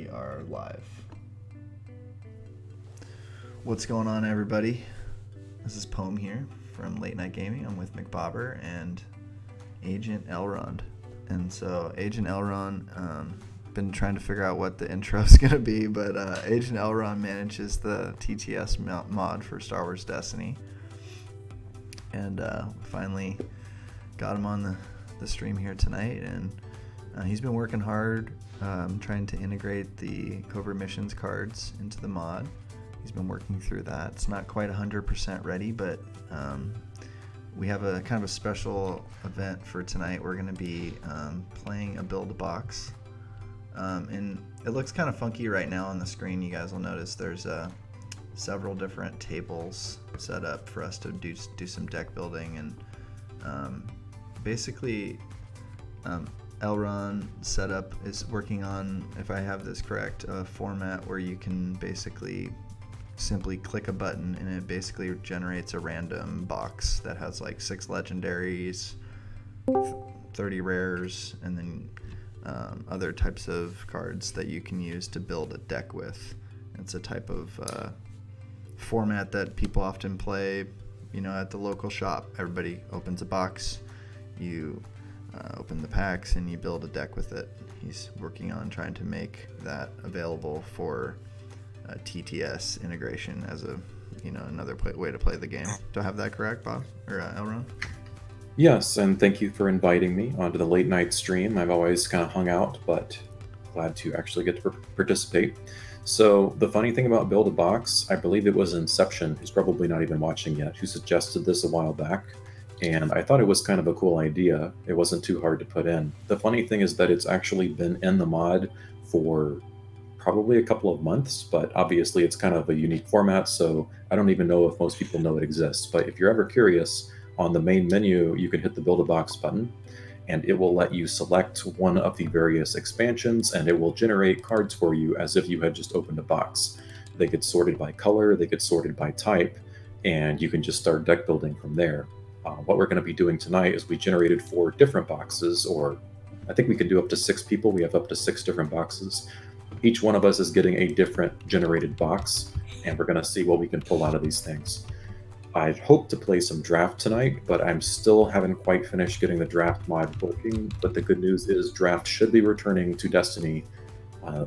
We are live. What's going on, everybody? This is Poem here from Late Night Gaming. I'm with McBobber and Agent Elrond. And so Agent Elrond, been trying to figure out what the intro is going to be, but Agent Elrond manages the TTS mod for Star Wars Destiny. And finally got him on the stream here tonight, and he's been working hard trying to integrate the covert missions cards into the mod. He's been working through that. It's not quite 100% ready, but we have a kind of a special event for tonight. We're going to be playing a build-a-box, and it looks kind of funky right now on the screen. You guys will notice there's several different tables set up for us to do some deck building, and basically Elrond setup is working on, if I have this correct, a format where you can basically simply click a button and it basically generates a random box that has like 6 legendaries, 30 rares, and then other types of cards that you can use to build a deck with. It's a type of format that people often play, at the local shop. Everybody opens a box, you open the packs, and you build a deck with it. He's working on trying to make that available for TTS integration as a another way to play the game. Do I have that correct, Bob or Elrond? Yes, and thank you for inviting me onto the late night stream. I've always kind of hung out, but glad to actually get to participate. So the funny thing about Build a Box, I believe it was Inception, who's probably not even watching yet, who suggested this a while back. And I thought it was kind of a cool idea. It wasn't too hard to put in. The funny thing is that it's actually been in the mod for probably a couple of months, but obviously it's kind of a unique format, so I don't even know if most people know it exists. But if you're ever curious, on the main menu, you can hit the Build a Box button, and it will let you select one of the various expansions, and it will generate cards for you as if you had just opened a box. They get sorted by color, they get sorted by type, and you can just start deck building from there. What we're going to be doing tonight is we generated 4 different boxes, or I think we can do up to 6 people. We have up to 6 different boxes. Each one of us is getting a different generated box, and we're going to see what we can pull out of these things. I'd hope to play some draft tonight, but I'm still haven't quite finished getting the draft mod working. But the good news is draft should be returning to Destiny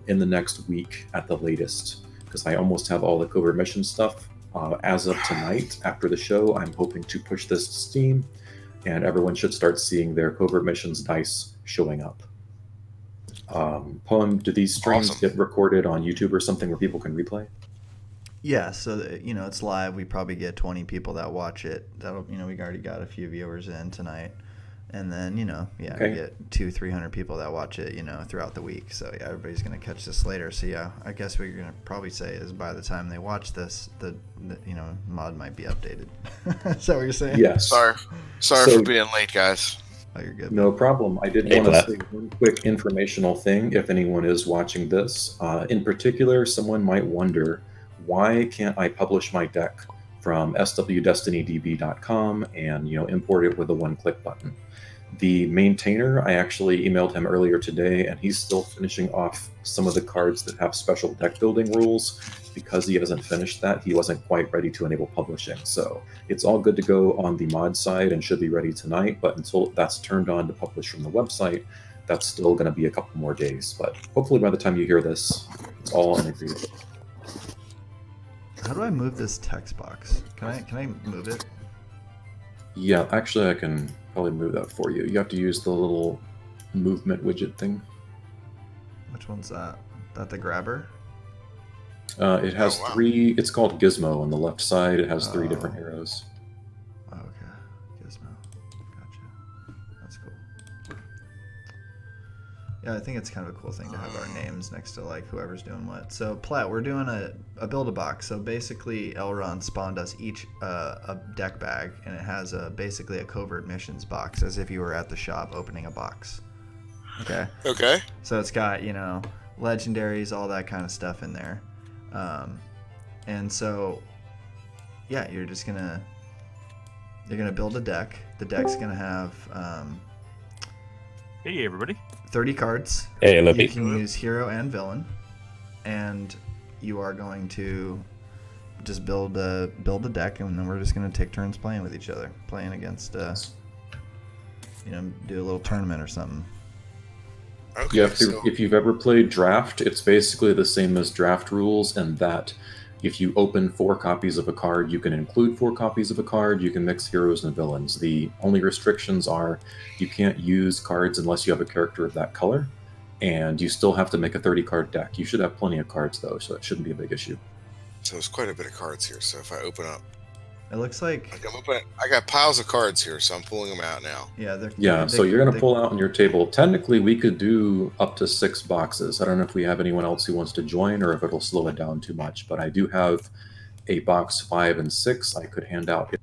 in the next week at the latest, because I almost have all the covert mission stuff. As of tonight, after the show, I'm hoping to push this to Steam, and everyone should start seeing their covert missions dice showing up. Poem, do these streams get recorded on YouTube or something where people can replay? Yeah, so it's live. We probably get 20 people that watch it. That'll we already got a few viewers in tonight, and then we get 200-300 people that watch it throughout the week. So yeah, everybody's gonna catch this later. So yeah, I guess what you're gonna probably say is by the time they watch this, the mod might be updated. Is that what you're saying? Yes. Sorry for being late, guys. Oh, you're good. No problem. I did want to say one quick informational thing if anyone is watching this. In particular, someone might wonder, why can't I publish my deck from swdestinydb.com and import it with a one-click button? The maintainer, I actually emailed him earlier today, and he's still finishing off some of the cards that have special deck building rules. Because he hasn't finished that, he wasn't quite ready to enable publishing. So it's all good to go on the mod side and should be ready tonight, but until that's turned on to publish from the website, that's still going to be a couple more days. But hopefully by the time you hear this, it's all integrated. How do I move this text box? Can I move it? Yeah, actually I can probably move that for you. You have to use the little movement widget thing. Which one's that? That the grabber? It has 3. It's called Gizmo on the left side. It has 3 different arrows. Okay, Gizmo. Gotcha. That's cool. Yeah, I think it's kind of a cool thing to have our names next to like whoever's doing what. So Platt, we're doing a build-a-box. So basically, Elrond spawned us each a deck bag, and it has basically a covert missions box, as if you were at the shop opening a box. Okay. Okay. So it's got legendaries, all that kind of stuff in there. And so, yeah, you're gonna build a deck. The deck's gonna have Hey everybody. 30 cards. Hey, You can use hero and villain. and you are going to just build a deck, and then we're just going to take turns playing with each other, playing against, you know, do a little tournament or something. Okay, Yeah, so if you've ever played Draft, it's basically the same as Draft rules, and that if you open 4 copies of a card, you can include 4 copies of a card, you can mix heroes and villains. The only restrictions are you can't use cards unless you have a character of that color, and you still have to make a 30-card deck. You should have plenty of cards, though, so it shouldn't be a big issue. so there's quite a bit of cards here. So if I open up, It looks like, I got piles of cards here, so I'm pulling them out now. yeah, So you're going to pull out on your table. Technically, we could do up to 6 boxes. I don't know if we have anyone else who wants to join or if it'll slow it down too much, but I do have a box 5 and 6 I could hand out.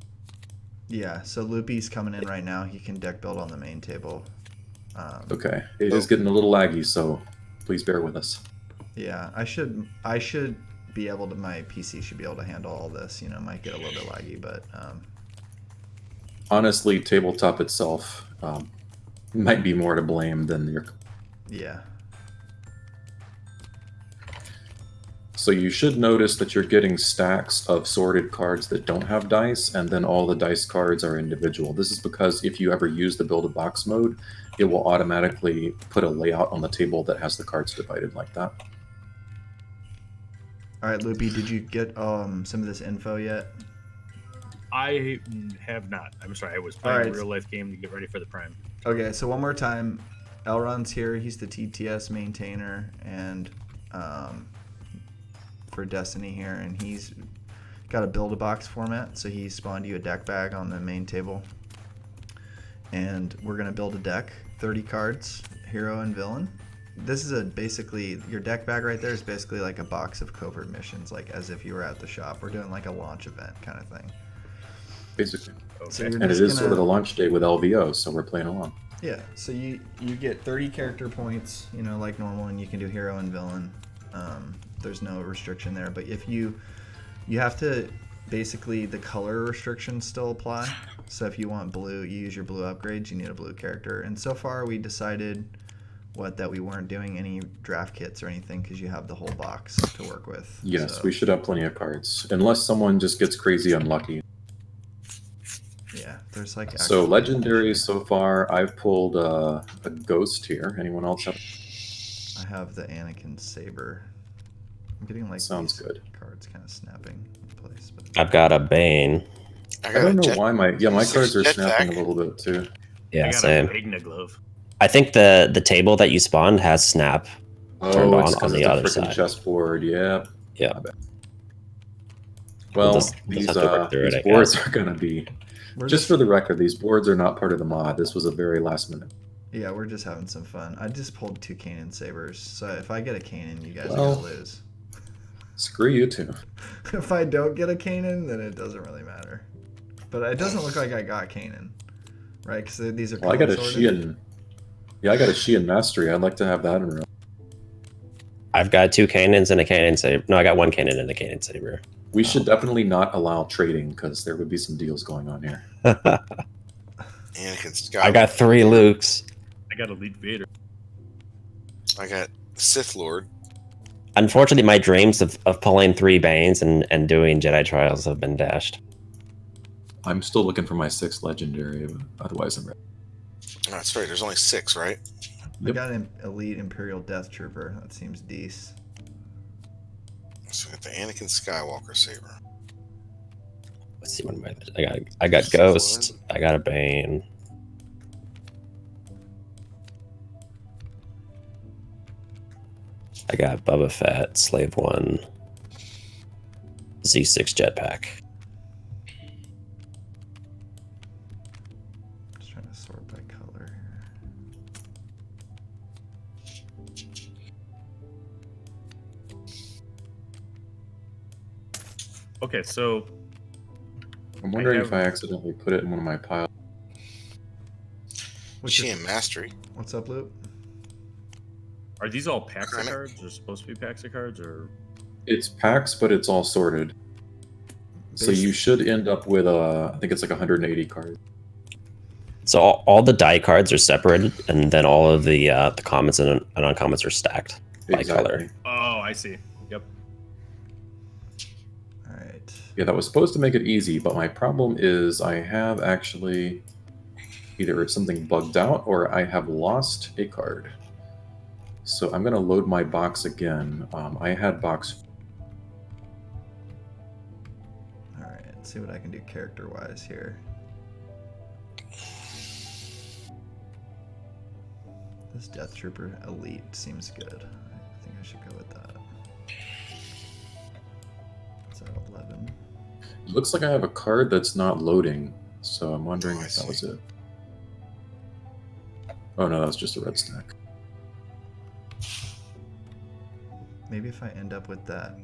Yeah, so Loopy's coming in right now. He can deck build on the main table. Okay, it is getting a little laggy, so please bear with us. Yeah, I should be able to, my PC should be able to handle all this. You know, might get a little bit laggy, but Honestly, tabletop itself might be more to blame than your... yeah. So you should notice that you're getting stacks of sorted cards that don't have dice, and then all the dice cards are individual. This is because if you ever use the build a box mode, it will automatically put a layout on the table that has the cards divided like that. All right, Loopy, did you get some of this info yet? I have not. I'm sorry. I was playing Alright. a real life game to get ready for the Prime. Okay, so one more time. Elrond's here. He's the TTS maintainer and for Destiny here, and he's got a build a box format. So he spawned you a deck bag on the main table, and we're gonna build a deck, 30 cards, hero and villain. This is basically your deck bag right there is basically like a box of covert missions, like as if you were at the shop. We're doing like a launch event kind of thing. Basically. Okay. So you're And it just is sort of the launch day with LVO, so we're playing along. Yeah, so you get 30 character points, you know, like normal, and you can do hero and villain. There's no restriction there, but if you have to, basically the color restrictions still apply. So if you want blue, you use your blue upgrades, you need a blue character. And so far we decided that we weren't doing any draft kits or anything because you have the whole box to work with. Yes, so, we should have plenty of cards, unless someone just gets crazy unlucky. Yeah, there's like So actually- legendaries so far, I've pulled a ghost here. Anyone else have? I have the Anakin saber. I'm getting like Sounds these good. cards kind of snapping in place. But... I've got a Bane. I don't know why my cards are Jetpack. snapping a little bit too. I Yeah, got same. a Igna glove. I think the table that you spawned has snap turned Oh, it's on 'cause the it's a other freaking side. chessboard. Yeah. Yeah. My bad. Well, We'll just these have to work through it, I boards guess. are gonna be. We're Just for the record, these boards are not part of the mod. This was a very last minute. Yeah, we're just having some fun. I just pulled 2 Kanan sabers, so if I get a Kanan, you guys Well. are gonna lose. Screw you two. If I don't get a Kanan, then it doesn't really matter. But it doesn't look like I got Kanan, right? Because these are. Well, I got a color-sorted. Sheehan. Yeah, I got a Sheehan Mastery. I'd like to have that in row. I've got 2 Canons and a Canon saber. No, I got 1 Canon and a Canon saber. We should definitely not allow trading because there would be some deals going on here. Anakin Skywalker. I got 3 Lukes. I got Elite Vader. I got Sith Lord. Unfortunately, my dreams of pulling 3 Banes and doing Jedi Trials have been dashed. I'm still looking for my 6th legendary, but otherwise I'm ready. Oh, that's right. There's only 6, right? I got an Elite Imperial Death Trooper. That seems decent. So I got the Anakin Skywalker saber. Let's see what I got Ghost. I got a Bane. I got Boba Fett, Slave 1, Z6 Jetpack. Just trying to sort by color here. Okay, so I'm wondering if have- I accidentally put it in one of my piles. What's, She your, in Mastery. what's up, Luke? are these all packs of Kinda. cards? Or supposed to be packs of cards? Or It's packs, but it's all sorted. So you should end up with I think it's like 180 cards. So all the die cards are separated, and then all of the commons and uncommons are stacked by color. oh, I see. Yep. All right. Yeah, that was supposed to make it easy, but my problem is I have actually either it's something bugged out or I have lost a card. So I'm going to load my box again. I had box. All right. Let's see what I can do character-wise here. This Death Trooper Elite seems good. I think I should go with that. Is that 11? It looks like I have a card that's not loading, so I'm wondering Oh, I if that was see. it. Oh no, that was just a red stack. Maybe if I end up with that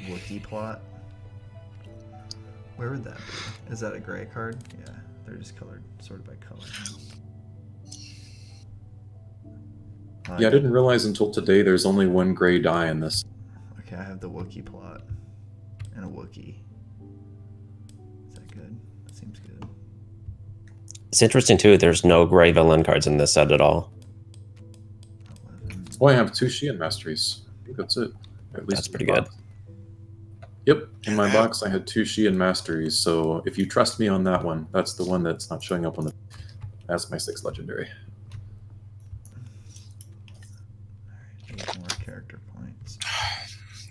Wookiee plot. Where would that be? Is that a gray card? Yeah, they're just colored, sorted by color. Yeah, I didn't realize until today there's only one gray die in this. Okay, I have the Wookiee plot and a Wookiee. Is that good? That seems good. It's interesting too. There's no gray villain cards in this set at all. 11. Oh, I have 2 Sheehan Masteries. I think that's it. At least That's in pretty my good. box. Yep, in my box I had 2 Sheehan Masteries, so if you trust me on that one, that's the one that's not showing up on the... That's my 6th legendary. Alright, 8 more character points.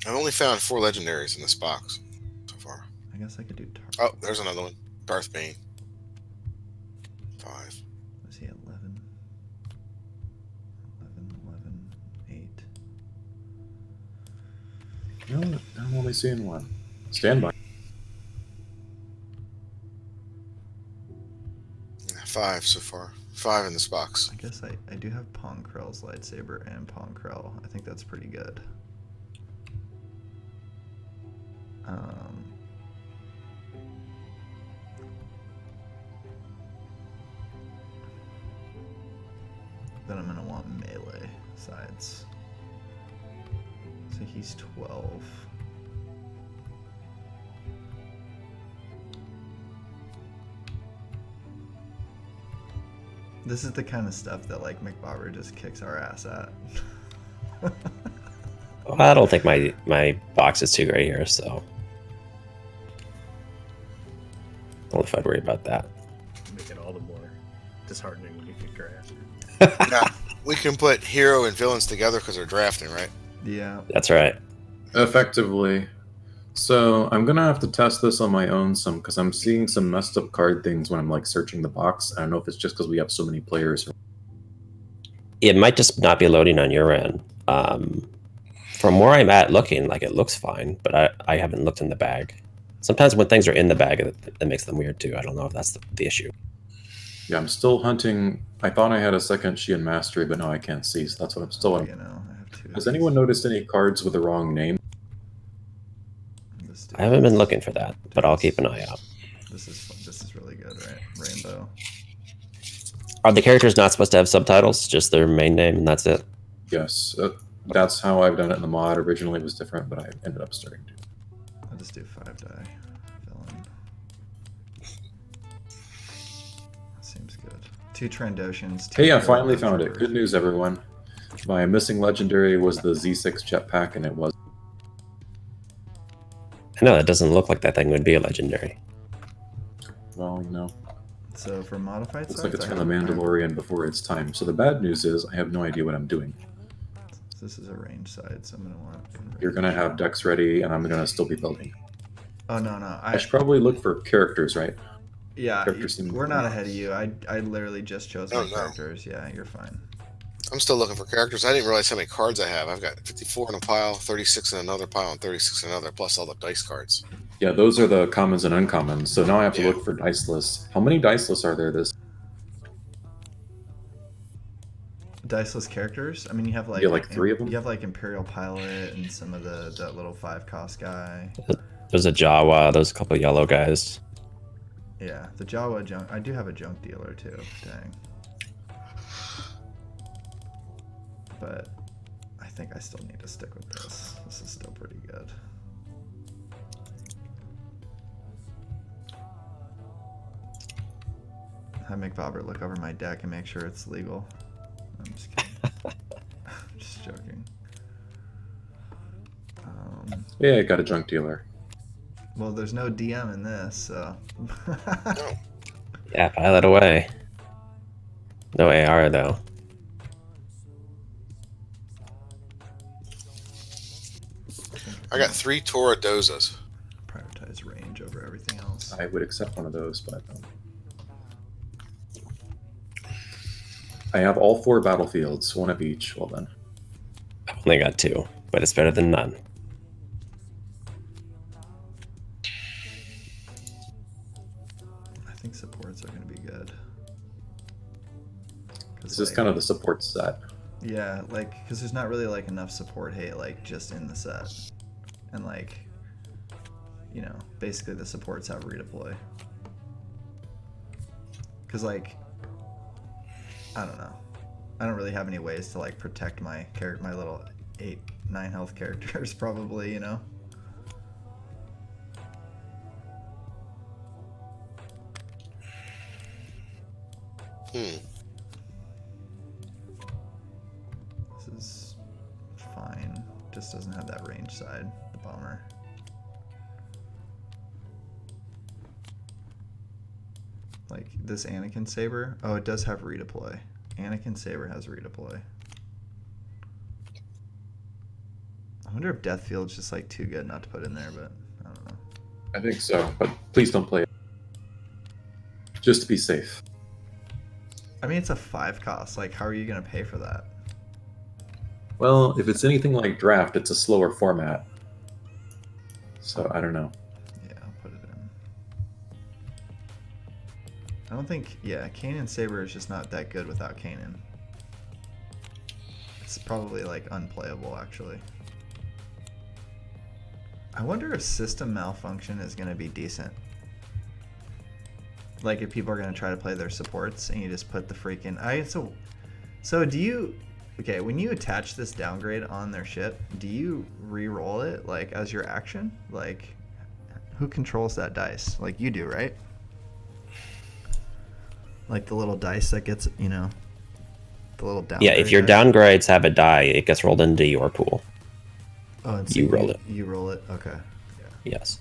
I've only found 4 legendaries in this box so far. I guess I could do Oh, there's another one. Darth Bane. 5. Was he 11? 11, 8. No, I'm only seeing one. Stand by. 5 so far. 5 in this box. I guess I do have Pong Krell's lightsaber and Pong Krell. I think that's pretty good. Then I'm gonna want melee sides. So he's 12. This is the kind of stuff that like McBobber just kicks our ass at. Well, I don't think my box is too gray here, so I don't know if I'd worry about that. Make it all the more disheartening when you kick your ass. Now, we can put hero and villains together because they're drafting, right? Yeah. That's right. Effectively. So I'm gonna have to test this on my own some because I'm seeing some messed up card things when I'm like searching the box. I don't know if it's just because we have so many players. It might just not be loading on your end. From where I'm at looking, like it looks fine, but I haven't looked in the bag. Sometimes when things are in the bag, it makes them weird too. I don't know if that's the issue. Yeah, I'm still hunting. I thought I had a second Sheehan Mastery, but now I can't see. So that's what I'm still. You know, I have 2. Has anyone noticed any cards with the wrong name? I haven't been looking for that, but I'll keep an eye out. This is really good, right? Rainbow. Are the characters not supposed to have subtitles? Just their main name and that's it? Yes, that's how I've done it in the mod. Originally it was different, but I ended up starting to. I'll just do 5 die. Villain. Seems good. 2 Trandoshans. 2 Hey, I Imperial finally found it. Troopers. Good news, everyone. My missing legendary was the Z6 jetpack, and it was. I know that doesn't look like that thing would be a legendary. Well, you know, So for modified looks sides, like it's I from the have- Mandalorian before its time. So the bad news is I have no idea what I'm doing. This is a range side, so I'm gonna want. You're gonna have decks ready, and I'm gonna still be building. Oh no. I should probably look for characters, right? Yeah, characters seem- we're not ahead of you. I literally just chose my Oh, no. characters. Yeah, you're fine. I'm still looking for characters. I didn't realize how many cards I have. I've got 54 in a pile, 36 in another pile, and 36 in another, plus all the dice cards. Yeah, those are the commons and uncommons. So now I have to Yeah. look for dice lists. How many dice lists are there this? Diceless characters. I mean, you have like Yeah, like 3 of them? You have like Imperial Pilot and some of that little 5-cost guy. There's a Jawa, there's a couple yellow guys. Yeah, the Jawa junk. I do have a junk dealer too. Dang. But I think I still need to stick with this. This is still pretty good. I make Bobber look over my deck and make sure it's legal. I'm just kidding. I'm just joking. Yeah, I got a junk dealer. Well, there's no DM in this, so. No. Yeah, file it away. No AR though. I got 3 Toradozas. Prioritize range over everything else. I would accept one of those, but I have all 4 battlefields, 1 of each. Well then, I've only got 2, but it's better than none. I think supports are going to be good. this is kind of the support set. Yeah, like, because there's not really, like, enough support hate, like, just in the set. And, like, you know, basically the supports have redeploy. Because, like, I don't know. I don't really have any ways to, like, protect my little 8-9 health characters, probably, you know? Hmm. This is fine. Just doesn't have that range side, the bomber. Like this Anakin Saber. Oh, it does have redeploy. Anakin Saber has redeploy. I wonder if Deathfield's just like too good not to put in there, but I don't know. I think so, but please don't play it. Just to be safe. I mean, it's a 5 cost. Like, how are you going to pay for that? Well, if it's anything like draft, it's a slower format. So I don't know. Yeah, I'll put it in. I don't think, yeah, Kanan Saber is just not that good without Kanan. It's probably like unplayable, actually. I wonder if system malfunction is going to be decent. Like if people are going to try to play their supports and you just put the freaking... So do you... Okay, when you attach this downgrade on their ship, do you re-roll it like as your action? Like, who controls that dice? Like you do, right? Like the little dice that gets, you know, the little downgrade. Yeah, if your dice? downgrades have a die, it gets rolled into your pool. Oh, and so you roll it. You roll it. Okay. Yeah. Yes.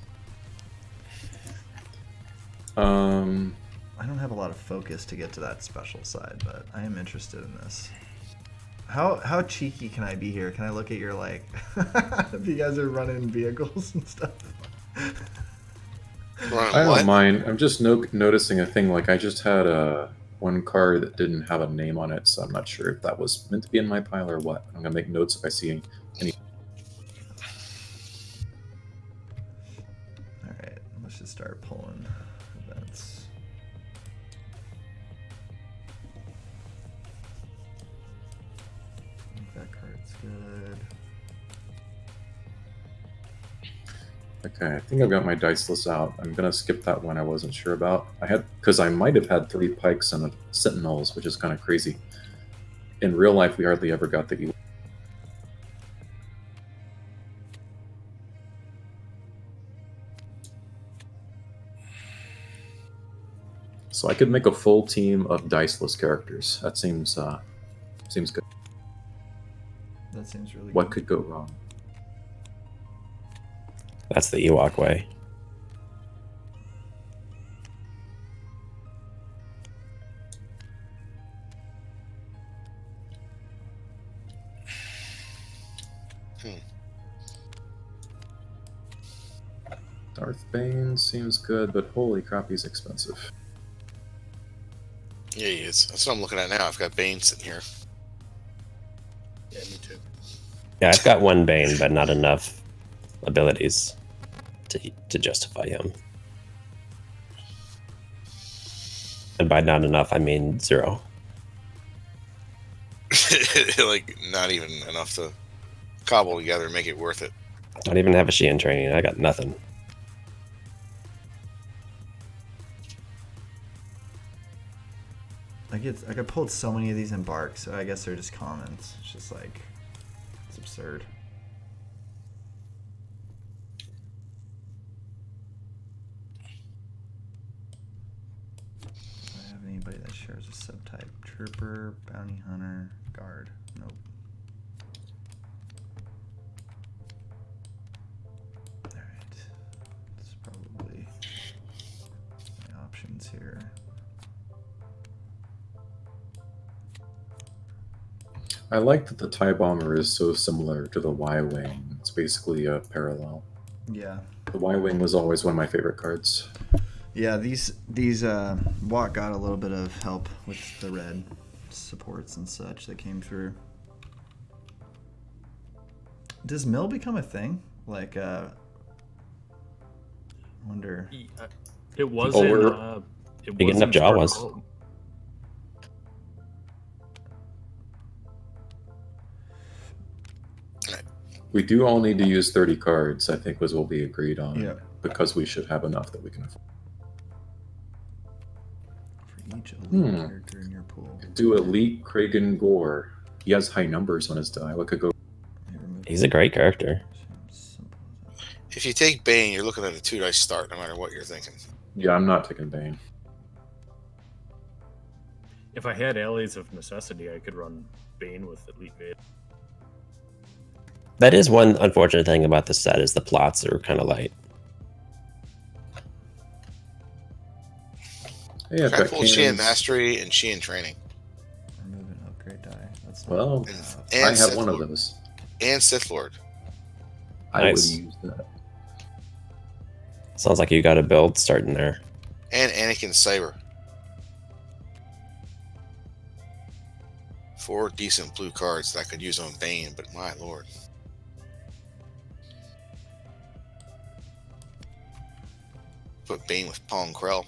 I don't have a lot of focus to get to that special side, but I am interested in this. How cheeky can I be here? Can I look at your, like, if you guys are running vehicles and stuff? I don't mind. I'm just noticing a thing. Like I just had one card that didn't have a name on it, so I'm not sure if that was meant to be in my pile or what. I'm gonna make notes if I see any. All right, let's just start pulling events. I think that card's good. Okay, I think I've got my dice list out. I'm gonna skip that one I wasn't sure about. Because I might have had 3 pikes and a sentinels, which is kind of crazy. In real life, we hardly ever got the. So I could make a full team of diceless characters. That seems good. That seems really What good. could go wrong? That's the Ewok way. Darth Bane seems good, but holy crap, he's expensive. Yeah, he is. That's what I'm looking at now. I've got Bane sitting here. Yeah, me too. Yeah, I've got 1 Bane, but not enough abilities to justify him. And by not enough, I mean 0. Like, not even enough to cobble together and make it worth it. I don't even have a Sheehan training. I got nothing. I got pulled so many of these in Bark, so I guess they're just commons. It's just like, it's absurd. Do I have anybody that shares a subtype? Trooper, Bounty Hunter, Guard. Nope. I like that the TIE Bomber is so similar to the Y-Wing. It's basically a parallel. Yeah. The Y-Wing was always one of my favorite cards. Yeah, these Watt got a little bit of help with the red supports and such that came through. Does mill become a thing? Like, I wonder. It was Oh, in. we're- It Big was enough in Jawas. Spark Home. We do all need to use 30 cards, I think was what we agreed on. Yeah. Because we should have enough that we can afford. For each elite character in your pool. Do Elite Kragan Gore. He has high numbers on his die. What could go? He's a great character. If you take Bane, you're looking at a 2-dice start, no matter what you're thinking. Yeah, I'm not taking Bane. If I had allies of necessity, I could run Bane with Elite Vader. That is one unfortunate thing about the set is the plots are kind of light. Hey, I've Try got pull She in cannons. Mastery and She in Training. Remove an upgrade die. That's Well, And I have Sith one of Lord. those. And Sith Lord. I would Nice. use that. Sounds like you got a build starting there. And Anakin Saber. 4 decent blue cards that I could use on Bane, but my lord. Put Bane with Pong Krell.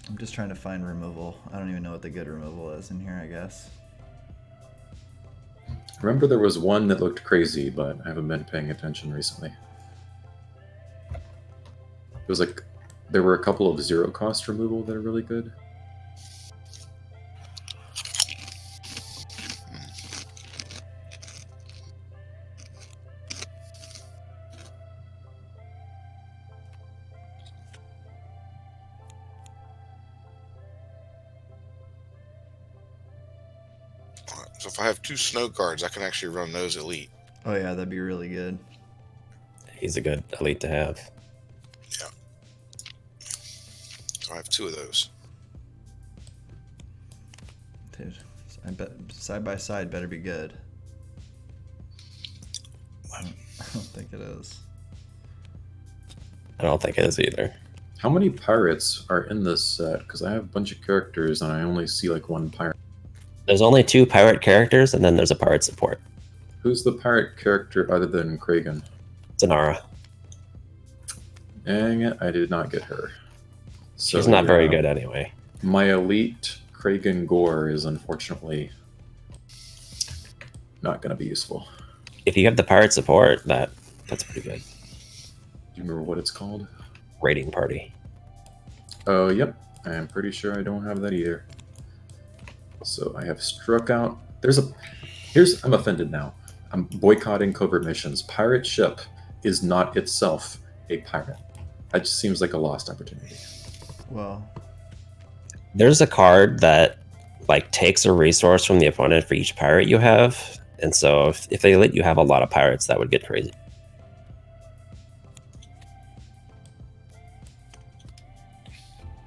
I'm just trying to find removal. I don't even know what the good removal is in here, I guess. Remember there was one that looked crazy, but I haven't been paying attention recently. It was like, there were a couple of zero cost removal that are really good. Alright, so if I have 2 snow cards, I can actually run those Elite. Oh yeah, that'd be really good. He's a good elite to have. Yeah. So I have 2 of those. Dude, I bet side by side better be good. I don't think it is. I don't think it is either. How many pirates are in this set? Because I have a bunch of characters and I only see like one pirate. There's only 2 pirate characters, and then there's a pirate support. Who's the pirate character other than Kragan? Zanara. Dang it, I did not get her. So, She's not very yeah, good anyway. My elite Kragan Gore is unfortunately not going to be useful. If you have the pirate support, that's pretty good. Do you remember what it's called? Raiding party. Oh, yep. I'm pretty sure I don't have that either. So I have struck out. I'm offended now. I'm boycotting covert missions. Pirate ship is not itself a pirate. That just seems like a lost opportunity. Well, There's a card that like takes a resource from the opponent for each pirate you have, and so if they let you have a lot of pirates, that would get crazy.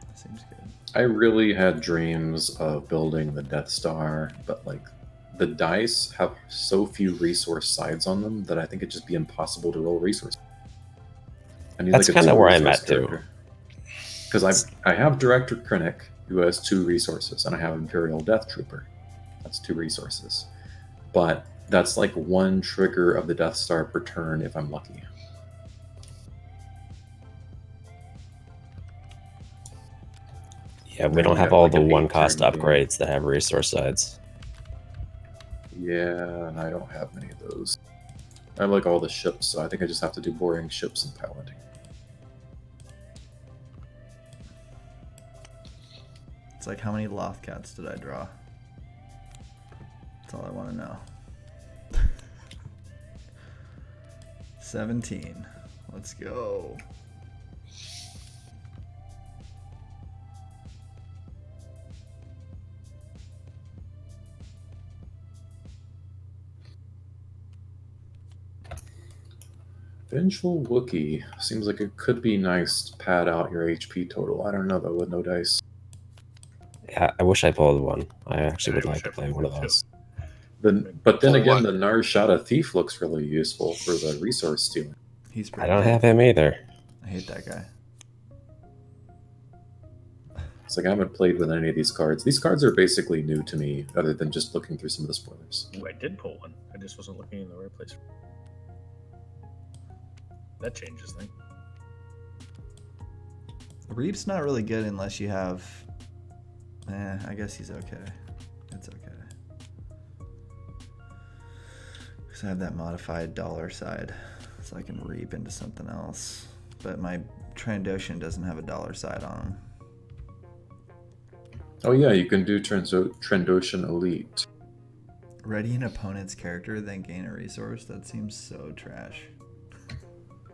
that seems good. I really had dreams of building the Death Star, but like the dice have so few resource sides on them that I think it'd just be impossible to roll resources. I need That's like a kinda where I'm 2-resource at, too. character. Because I have Director Krennic, who has 2 resources, and I have Imperial Death Trooper. That's 2 resources. But that's like 1 trigger of the Death Star per turn if I'm lucky. Yeah, we Then don't you have have, all like, the an 1-cost 8-turn game. upgrades that have resource sides. Yeah, and I don't have many of those. I like all the ships, so I think I just have to do boring ships and piloting. It's like, how many Lothcats did I draw? That's all I want to know. 17. Let's go. Vengeful Wookiee seems like it could be nice to pad out your HP total. I don't know though with no dice. Yeah, I wish I pulled one. I actually would I like wish to I play pulled one of one, too. those. But then For again, what? the Narshada Thief looks really useful for the resource stealing. He's I pretty don't good. have him either. I hate that guy. It's like I haven't played with any of these cards. These cards are basically new to me, other than just looking through some of the spoilers. Ooh, I did pull one. I just wasn't looking in the right place. That changes things. Reap's not really good unless you have. I guess he's okay. It's okay. Because I have that modified dollar side, so I can reap into something else. But my Trandoshan doesn't have a dollar side on him. Oh yeah, you can do Trandoshan Elite. Ready an opponent's character, then gain a resource? That seems so trash.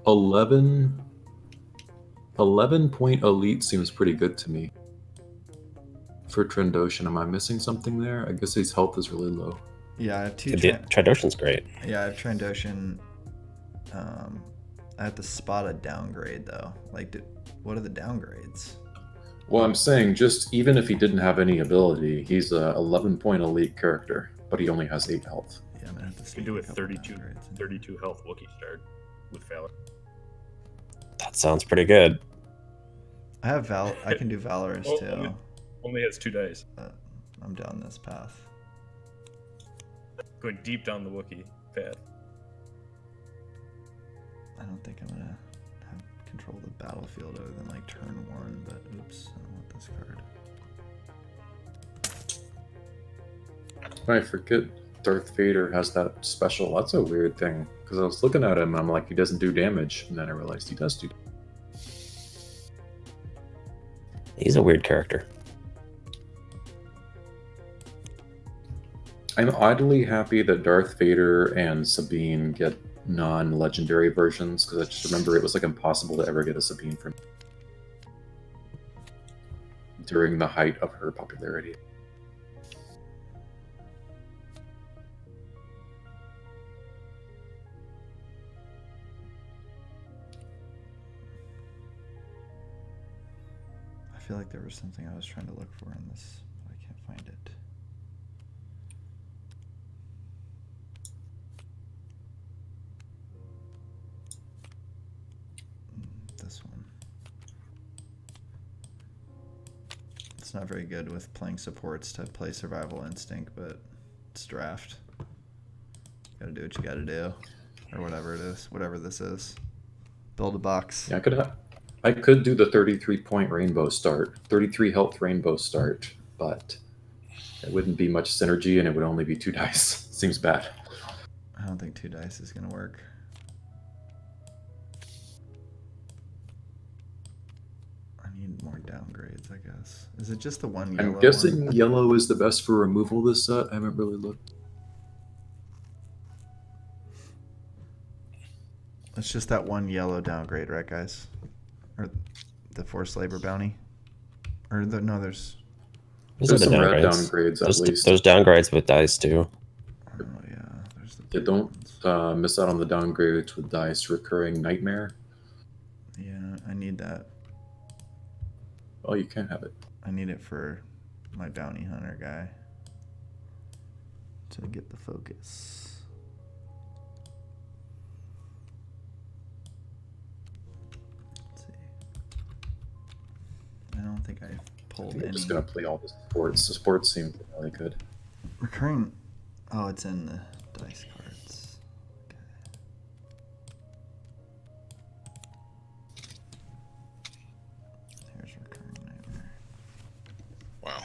11 point Elite seems pretty good to me. For Trandoshan, am I missing something there? I guess his health is really low. Yeah, I have two. Trandoshan's great. Yeah, I have Trandoshan. I have to spot a downgrade though. Like, what are the downgrades? Well, I'm saying just even if he didn't have any ability, he's a 11 point Elite character, but he only has 8 health. Yeah, I'm gonna have to You see can do a a couple 32 downgrades. health Wookiee start with Valor. That sounds pretty good. I have I can do Valorous Oh, too. Only has 2 dice. But I'm down this path. Going deep down the Wookiee path. I don't think I'm gonna have control of the battlefield other than like turn 1. But oops, I don't want this card. I forget Darth Vader has that special. That's a weird thing, because I was looking at him and I'm like, he doesn't do damage, and then I realized he does do. He's a weird character. I'm oddly happy that Darth Vader and Sabine get non-legendary versions, because I just remember it was like impossible to ever get a Sabine from during the height of her popularity. I feel like there was something I was trying to look for in this, but I can't find it. This one. It's not very good with playing supports to play Survival Instinct, but it's draft. Gotta do what you gotta do. Or whatever it is. Whatever this is. Build a box. Yeah, I could do the 33 point rainbow start, 33 health rainbow start, but it wouldn't be much synergy and it would only be 2 dice. Seems bad. I don't think 2 dice is gonna work. I need more downgrades, I guess. Is it just the one yellow I'm guessing one? yellow is the best for removal this set. I haven't really looked. It's just that one yellow downgrade, right, guys? Or the forced labor bounty? Or no, there's. Those are There's the some red downgrades. downgrades at Those, least. those downgrades with dice too. Oh yeah, there's the. Yeah, blue don't ones. miss out on the downgrades with dice. Recurring nightmare. Yeah, I need that. Oh, you can have it. I need it for my bounty hunter guy. To get the focus. Let's see. I don't think I pulled I'm any. just gonna play all the sports. The sports seem really good. Recurring. Oh, it's in the dice cards. Okay. Here's recurring nightmare. Wow.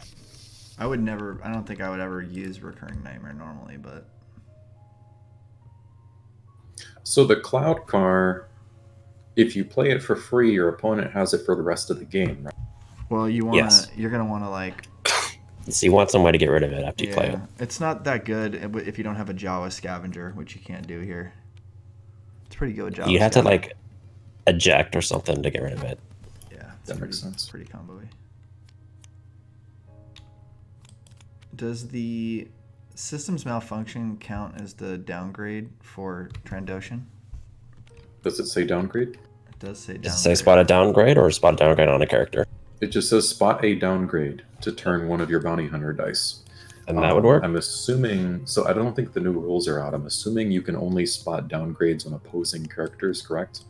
I don't think I would ever use recurring nightmare normally, but So the cloud car, if you play it for free, your opponent has it for the rest of the game, right? well, Yes. you're gonna want to like. So you want some way to get rid of it after you play it. It's not that good if you don't have a Jawa scavenger, which you can't do here. It's pretty good with Jawa. You have to scavenger. like eject or something to get rid of it. Yeah, it's That makes sense. Pretty combo-y. Does the systems malfunction count as the downgrade for Trandoshan? Does it say downgrade? It does say downgrade. Does it say spot a downgrade or spot a downgrade on a character? It just says spot a downgrade to turn one of your bounty hunter dice. And that would work? I'm assuming, so I don't think the new rules are out. I'm assuming you can only spot downgrades on opposing characters, correct?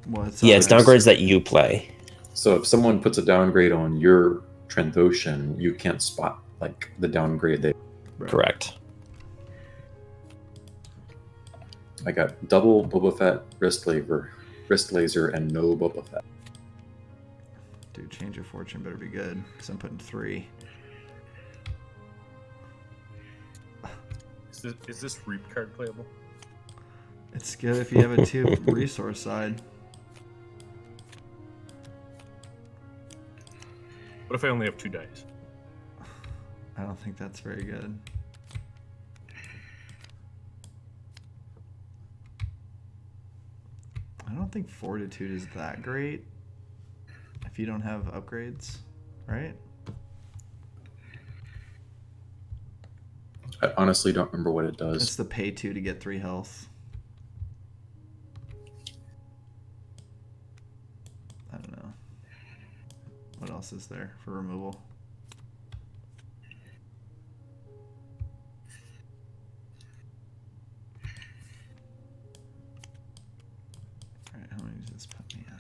Well, it's Yeah, it's ours. downgrades that you play. So if someone puts a downgrade on your Trendoshan, you can't spot like the downgrade they. Right. Correct. I got double Boba Fett wrist laser, and no Boba Fett. Dude, change your fortune better be good, because I'm putting 3. Is this Reap card playable? It's good if you have a 2 resource side. What if I only have 2 dice? I don't think that's very good. I don't think Fortitude is that great if you don't have upgrades, right? I honestly don't remember what it does. It's the pay 2 to get 3 health. I don't know. What else is there for removal? Alright, how many does this put me at?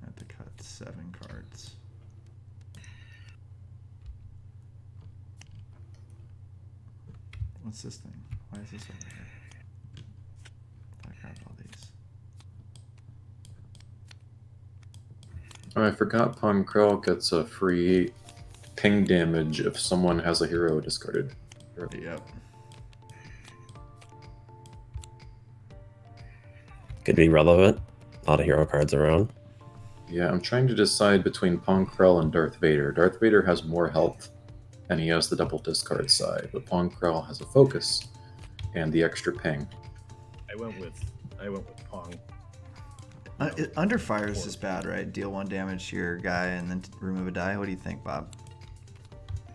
I have to cut 7 cards. What's this thing? Why is this over here? I grabbed all these. Oh, I forgot Pong Krell gets a free ping damage if someone has a hero discarded. Yep. Could be relevant. A lot of hero cards around. Yeah, I'm trying to decide between Pong Krell and Darth Vader. Darth Vader has more health, and he has the double discard side, but Pong Krell has a focus and the extra ping. I went with Pong. Under fire is just bad, right? Deal 1 damage to your guy and then remove a die. What do you think, Bob?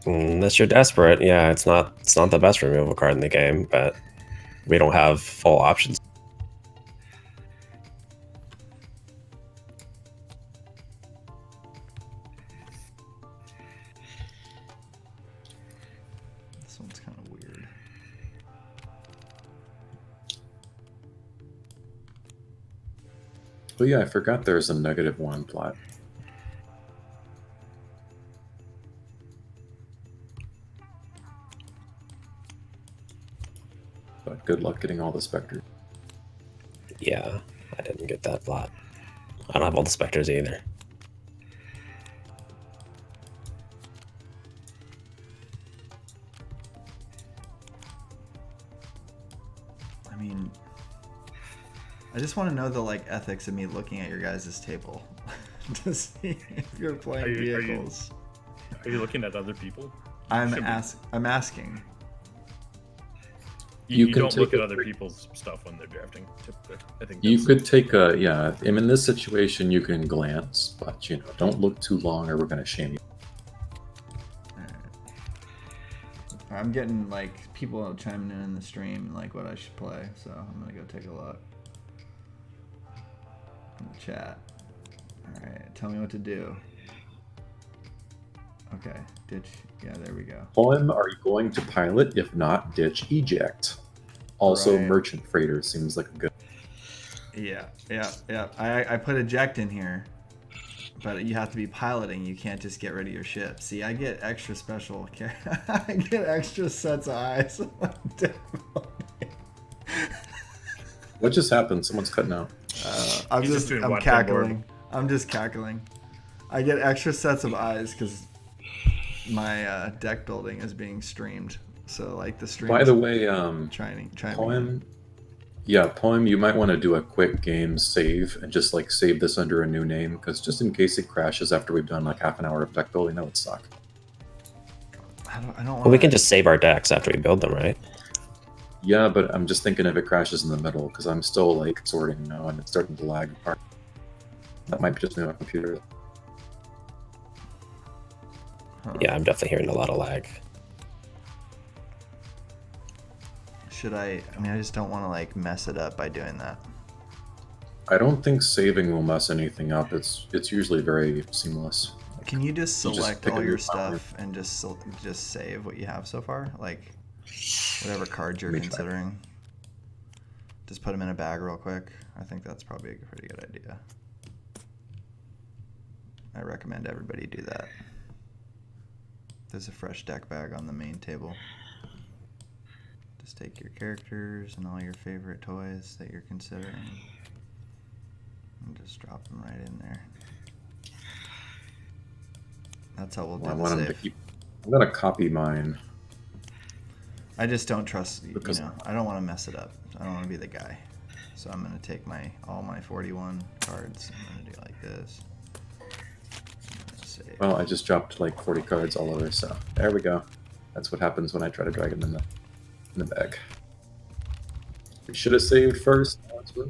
Unless you're desperate, yeah, it's not the best removal card in the game, but we don't have full options. This one's kind of weird. Oh yeah, I forgot there's a -1 plot. But good luck getting all the specters. Yeah, I didn't get that plot. I don't have all the specters either. I mean, I just want to know the like ethics of me looking at your guys' table to see if you're playing vehicles. Are you looking at other people? I'm Should be. asking. You can don't look take at a other break. people's stuff when they're drafting. Typically, I think You that's- could take a, yeah, in this situation you can glance, but you know, don't look too long or we're going to shame you. Alright. I'm getting like people chiming in the stream like what I should play, so I'm gonna go take a look in the chat. Alright, tell me what to do. Okay, ditch. Yeah, there we go. Poem, are you going to pilot? If not, ditch eject. Also, Right. merchant freighter seems like a good. Yeah. I put eject in here, but you have to be piloting. You can't just get rid of your ship. See, I get extra special. I get extra sets of eyes. What just happened? Someone's cutting out. I'm He's just doing I'm watch cackling. I'm just cackling. I get extra sets of eyes because my deck building is being streamed. So like the stream. By the way, trying Poem, yeah, Poem, you might want to do a quick game save and just like save this under a new name, because just in case it crashes after we've done like half an hour of deck building, that would suck. I don't want. Well, we can just save our decks after we build them, right? Yeah, but I'm just thinking if it crashes in the middle, because I'm still like sorting now and it's starting to lag apart. That might be just me on my computer. Yeah, I'm definitely hearing a lot of lag. Should I? I mean, I just don't want to like mess it up by doing that. I don't think saving will mess anything up. It's usually very seamless. Can you just You just select pick a all new your power. stuff and just save what you have so far? Like, whatever cards you're Let me try. considering. Just put them in a bag real quick. I think that's probably a pretty good idea. I recommend everybody do that. There's a fresh deck bag on the main table. Just take your characters and all your favorite toys that you're considering and just drop them right in there. That's how we'll do Well, I the want him to save. keep. I'm gonna copy mine. I just don't trust, you Because- know, I don't want to mess it up. I don't want to be the guy. So I'm going to take all my 41 cards. I'm going to do like this. Save. Well, I just dropped like 40 cards all over, so there we go. That's what happens when I try to drag them in the bag. We should have saved first. That's what-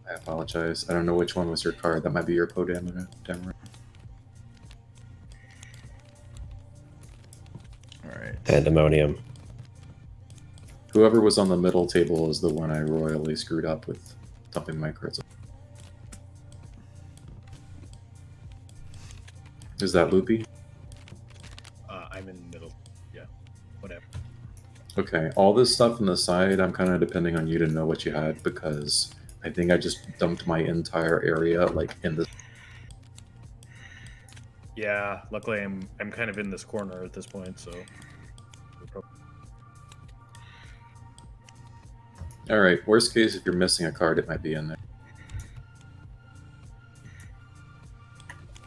I apologize. I don't know which one was your card. That might be your Podammer. All right. Pandemonium. Whoever was on the middle table is the one I royally screwed up with dumping my cards. Is that Loopy? I'm in the middle. Yeah, whatever. Okay, all this stuff on the side, I'm kind of depending on you to know what you had, because I think I just dumped my entire area like in the. Yeah, luckily I'm kind of in this corner at this point, so. All right, worst case, if you're missing a card, it might be in there.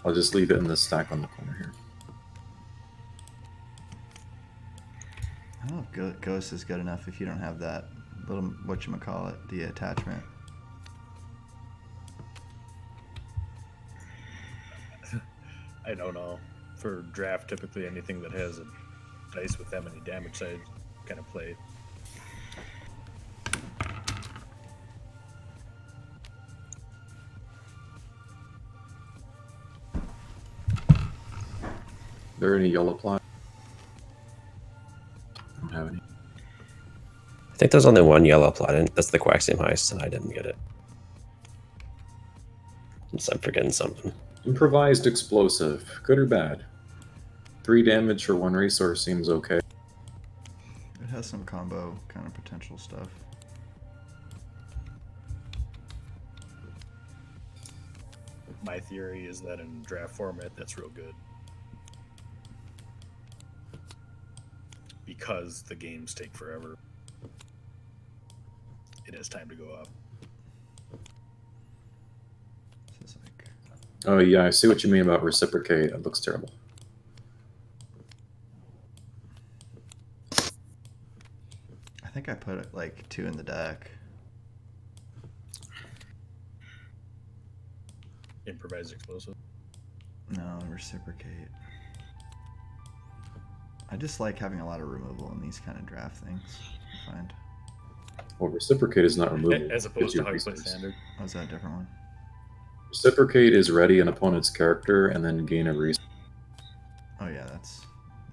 I'll just leave it in the stack on the corner here. I don't know if Ghost is good enough if you don't have that little, whatchamacallit, the attachment. I don't know. For draft, typically anything that has a dice with that many damage sides kind of play. There any yellow plot? I don't have any. I think there's only one yellow plot, and that's the Quaxium Heist, and I didn't get it. Unless I'm forgetting something. Improvised explosive, good or bad? 3 damage for 1 resource seems okay. It has some combo kind of potential stuff. My theory is that in draft format, that's real good. Because the games take forever. It has time to go up. This is like, Oh yeah, I see what you mean about reciprocate. It looks terrible. I think I put like 2 in the deck. Improvised explosive. No, reciprocate. I just like having a lot of removal in these kind of draft things, I find. Well, reciprocate is not removable. As It's opposed to your how you play resource. standard. Oh, is that a different one? Reciprocate is ready an opponent's character and then gain a resource. Oh yeah, that's,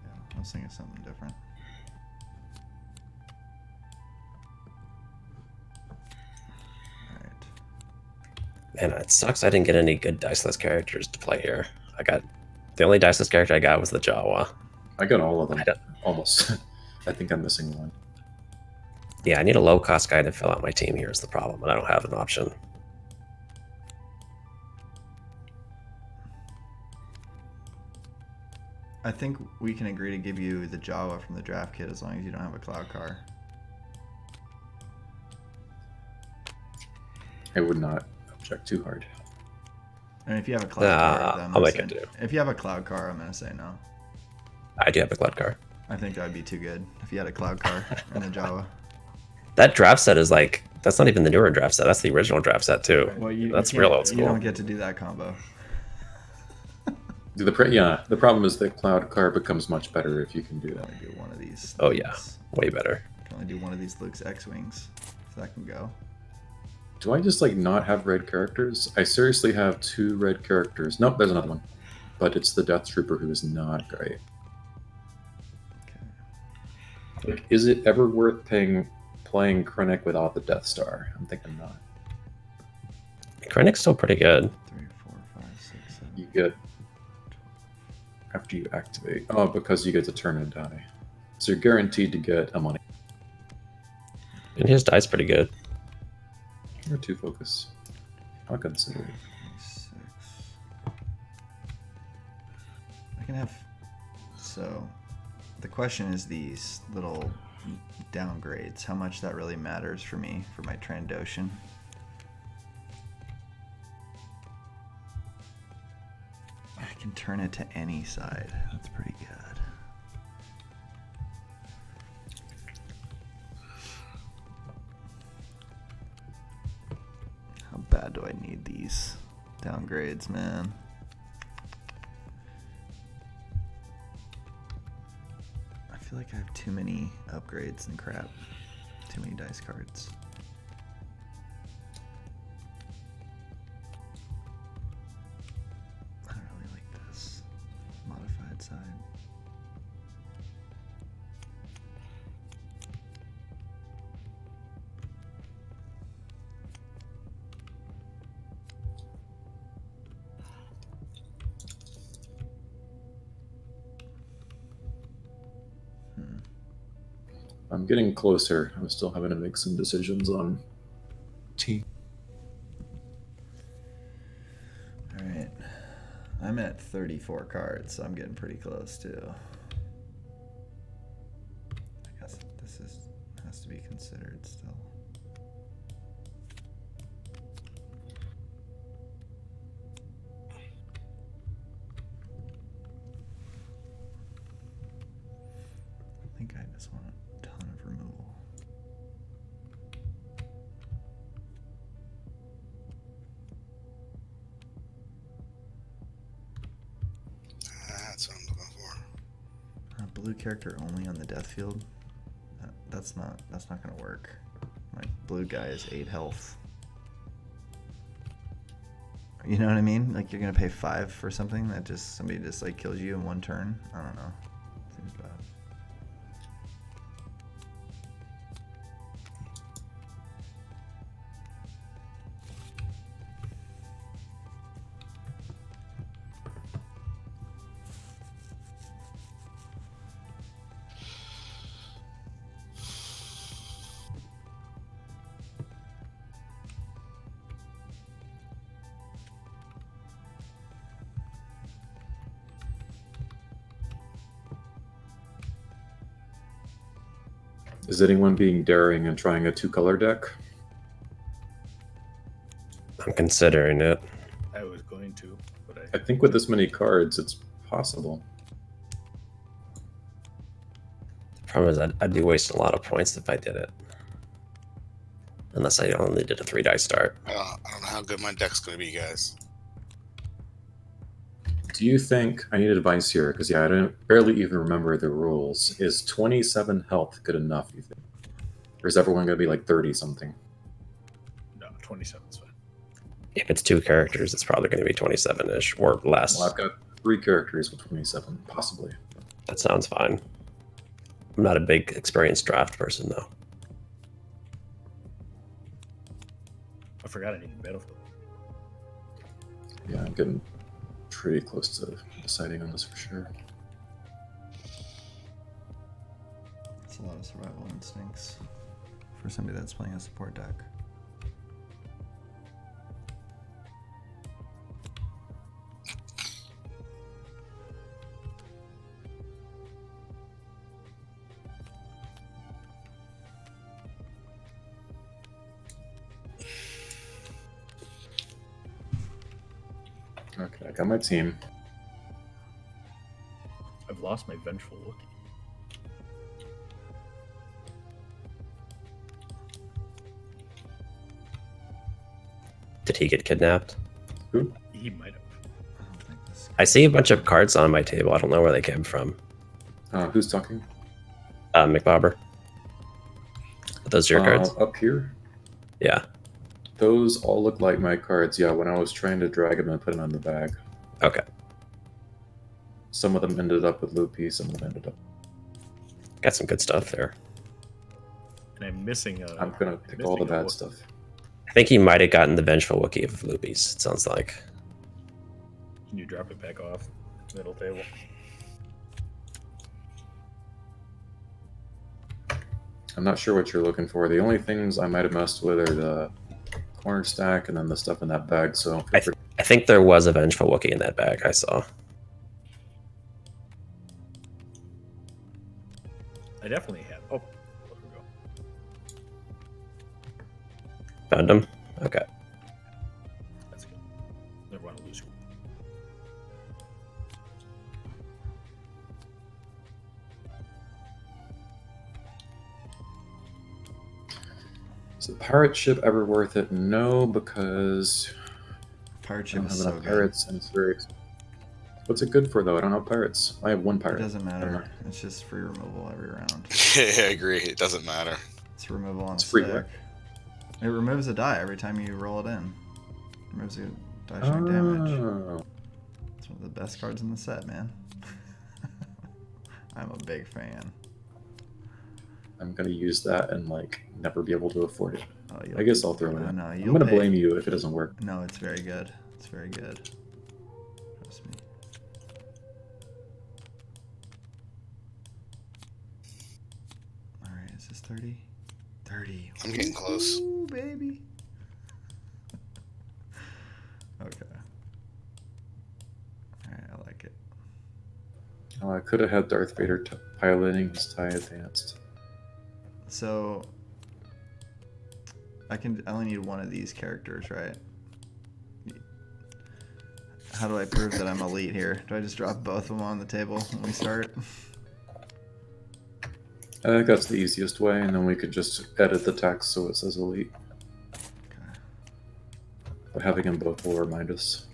yeah, I was thinking something different. Alright. Man, it sucks I didn't get any good diceless characters to play here. The only diceless character I got was the Jawa. I got all of them. I don't- Almost. I think I'm missing one. Yeah, I need a low-cost guy to fill out my team here is the problem, and I don't have an option. I think we can agree to give you the Jawa from the draft kit as long as you don't have a cloud car. I would not object too hard. And if you have a cloud car, then I'm I'll gonna make say, it do. if you have a cloud car, I'm gonna say no. I do have a cloud car. I think that'd be too good if you had a cloud car and a Jawa. That draft set is like, that's not even the newer draft set. That's the original draft set too. Well, That's you real can't- old You school. don't get to do that combo. The problem is that cloud car becomes much better if you can do You that. can only do one of these. Oh, yeah. Lukes. Way better. You can only do one of these Luke's X-Wings. So that can go. Do I just like not have red characters? I seriously have 2 red characters. Nope, there's another one. But it's the Death Trooper who is not great. Okay. Like, is it ever worth paying playing Krennic without the Death Star? I'm thinking not. Krennic's still pretty good. 3, 4, 5, 6, 7. You get after you activate. Oh, because you get to turn a die, so you're guaranteed to get a money And his die's pretty good. or 2 focus. I'll consider it. 6. I can have. So, the question is these little downgrades. How much that really matters for me for my Trandoshan. I can turn it to any side. That's pretty good. How bad do I need these downgrades, man? I feel like I have too many upgrades and crap. Too many dice cards. I don't really like this. Modified side. I'm getting closer. I'm still having to make some decisions on T. Alright. I'm at 34 cards, so I'm getting pretty close too. I guess this has to be considered still. I think I just want a ton of removal. That's what I'm looking for. A blue character only on the death field? That's not gonna work. My blue guy is 8 health. You know what I mean? Like you're gonna pay 5 for something that just somebody just like kills you in one turn? I don't know. Seems bad. Is anyone being daring and trying a 2-color deck? I'm considering it. I was going to, but I think with this many cards, it's possible. The problem is I'd be wasting a lot of points if I did it. Unless I only did a 3-die start. I don't know how good my deck's going to be, guys. Do you think I need advice here? Because yeah, I don't barely even remember the rules. Is 27 health good enough? You think, or is everyone going to be like 30 something? no, 27's fine. If it's 2 characters, it's probably going to be 27-ish or less. Well, I've got 3 characters with 27, possibly. That sounds fine. I'm not a big experienced draft person, though. I forgot I needed Battlefield. Yeah, I'm getting pretty close to deciding on this for sure. It's a lot of survival instincts for somebody that's playing a support deck. Okay, I got my team. I've lost my Vengeful Wookiee. Did he get kidnapped? Who? He might have. I don't think this. I see a bunch of cards on my table. I don't know where they came from. Who's talking? McBobber. Are those your cards? Up here? Yeah. Those all look like my cards. Yeah, when I was trying to drag them and put them on the bag. Okay. Some of them ended up with Loopy, some of them ended up. Got some good stuff there. And I'm missing a. I'm gonna pick all the bad stuff. I think he might have gotten the Vengeful Wookiee of Loopies, it sounds like. Can you drop it back off middle table? I'm not sure what you're looking for. The only things I might have messed with are the corner stack and then the stuff in that bag. So I think there was a Vengeful Wookiee in that bag I saw. I definitely have. Oh, there we go. Found him? Okay. That's good. Never want to lose you. is the pirate ship ever worth it? No, because Pirate I ship don't is have so enough good. pirates and it's very expensive. What's it good for though? I don't have pirates. I have one pirate. It doesn't I don't know. matter. It's just free removal every round. I agree. It doesn't matter. It's removal on It's free stack. what? It removes a die every time you roll it in. It removes a die showing damage. Oh. It's one of the best cards in the set, man. I'm a big fan. I'm gonna use that and like never be able to afford it. Oh, I guess I'll throw it in. No, I'm gonna blame you if it doesn't work. No, it's very good. It's very good. Trust me. Alright, is this 30? 30. I'm getting close. Ooh, baby. Okay. Alright, I like it. Oh, I could have had Darth Vader piloting his TIE Advanced. So I only need one of these characters, right? How do I prove that I'm elite here? Do I just drop both of them on the table when we start? I think that's the easiest way, and then we could just edit the text so it says elite. Okay. But having them both will remind us.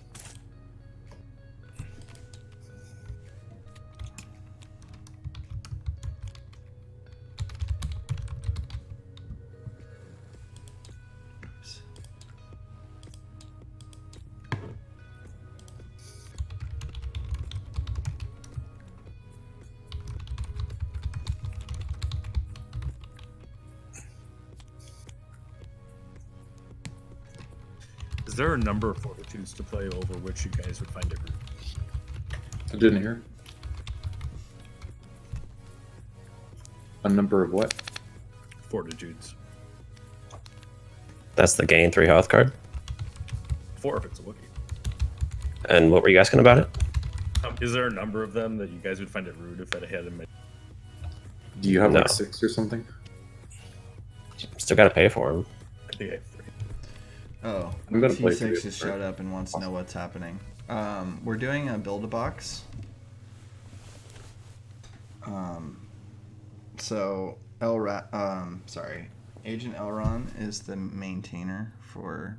Oops. Is there a number of fortitudes to play over which you guys would find it rude? I didn't hear. A number of what? Fortitudes. That's the gain 3 health card. 4 if it's a Wookiee. And what were you asking about it? Is there a number of them that you guys would find it rude if it had a Do you have No. like 6 or something? Still got to pay for him. I think I have 3. Oh, I'm gonna play through T6 it just first. showed up and wants to know what's happening. We're doing a build-a-box. So Agent Elrond is the maintainer for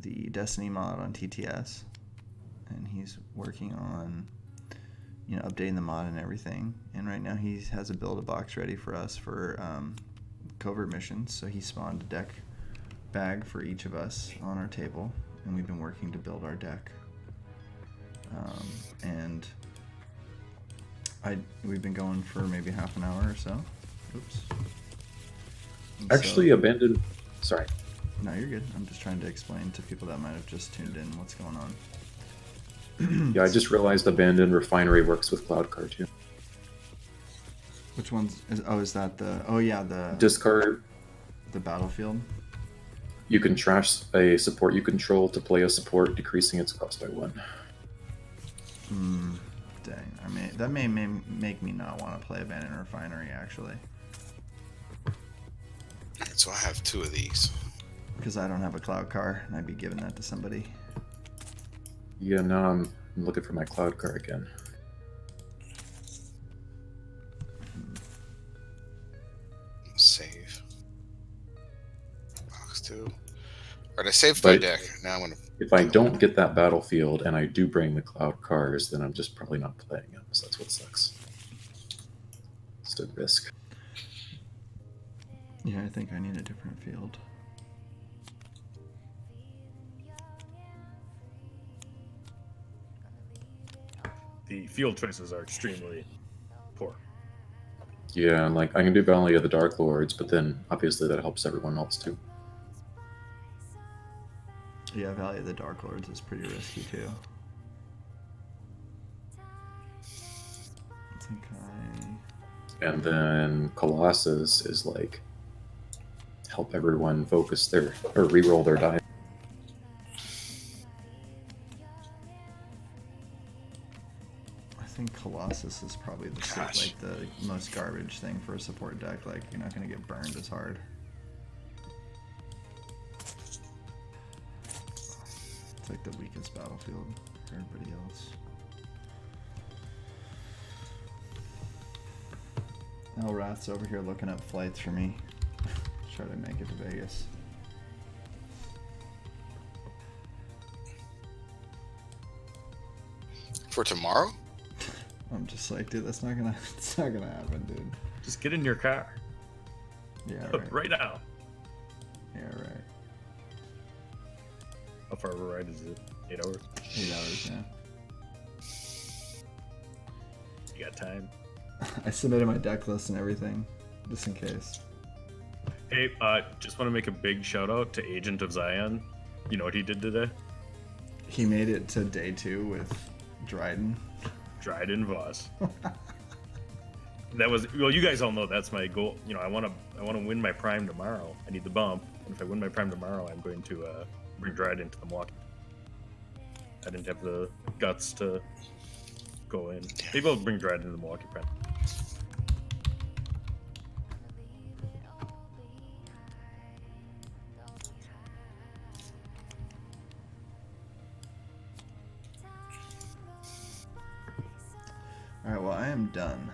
the Destiny mod on TTS, and he's working on, updating the mod and everything. And right now he has a build-a-box ready for us for covert missions. So he spawned a deck bag for each of us on our table, and we've been working to build our deck. And we've been going for maybe half an hour or so. Oops. And Actually, so- abandoned. Sorry. No, you're good. I'm just trying to explain to people that might have just tuned in what's going on. Yeah, I just realized abandoned refinery works with Cloud Car too. Which one's is that the Discard. the battlefield? You can trash a support you control to play a support, decreasing its cost by 1. Dang. That may make me not want to play Abandoned Refinery, actually. So I have 2 of these. Because I don't have a cloud car, and I'd be giving that to somebody. Yeah, now I'm looking for my Cloud Car again. Save. Box 2. Alright, I saved my Right. deck. Now I'm gonna. If I don't get that battlefield and I do bring the Cloud Cars, then I'm just probably not playing it. So that's what sucks. It's a risk. Yeah, I think I need a different field. The field choices are extremely poor. Yeah, like I can do Valley of the Dark Lords, but then obviously that helps everyone else too. Yeah, Valley of the Dark Lords is pretty risky too. I think And then Colossus is like help everyone focus their or reroll their die. I think Colossus is probably like the most garbage thing for a support deck. Like you're not gonna get burned as hard. It's like the weakest battlefield for everybody else. Elrath's over here looking up flights for me. Try to make it to Vegas. For tomorrow? I'm just like, dude, it's not gonna happen, dude. Just get in your car. Yeah, right. Right now. Yeah, right. How far of a ride is it? 8 hours? 8 hours, yeah. You got time? I submitted my deck list and everything, just in case. Hey, just want to make a big shout out to Agent of Zion. You know what he did today? He made it to day 2 with Dryden. Dryden Voss. That was, well, you guys all know that's my goal. You know, I want to win my prime tomorrow. I need the bump. And if I win my prime tomorrow, I'm going to bring Dryden to the Milwaukee. I didn't have the guts to go in. Maybe I'll bring Dryden to the Milwaukee prime. Alright, well, I am done.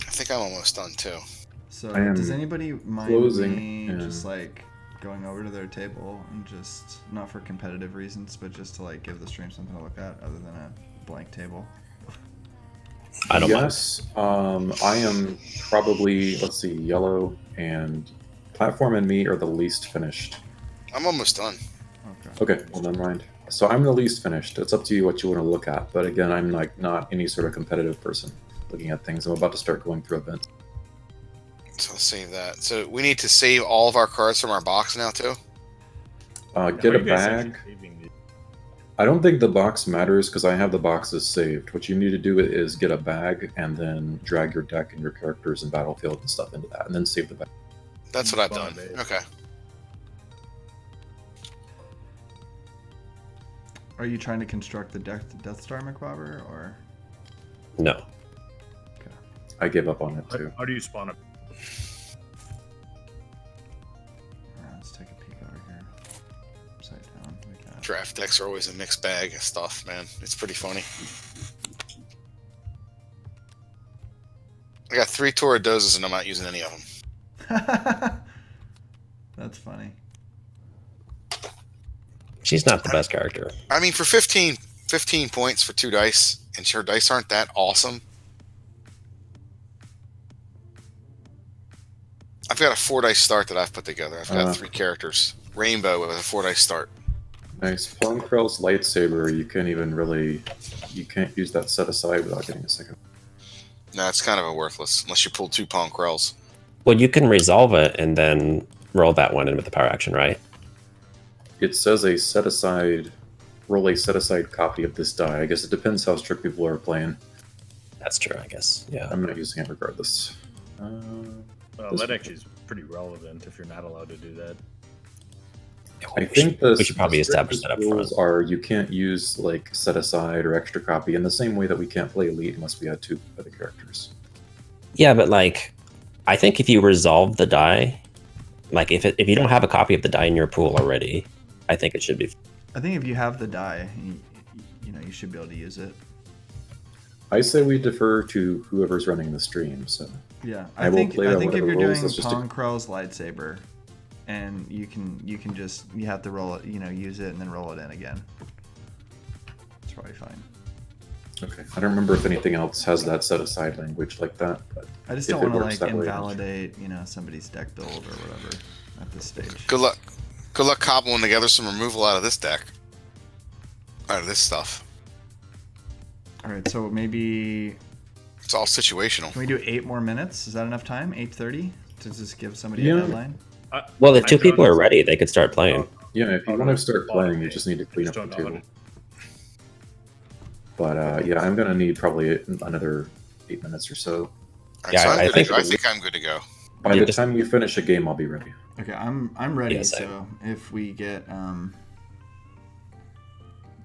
I think I'm almost done too. So, I am does anybody mind closing, me yeah. just like going over to their table and just, not for competitive reasons, but just to like give the stream something to look at other than a blank table? I don't mind. Yes, I am probably, let's see, yellow and platform and me are the least finished. I'm almost done. Okay. Okay, well, never mind. So I'm the least finished. It's up to you what you want to look at. But again, I'm like not any sort of competitive person looking at things. I'm about to start going through events. So let's save that. So we need to save all of our cards from our box now too? Get How a are you guys bag. actually saving these? I don't think the box matters because I have the boxes saved. What you need to do is get a bag and then drag your deck and your characters and battlefield and stuff into that, and then save the bag. That's what I've done. Babe. Okay. Are you trying to construct the Death Star McBobber, or? No. I gave up on it too. How do you spawn a Alright, let's take a peek over here. Upside down. We got... Draft decks are always a mixed bag of stuff, man. It's pretty funny. I got 3 Toradozas and I'm not using any of them. That's funny. She's not the best character. I mean, for 15 points for 2 dice, and her dice aren't that awesome. I've got a 4-dice start that I've put together. I've got 3 characters. Rainbow with a 4-dice start. Nice. Pongkrell's lightsaber, you can't use that set aside without getting a second. No, it's kind of a worthless, unless you pull 2 Pongkrells. Well, you can resolve it and then roll that one in with the power action, right? It says roll a set aside copy of this die. I guess it depends how strict people are playing. That's true, I guess. Yeah. I'm not using it regardless. Well, that actually is pretty relevant if you're not allowed to do that. I think we should probably establish that up front. rules are you can't use like set aside or extra copy in the same way that we can't play elite unless we had 2 other characters. Yeah, but like, I think if you resolve the die, like if you don't have a copy of the die in your pool already, I think it should be. I think if you have the die, you know, you should be able to use it. I say we defer to whoever's running the stream. So Yeah, I will play by I think if whatever you're rules, doing let's just do- Pongkrell's lightsaber, and you can just, you have to roll it, you know, use it and then roll it in again. It's probably fine. okay, I don't remember if anything else has that set aside language like that. But I just if don't it want to works like that way, invalidate, you know, somebody's deck build or whatever at this stage. Good luck. Good luck cobbling together some removal out of this deck. Out of this stuff. All right, so maybe It's all situational. Can we do 8 more minutes? Is that enough time? 8:30 to just give somebody Yeah. a deadline? Well, if two I don't- people are ready, they could start playing. Yeah, if you want to start playing, you just need to clean up just the don't know how table. But yeah, I'm gonna need probably another 8 minutes or so. All right, Yeah, so I think I think I'm good to go. By Yeah, the just- time we finish a game, I'll be ready. Okay, I'm ready. Yeah, same. So if we get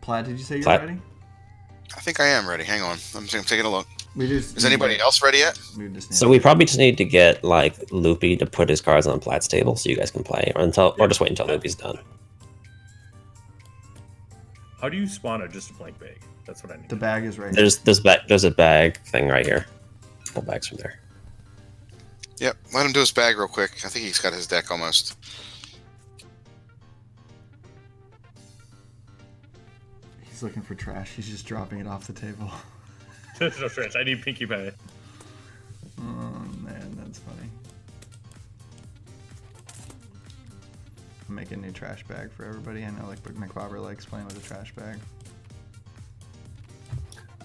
Plaid, did you say you're Plaid. ready? I think I am ready. Hang on. I'm taking a look. We just Is anybody else ready yet? We just need So we probably just need to get like Loopy to put his cards on Platt's table so you guys can play, or just wait until Loopy's done. How do you spawn just a blank bag? That's what I need. the bag is right. There's a bag thing right here. Pull bags from there. Yep. Let him do his bag real quick. I think he's got his deck almost. He's looking for trash. He's just dropping it off the table. There's no stretch. I need Pinkie Pie. Oh man, that's funny. I'm making a new trash bag for everybody. I know like McBobber likes playing with a trash bag.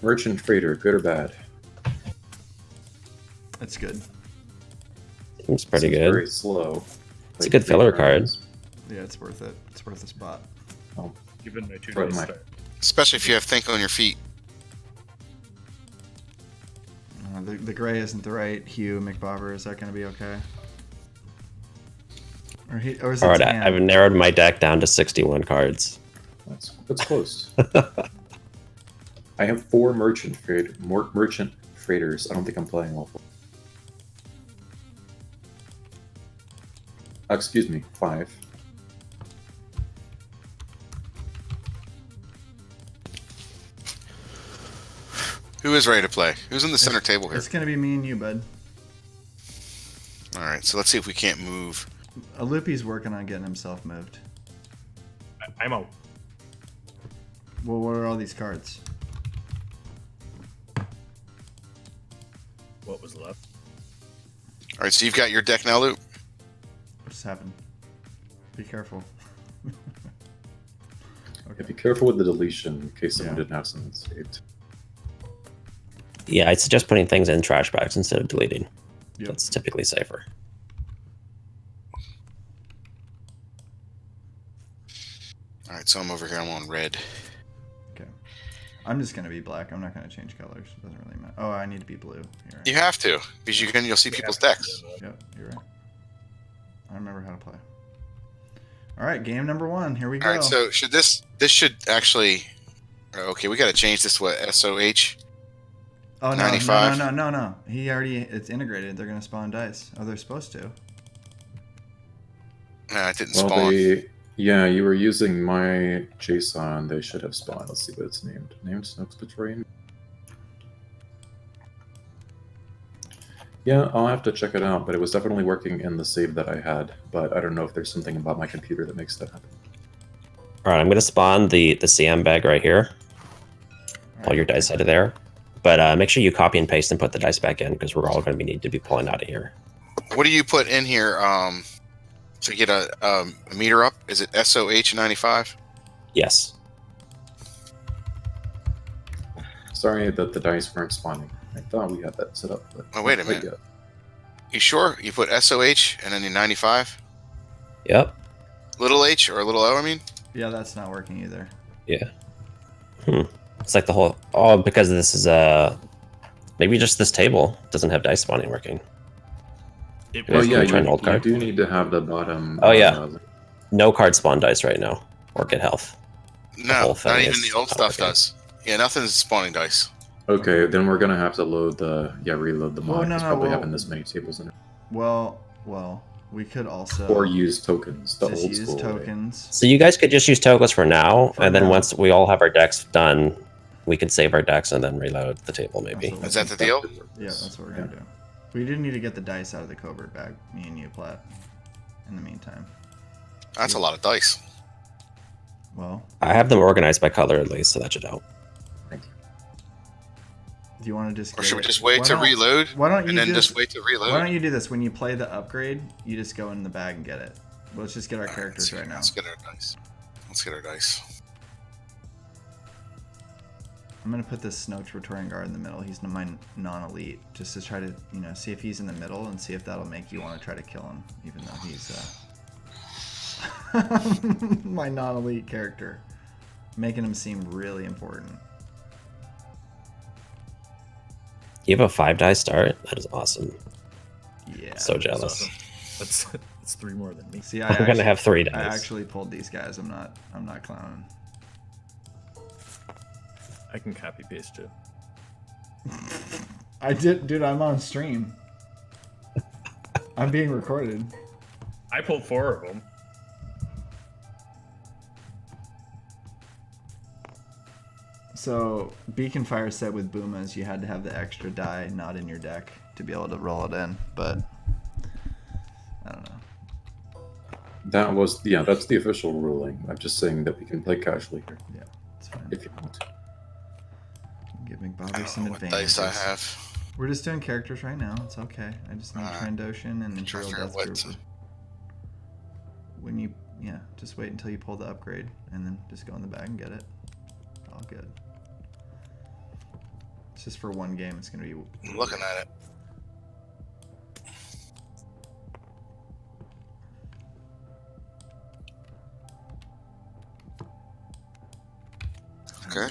Merchant Freighter, good or bad? It's good. Seems pretty Seems good. Very slow. It's a good filler card. Yeah, it's worth it. It's worth a spot. Given my 2 Right, days Mike. start. Especially if you have think on your feet. The gray isn't the right hue, McBobber. Is that going to be okay? Or is it All right, tan? I've narrowed my deck down to 61 cards. That's close. I have 4 merchant freighters. I don't think I'm playing all 4. Excuse me, 5. Who is ready to play? Who's in the center table here? It's going to be me and you, bud. All right, so let's see if we can't move. Loopy's working on getting himself moved. I'm out. Well, what are all these cards? What was left? All right, so you've got your deck now, Luke. What just happened? Be careful. Yeah, be careful with the deletion in case someone Yeah. didn't have something saved. Yeah, I'd suggest putting things in trash bags instead of deleting. Yep. That's typically safer. All right, so I'm over here. I'm on red. Okay. I'm just going to be black. I'm not going to change colors. It doesn't really matter. Oh, I need to be blue. You're right. You have to, because you'll see people's decks. Yep, you're right. I remember how to play. All right, game number 1. Here we go. All right, so this should actually. Okay, we got to change this to what? SOH. Oh, no, 95? no. It's integrated. They're going to spawn dice. Oh, they're supposed to. Nah, it didn't Well, spawn. yeah, you were using my JSON. They should have spawned. Let's see what it's named. Named Snooks Betraying. Yeah, I'll have to check it out, but it was definitely working in the save that I had. But I don't know if there's something about my computer that makes that happen. All right, I'm going to spawn the CM bag right here. Pull your dice out of there. But make sure you copy and paste and put the dice back in because we're all going to need to be pulling out of here. What do you put in here to get a meter up? Is it SOH 95? Yes. Sorry that the dice weren't spawning. I thought we had that set up, but Oh, wait a not quite minute. yet. You sure? You put SOH and then your 95? Yep. Little h or a little o, I mean? Yeah, that's not working either. Yeah. It's like the whole... Oh, because this is maybe just this table doesn't have dice spawning working. It Well, Can yeah, we try and hold you card? do need to have the bottom. Oh, yeah. No card spawn dice right now. Or get health. No, whole not thing even is the old not stuff working. does. Yeah, nothing's spawning dice. Okay, then we're gonna have to reload the mod. Well, no, It's no, probably well- having this many tables in it. Well, we could also Or use tokens, the just old use school way. tokens. So you guys could just use tokens for now, For and then now. once we all have our decks done, we could save our decks and then reload the table maybe. That's Is that the deal? Yeah, that's what we're gonna do. We do need to get the dice out of the covert bag, me and you, Platt. In the meantime, That's a lot of dice. well, I have them organized by color at least, so that should help. Thank you. do you want to just? Or get should we it? just wait Why to don't- reload? Why don't you And then do just this- wait to Why reload? don't you do this? When you play the upgrade, you just go in the bag and get it. Let's just get our characters right now. Let's get our dice. Let's get our dice. I'm gonna put this Snoke's Praetorian Guard in the middle. He's my non-elite, just to try to, you know, see if he's in the middle and see if that'll make you want to try to kill him, even though he's my non-elite character, making him seem really important. You have a 5-die start? That is awesome. Yeah. So That's jealous. awesome. That's 3 more than me. See, I'm gonna have 3 I dice. actually pulled these guys. I'm not clowning. I can copy paste too. I did, dude. I'm on stream. I'm being recorded. I pulled 4 of them. So Beacon Fire said with Boomas you had to have the extra die not in your deck to be able to roll it in, but I don't know. That was, yeah, that's the official ruling. I'm just saying that we can play casually here Yeah, it's fine. if you want to. Give I McBobby don't some know what advantages. dice I have. We're just doing characters right now. It's okay. I just need Trandoshan and trying Imperial to figure out Death what Trooper. When you, yeah, just wait until you pull the upgrade and then just go in the bag and get it. All good. It's just for one game. It's gonna be. I'm looking at it. Okay.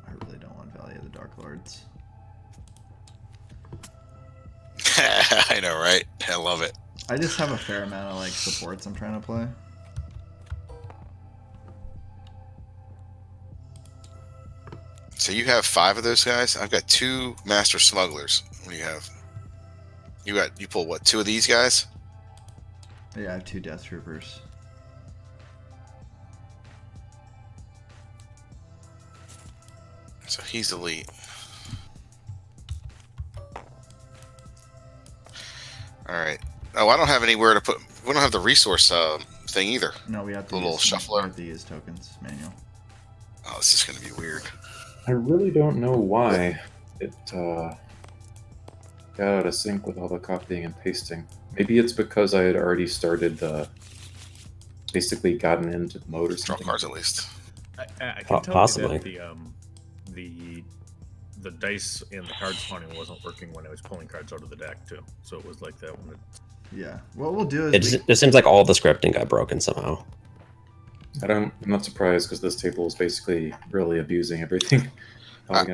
I really don't want Valley of the Dark Lords. I know, right? I love it. I just have a fair amount of like supports I'm trying to play. So you have 5 of those guys. I've got 2 master smugglers. What do you have? You pull what? 2 of these guys? Yeah, I have 2 Death Troopers. So he's elite. All right. Oh, I don't have anywhere to put. We don't have the resource thing either. No, we have to The little use, shuffler. We have to use tokens manual. Oh, this is going to be weird. I really don't know why it got out of sync with all the copying and pasting. Maybe it's because I had already started basically gotten into the mode or Draw something. cards at least. I can tell Possibly. you that the dice and the card spawning wasn't working when I was pulling cards out of the deck too. So it was like that when it. Yeah. What we'll do is It seems like all the scripting got broken somehow. I'm not surprised because this table is basically really abusing everything. I'll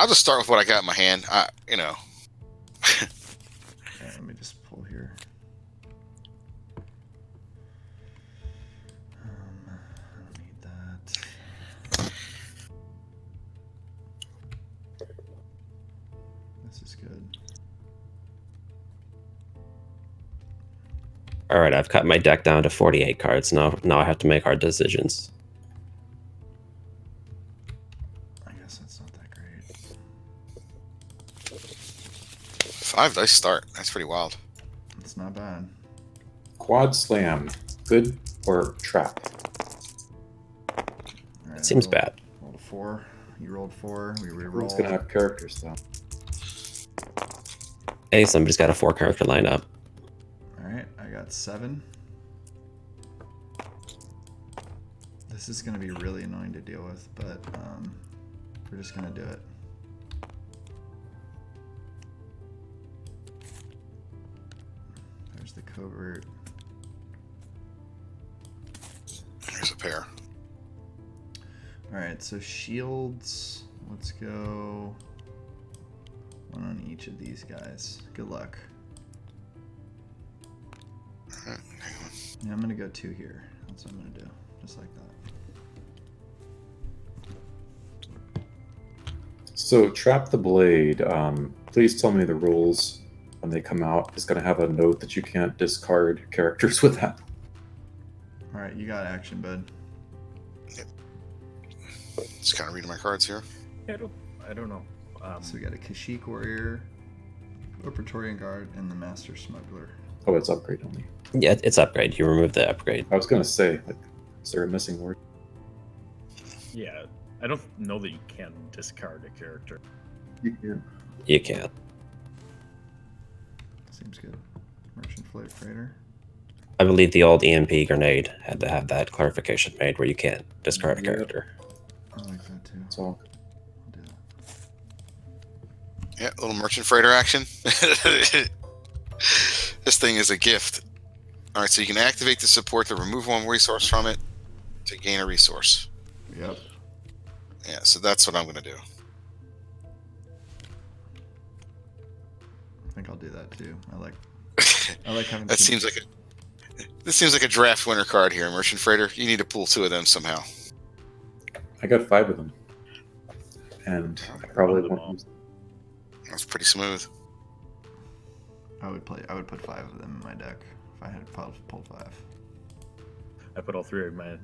just start with what I got in my hand. Okay, let me just pull here. I don't need that. This is good. All right, I've cut my deck down to 48 cards. Now I have to make hard decisions. I guess that's not that great. 5 dice start. That's pretty wild. It's not bad. Quad slam, good or trap? All right, It seems I bad. rolled a 4. You rolled 4. We It's re-rolled. gonna have characters though. Hey, somebody's got a 4-character lineup. All right, I got 7. This is going to be really annoying to deal with, but we're just going to do it. There's the covert. Here's a pair. All right, so shields. Let's go 1 on each of these guys. Good luck. All right, hang on. Yeah, I'm going to go 2 here. That's what I'm going to do. Just like that. So trap the blade. Please tell me the rules when they come out. It's gonna have a note that you can't discard characters with that. All right, you got action, bud. Just kind of reading my cards here. Yeah, I don't know. So we got a Kashyyyk Warrior, a Praetorian Guard, and the Master Smuggler. Oh, it's upgrade only. Yeah, it's upgrade. You remove the upgrade. I was gonna say, like, is there a missing word? Yeah, I don't know that you can discard a character. You can't. Seems good. Merchant Freighter. I believe the old EMP grenade had to have that clarification made where you can't discard a Yep. character. I like that too. It's all I'll do that. Yeah, little merchant freighter action. This thing is a gift. All right, so you can activate the support to remove one resource from it to gain a resource. Yep. Yeah, so that's what I'm going to do. I think I'll do that too. I like having. This seems like a draft winner card here, merchant freighter. You need to pull 2 of them somehow. I got 5 of them, and I probably One of them won't use them. That's pretty smooth. I would put 5 of them in my deck if I had pulled 5. I put all 3 of mine.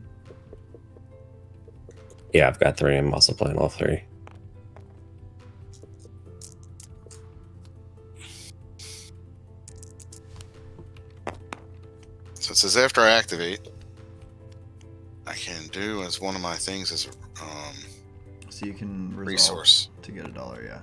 Yeah, I've got 3. I'm also playing all 3. So it says after I activate, I can do as one of my things as a So you can resolve resource. to get $1. Yeah.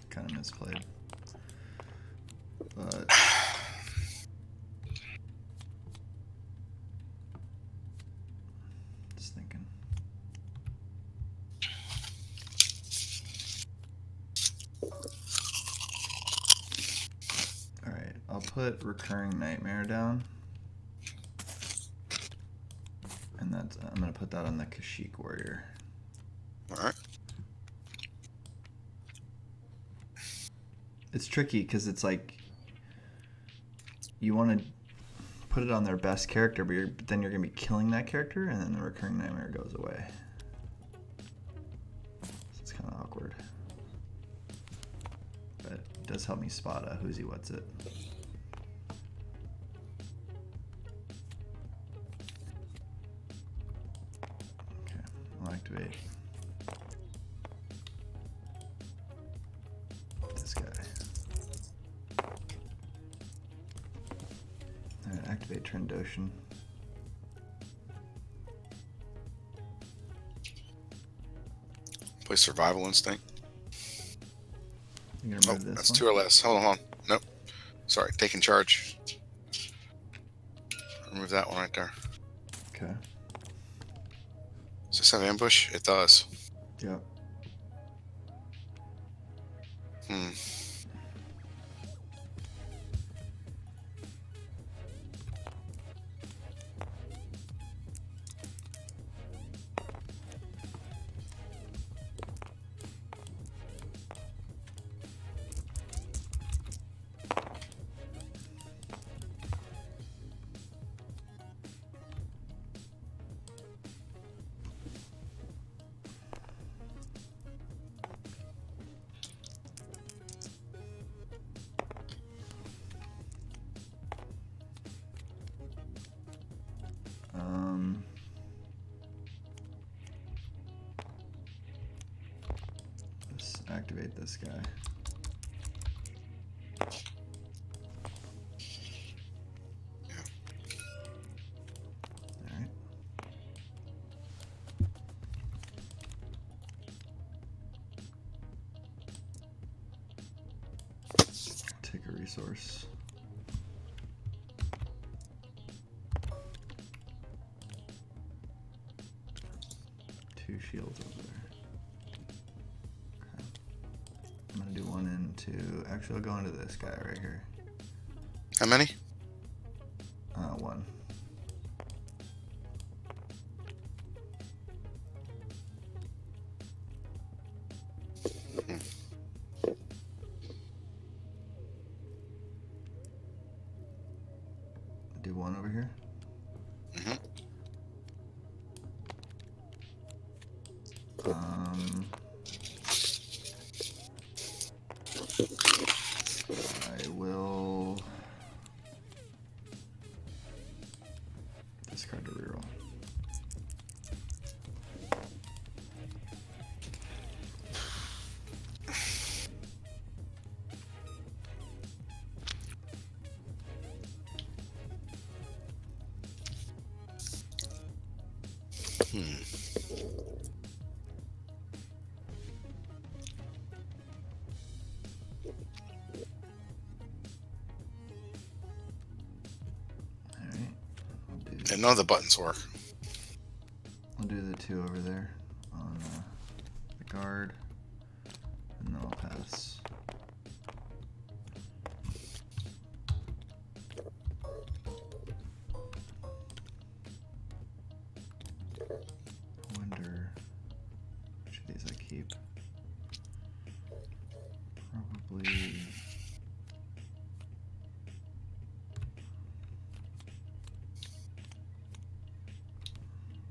Kind of misplayed, but just thinking. All right, I'll put recurring nightmare down, and I'm gonna put that on the Kashyyyk warrior. All right. It's tricky because it's like you want to put it on their best character, but then you're gonna be killing that character, and then the recurring nightmare goes away. So it's kind of awkward, but it does help me spot a who's he what's it. Okay, I'll activate this guy. Alright, activate Trandoshan. Play survival instinct. You gonna Oh, remove this that's one? 2 or less. Hold on. Nope. Sorry, taking charge. Remove that one right there. Okay. Does this have ambush? It does. Yep. Hmm. Let's activate this guy. Alright. Take a resource. Two shields over there. Okay. I'm gonna do 1 into. Actually, I'll go into this guy right here. How many? 1. Do 1 over here. Mm-hmm. I will discard to reroll. And none of the buttons work. I'll do the 2 over there on the guard, and then I'll pass. I wonder which of these I keep. Probably.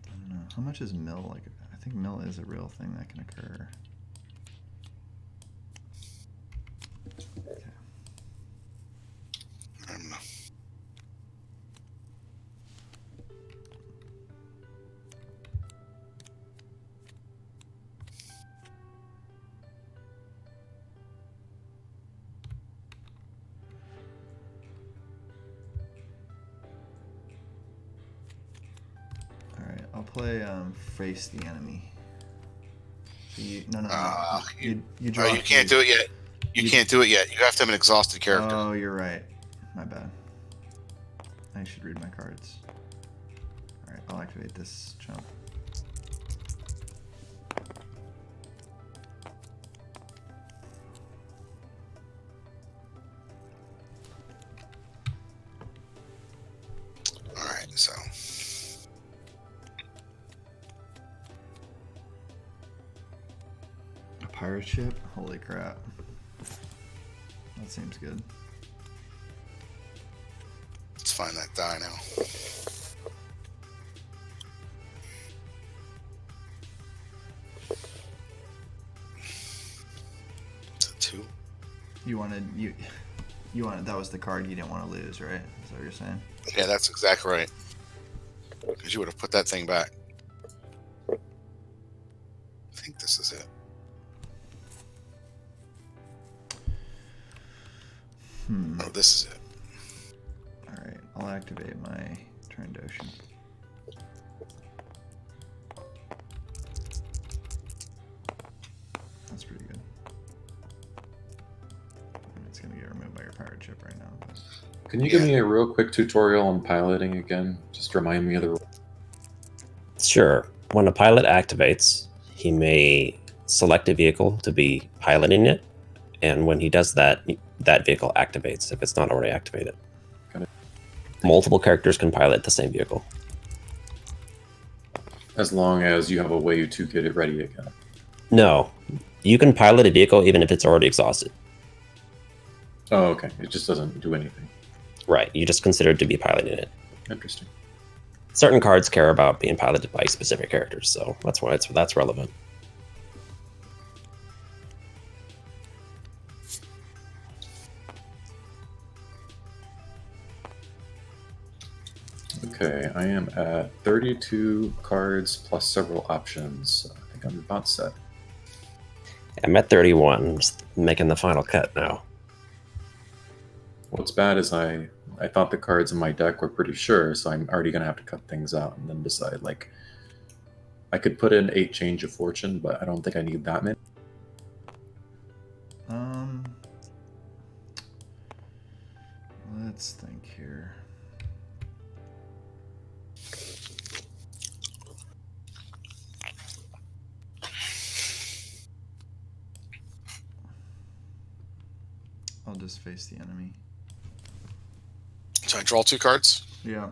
I don't know. How much is mill? Like, I think mill is a real thing that can occur. Okay. I don't know. Alright, I'll play face the enemy. So you no. You draw. Oh, you can't do it yet. You can't do it yet. You have to have an exhausted character. Oh, you're right. My bad. I should read my cards. Alright, I'll activate this jump. Alright, so. A pirate ship? Holy crap. That seems good. Let's find that die now. Is it 2? You wanted that was the card you didn't want to lose, right? Is that what you're saying? Yeah, that's exactly right. Because you would have put that thing back. I think this is it. Oh, this is it. Alright, I'll activate my Trandoshan. That's pretty good. It's gonna get removed by your pirate ship right now. But... Can you give me a real quick tutorial on piloting again? Just remind me of the rules. Sure. When a pilot activates, he may select a vehicle to be piloting it, and when he does that, that vehicle activates if it's not already activated. Got it. Multiple characters can pilot the same vehicle. As long as you have a way to get it ready again. No, you can pilot a vehicle even if it's already exhausted. Oh, okay. It just doesn't do anything. Right, you just consider it to be piloting it. Interesting. Certain cards care about being piloted by specific characters, so that's why that's relevant. Okay, I am at 32 cards plus several options. I think I'm about set. I'm at 31, just making the final cut now. What's bad is I thought the cards in my deck were pretty sure, so I'm already going to have to cut things out and then decide, like, I could put in 8 Change of Fortune, but I don't think I need that many. Let's think here. I'll just face the enemy. So I draw 2 cards. Yeah.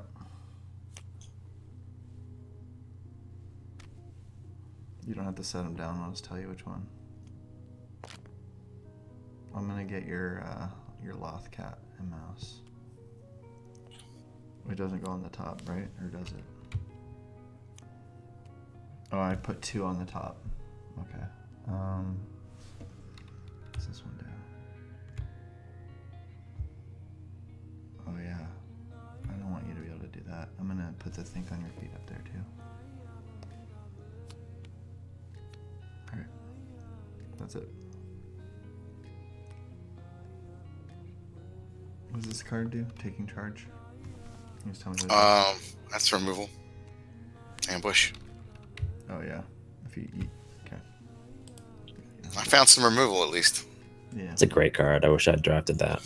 You don't have to set them down. I'll just tell you which one. I'm gonna get your Loth cat and mouse. It doesn't go on the top, right? Or does it? Oh, I put 2 on the top. Okay. What's this one do? Oh yeah. I don't want you to be able to do that. I'm gonna put the think on your feet up there too. Alright. That's it. What does this card do? Taking charge? Can you just tell me what it is? That's removal. Ambush. Oh yeah. If you eat. Okay. I found some removal at least. Yeah. It's a great card. I wish I'd drafted that.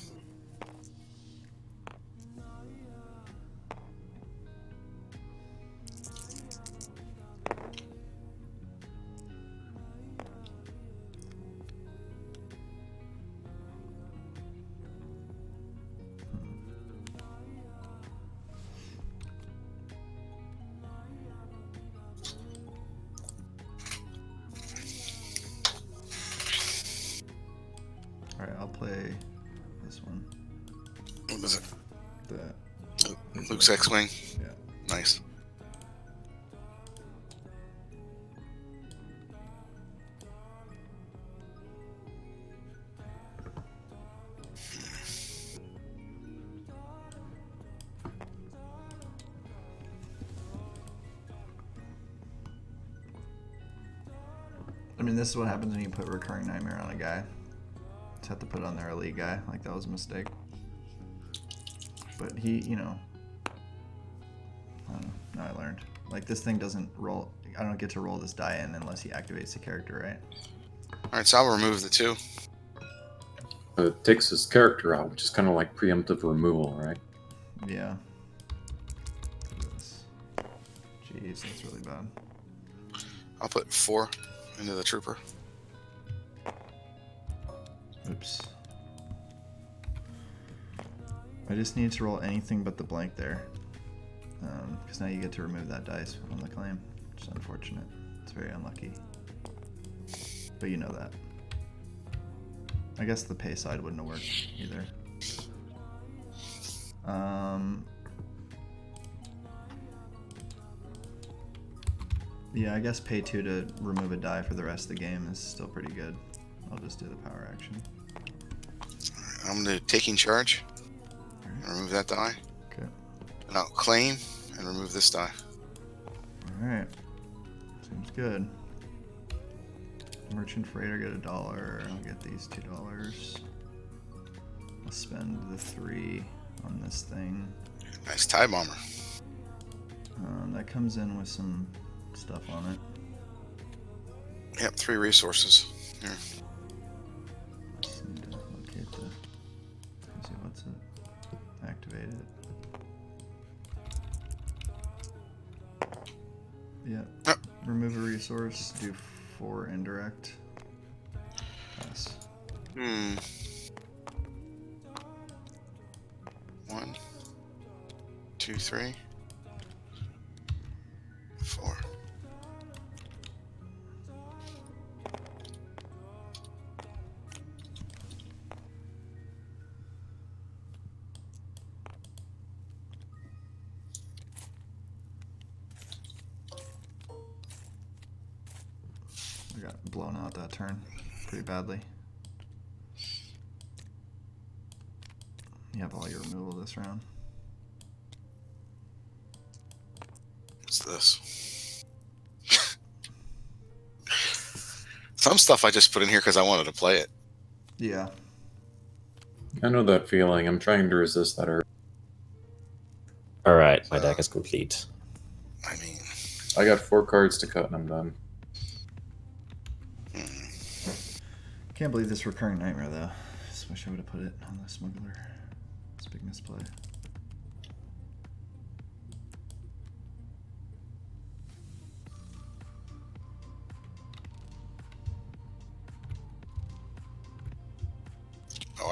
play this one. What was it? The Luke's X-Wing? Yeah. Nice. I mean, this is what happens when you put Recurring Nightmare on a guy. Just have to put it on their elite guy. Like, that was a mistake. But he, you know, I don't know. Now I learned. Like, this thing doesn't roll. I don't get to roll this die in unless he activates the character, right? Alright, so I'll remove the 2. It takes his character out, which is kind of like preemptive removal, right? Yeah. Look at this. Jeez, that's really bad. I'll put 4 into the trooper. Oops. I just need to roll anything but the blank there. Because now you get to remove that dice on the claim, which is unfortunate. It's very unlucky. But you know that. I guess the pay side wouldn't have worked either. Yeah, I guess pay 2 to remove a die for the rest of the game is still pretty good. I'll just do the power action. I'm going to taking charge. Alright. Remove that die. Okay. And I'll claim and remove this die. Alright. Seems good. Merchant freighter, get $1. I'll get these $2. I'll spend the 3 on this thing. Nice TIE bomber. That comes in with some stuff on it. Yep, 3 resources. Here. Just need to locate the. Let's see, what's it? Activate it. Yep. Yep. Remove a resource. Do 4 indirect. Pass. 1, 2, 3, 4. I got blown out that turn pretty badly. You have all your removal this round. What's this? Some stuff I just put in here because I wanted to play it. Yeah. I know that feeling. I'm trying to resist that urge. All right, my deck is complete. I mean, I got 4 cards to cut and I'm done. Can't believe this Recurring Nightmare though. Just wish I would have put it on the smuggler. It's a big misplay.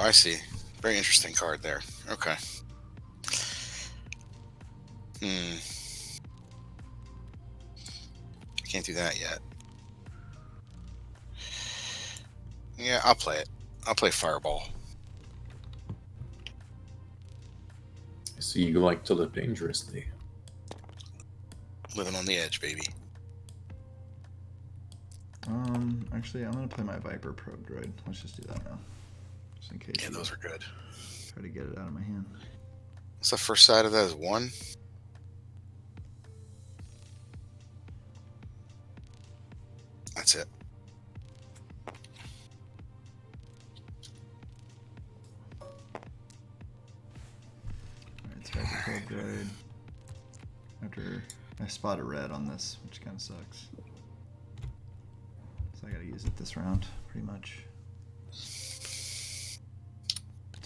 oh, I see. Very interesting card there. Okay. Can't do that yet. Yeah, I'll play it. I'll play Fireball. I see you like to live dangerously. Living on the edge, baby. Actually, I'm gonna play my Viper Probe Droid. Let's just do that now, just in case. Yeah, you those are good. Try to get it out of my hand. What's the first side of that? Is 1? That's it. Alright, it's Viper Probe Droid. After I spot a red on this, which kind of sucks. So I gotta use it this round, pretty much. It's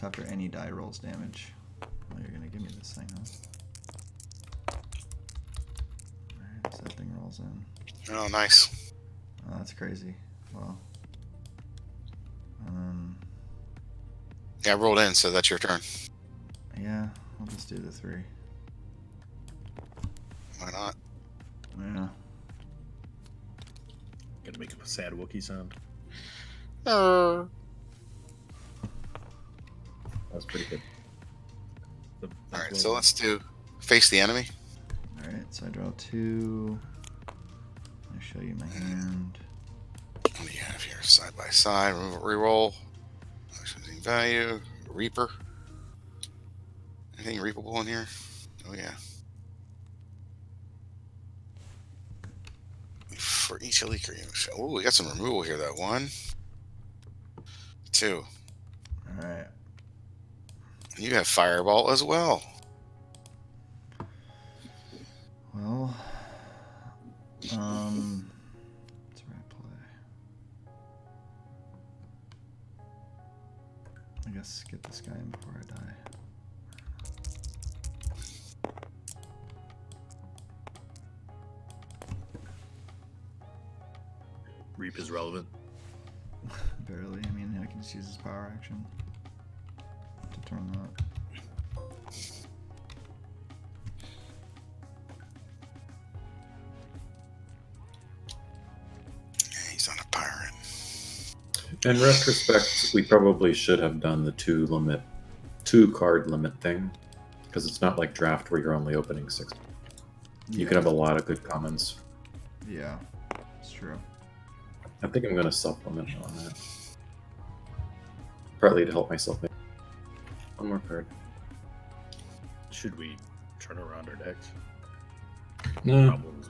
after any die rolls damage. Oh, you're gonna give me this thing, huh? Alright, so that thing rolls in. Oh, nice. Oh, that's crazy. Well. Yeah, I rolled in, so that's your turn. Yeah, I'll just do the 3. Why not? Yeah. Gotta make a sad Wookiee sound. was pretty good. All right, so let's do face the enemy. All right, so I draw 2. I show you my hand. What do you have here? Side by side, reroll. Choosing value, Reaper. Anything reapable in here? Oh yeah. For each elite cream. Oh, we got some removal here. That 1, 2. All right. You have Fireball as well. Well, what's where I play? I guess get this guy in before I die. Reap is relevant. Barely. I mean, I can just use his power action to turn that. Yeah, he's on a pirate. In retrospect, we probably should have done the 2 card limit thing, because it's not like draft where you're only opening 6. You could have a lot of good commons. Yeah, it's true. I think I'm going to supplement on that. Partly to help myself make 1 more card. Should we turn around our decks? No. Problems,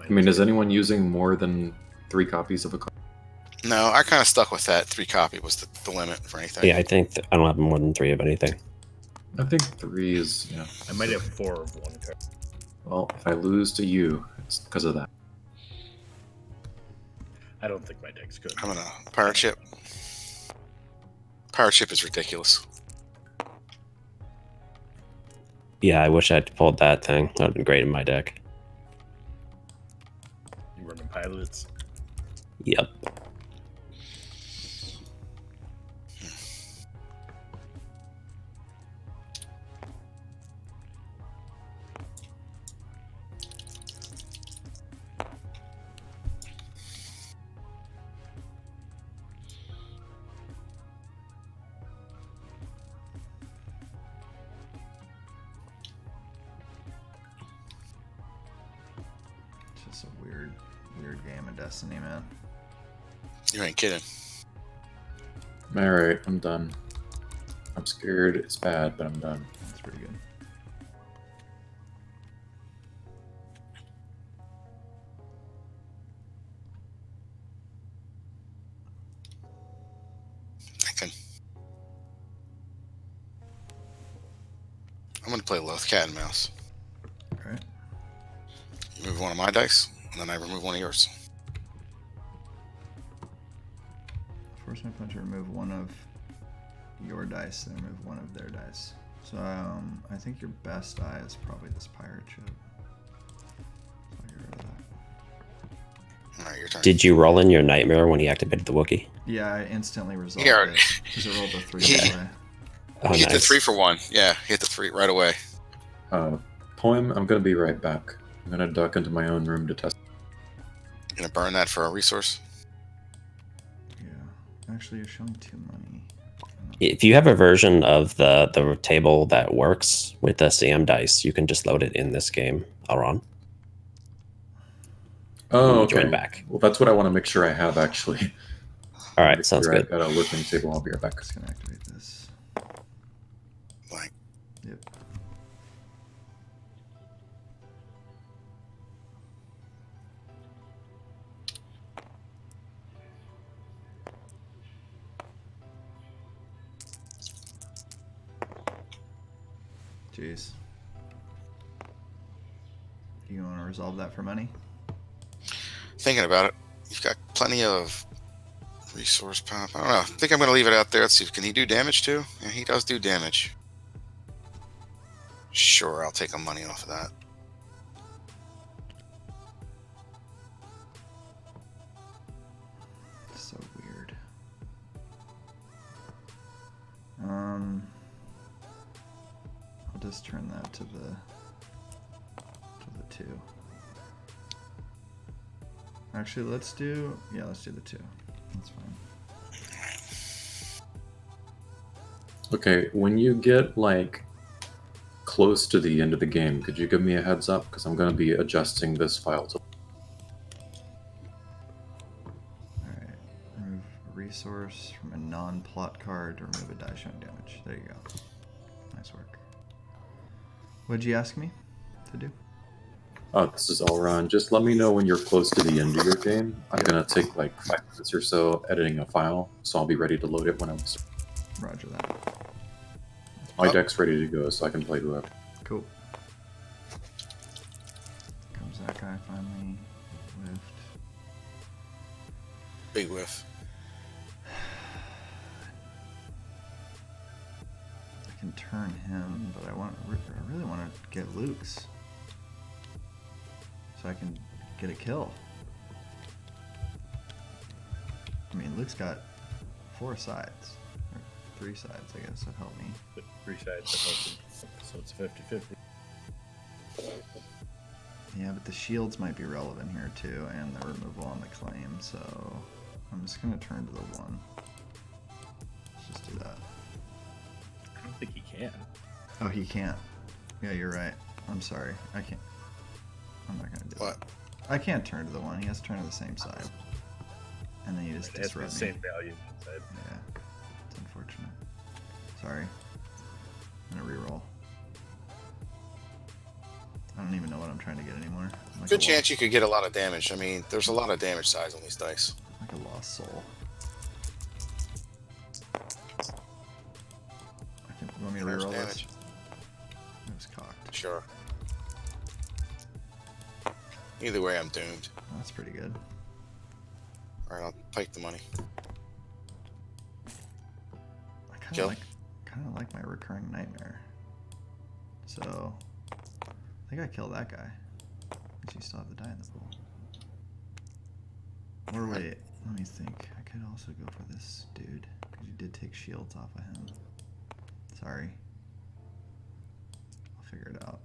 I mean, is anyone using more than 3 copies of a card? No, I kind of stuck with that. 3 copy was the limit for anything. Yeah, I think I don't have more than 3 of anything. I think 3 is, yeah. I might have 4 of 1 card. Well, if I lose to you, it's because of that. I don't think my deck's good. I'm gonna pirate ship. Pirate ship is ridiculous. Yeah, I wish I'd pulled that thing. That would have been great in my deck. You running pilots? Yep. It's just a weird game of Destiny, man. You ain't kidding. Alright, I'm done. I'm scared it's bad, but I'm done. That's pretty good. I'm gonna play Loth Cat and Mouse. Alright. You move one of my dice, and then I remove one of yours. Force my opponent to remove one of your dice, then remove one of their dice. So I think your best die is probably this pirate ship. So I'll get rid of that. Alright, your turn. Did you roll in your nightmare when he activated the Wookiee? Yeah, I instantly resolved Yeah. it because it rolled a 3 Yeah. away. Oh, Hit the nice. 3 for 1. Yeah, hit the 3 right away. Poem, I'm going to be right back. I'm going to duck into my own room to test. Gonna burn that for a resource. Yeah. Actually, you're showing 2 money. If you have a version of the table that works with the CM dice, you can just load it in this game, Elrond. Oh, okay. Join back. Well, that's what I want to make sure I have, actually. All right, sounds good. I've got a working table. I'll be right back. Just gonna activate this. Blank. Yep. Jeez. You want to resolve that for money? Thinking about it. You've got plenty of resource pop. I don't know. I think I'm gonna leave it out there. Let's see. Can he do damage too? Yeah, he does do damage. Sure, I'll take some money off of that. So weird. I'll just turn that to the 2. Actually, let's do the 2. That's fine. Okay, when you get like close to the end of the game, could you give me a heads up? Because I'm going to be adjusting this file to. Alright. Remove a resource from a non-plot card to remove a die showing damage. There you go. Nice work. What'd you ask me to do? Oh, this is Elrond. Just let me know when you're close to the end of your game. I'm going to take like 5 minutes or so editing a file, so I'll be ready to load it when I'm. Roger that. My deck's ready to go, so I can play whoever. Cool. Comes that guy finally. Whiffed. Big whiff. I can turn him, but I really want to get Luke's. So I can get a kill. I mean, Luke's got 4 sides. Or 3 sides, I guess, that help me. But 3 sides, so it's 50-50. Yeah, but the shields might be relevant here too, and the removal on the claim, so I'm just gonna turn to the 1. Let's just do that. I don't think he can. Oh, he can't. Yeah, you're right. I'm sorry. I can't. I'm not gonna do What? it. I can't turn to the 1. He has to turn to the same side. And then you just It has to be the disrupt me. same value inside. Yeah. It's unfortunate. Sorry. I'm gonna reroll. I don't even know what I'm trying to get anymore. I'm like Good a chance you could get a lot of damage. I mean, there's a lot of damage size on these dice. like a lost soul. You want me to There's reroll this? damage. It was cocked. Sure. Either way, I'm doomed. Oh, that's pretty good. Alright, I'll pike the money. I kind Kill. of like my recurring nightmare. So I think I killed that guy. Because you still have the die in the pool. Or wait, let me think. I could also go for this dude. Because you did take shields off of him. Sorry. I'll figure it out.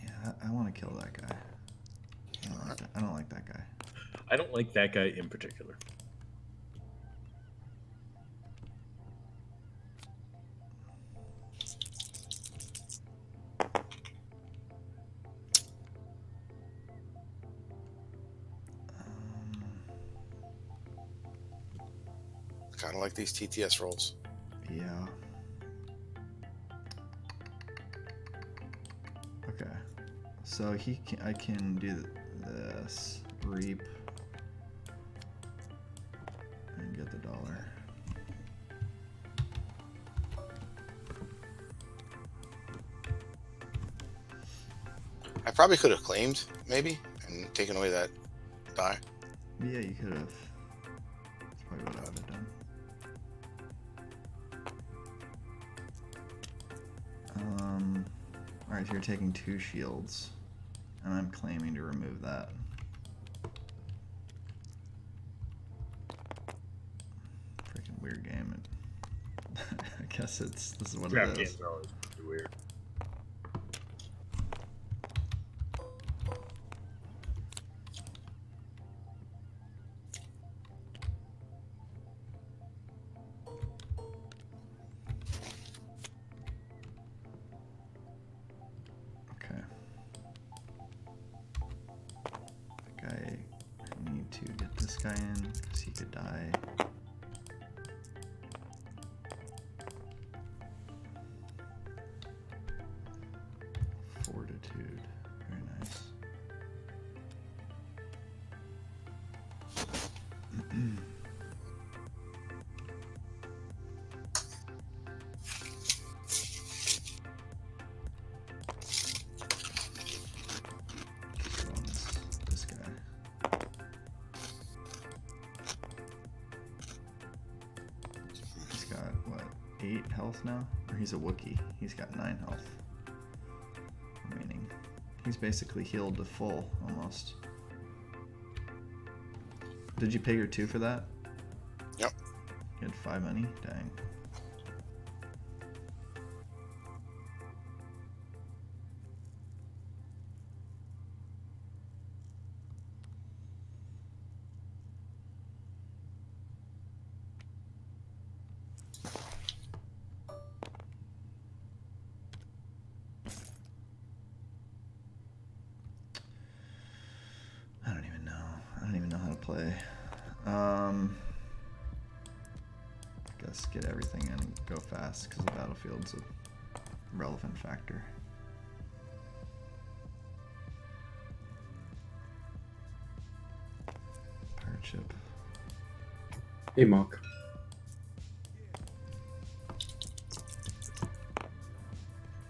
Yeah, I want to kill that guy. I don't like that guy. I don't like that guy in particular. Kind of like these TTS rolls. Yeah. Okay. So I can do this. Reap. And get the dollar. I probably could have claimed, maybe, and taken away that die. Yeah, you could have. That's probably what I would have done. Alright, so you're taking 2 shields. And I'm claiming to remove that. Freaking weird game. I guess this is what Draft it is. games are always pretty weird. Okay. I think I need to get this guy in because he could die. Fortitude. Very nice. This guy. He's got what, 8 health now? Or he's a Wookiee. He's got 9 health remaining. He's basically healed to full almost. Did you pay your 2 for that? Yep. You had 5 money? Dang. I don't even know. I don't even know how to play. I guess get everything in and go fast because the battlefield's a relevant factor. Pirate ship. Hey, Monk.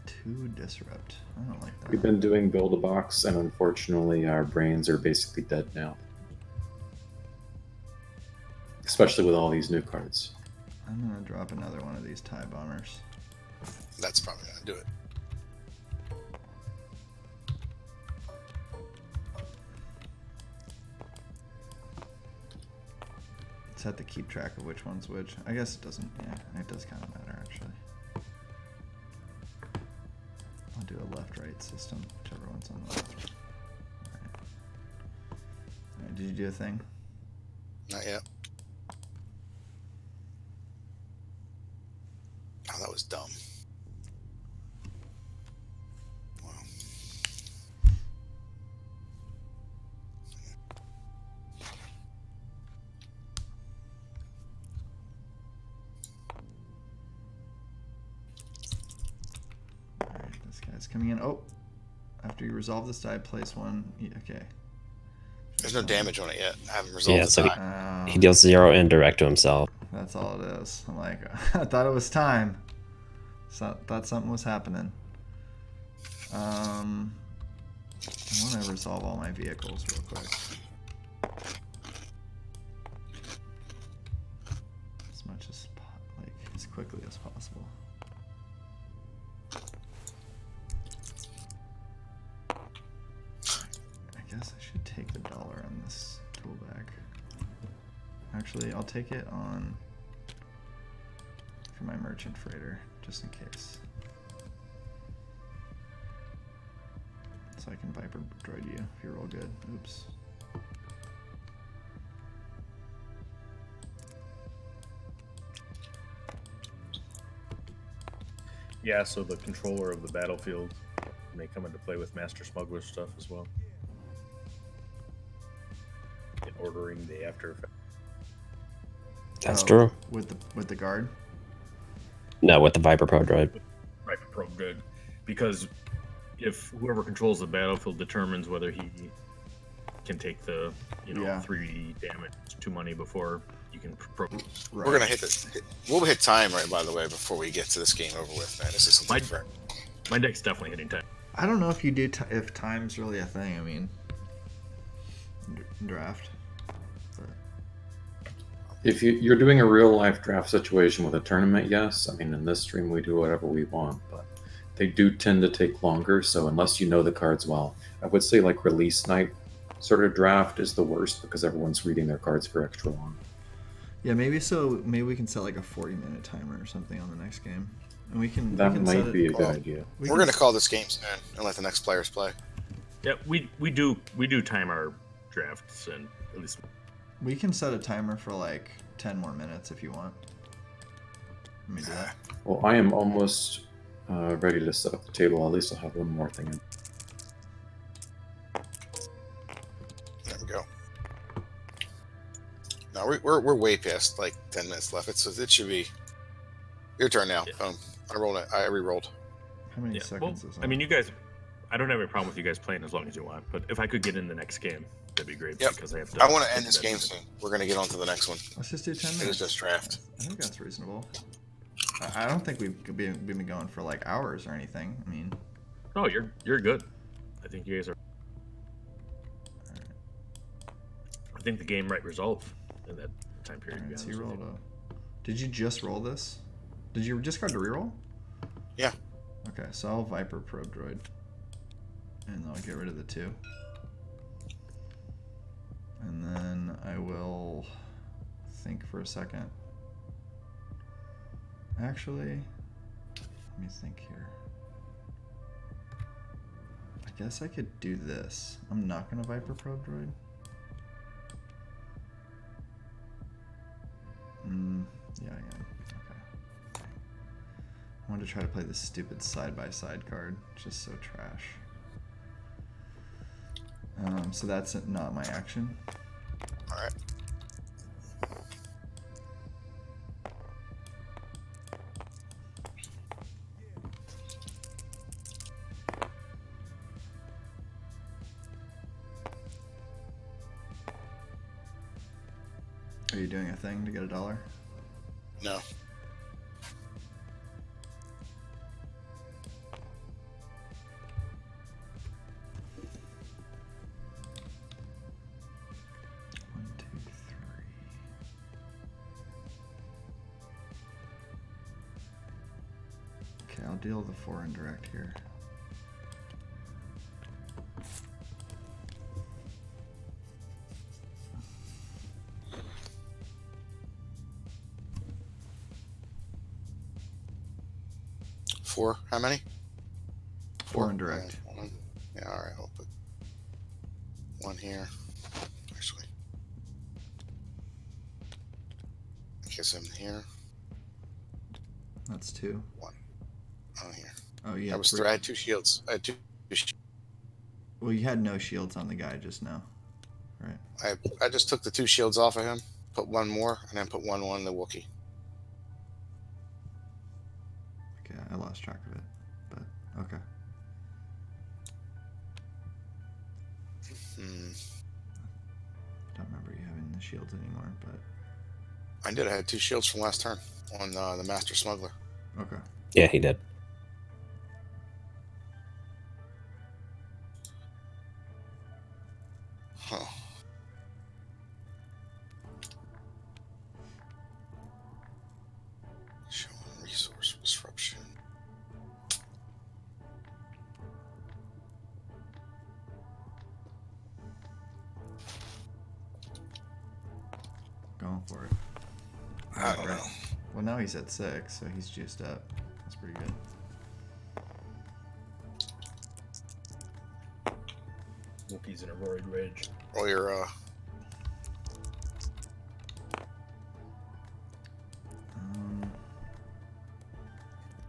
Two disrupt. I don't like that. We've been doing build a box, and unfortunately, our brains are basically dead now. Especially with all these new cards. I'm gonna drop another one of these TIE bombers. That's probably gonna do it. Just have to keep track of which one's which. I guess it doesn't. Yeah, it does kind of matter actually. I'll do a left-right system, whichever one's on the left. Alright, did you do a thing? Not yet. Oh, that was dumb. Wow. Alright, this guy's coming in. Oh! After you resolve this die, place one. Okay. There's no damage on it yet. I haven't resolved Yeah, the so die. he deals 0 indirect to himself. That's all it is. I'm like, I thought it was time. So thought something was happening. I want to resolve all my vehicles real quick. As much as, like, as quickly as possible. I guess I should take the dollar on this tool bag. Actually, I'll take it on for my merchant freighter, just in case. So I can Viper droid you if you roll good. Oops. Yeah, so the controller of the battlefield may come into play with Master Smuggler stuff as well. In ordering the after effect. That's true. With the guard. No, with the Viper Pro droid. Right, pro good. Because if whoever controls the battlefield determines whether he can take the, Yeah. 3 damage to money before you can pro. Right. We're gonna we'll hit time right, by the way, before we get to this game over with, man. This is something different. My deck's definitely hitting time. I don't know if you do if time's really a thing. I mean, draft. But If you're doing a real life draft situation with a tournament, yes. I mean, in this stream, we do whatever we want, but they do tend to take longer. So unless you know the cards well, I would say like release night sort of draft is the worst because everyone's reading their cards for extra long. yeah, maybe we can set like a 40-minute timer or something on the next game, and we can. That we can might set be it, a good idea. We're gonna call this game soon and let the next players play. Yeah, we do time our drafts, and at least We can set a timer for like 10 more minutes if you want. Let me do that. Well, I am almost ready to set up the table. At least I'll have one more thing in. There we go. No, we're way past like 10 minutes left. It should be your turn now. Yeah. I rolled it. I re-rolled. How many yeah. seconds Well, is I that? mean, you guys, I don't have any problem with you guys playing as long as you want. But if I could get in the next game, that'd be great. Yep. Because I have to. I want to end this game soon. We're gonna get on to the next one. Let's just do 10 minutes. It is just draft. I think that's reasonable. I don't think we've been going for like hours or anything. I mean, No, you're good. I think you guys are. I think the game might resolve in that time period. alright, to so be you honest with rolled a. Did you just roll this? Did you discard to reroll? Yeah. Okay, so I'll Viper Probe Droid. And I'll get rid of the 2. And then I will think for a second. Actually, let me think here. I guess I could do this. I'm not gonna Viper Probe Droid. Yeah, I am. Okay. I wanted to try to play this stupid side-by-side card. It's just so trash. So that's not my action. All right. Are you doing a thing to get $1? No. One, two, three. Okay, I'll deal the 4 indirect here. Four. How many? 4 indirect. One. Yeah. All right. I'll put one here. Actually, okay. So I'm here. That's 2. One. Oh, here. Oh, yeah. I was three. I had 2 shields. I had two. Well, you had no shields on the guy just now, right? I just took the 2 shields off of him, put one more, and then put one on the Wookiee. Okay, I lost track of it, but okay. Don't remember you having the shields anymore, but I did. I had 2 shields from last turn on the Master Smuggler. okay. Yeah, he did. Huh. Showing resource disruption. Going for it. I don't Right. know. Well, now he's at 6, so he's juiced up. That's pretty good. Wookiees in a roid rage. Roll your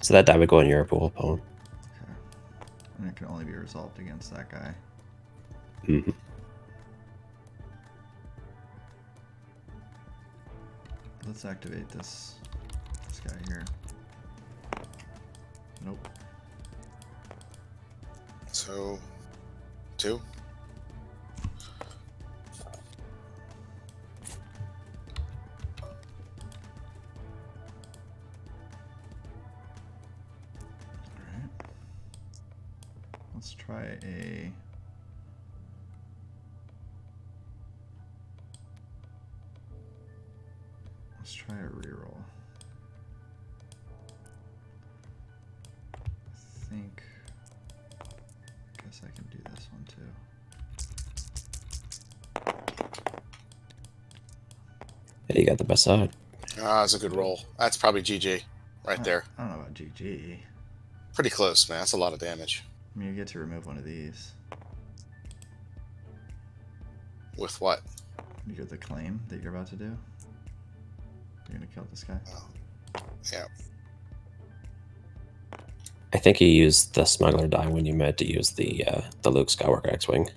So that die would go in your pool, Pone. Okay. And it can only be resolved against that guy. Mm-hmm. Let's activate this guy here. Nope. so 2. Alright. Let's try a... Let's try a reroll. I think... guess I can do this one too. Yeah, you got the best side. Ah, that's a good roll. That's probably GG right there. I don't know about GG. Pretty close, man. That's a lot of damage. I mean, you get to remove one of these. With what? You get the claim that you're about to do. You're gonna kill this guy. Oh. Yeah. I think you used the smuggler die when you meant to use the Luke Skywalker X-wing,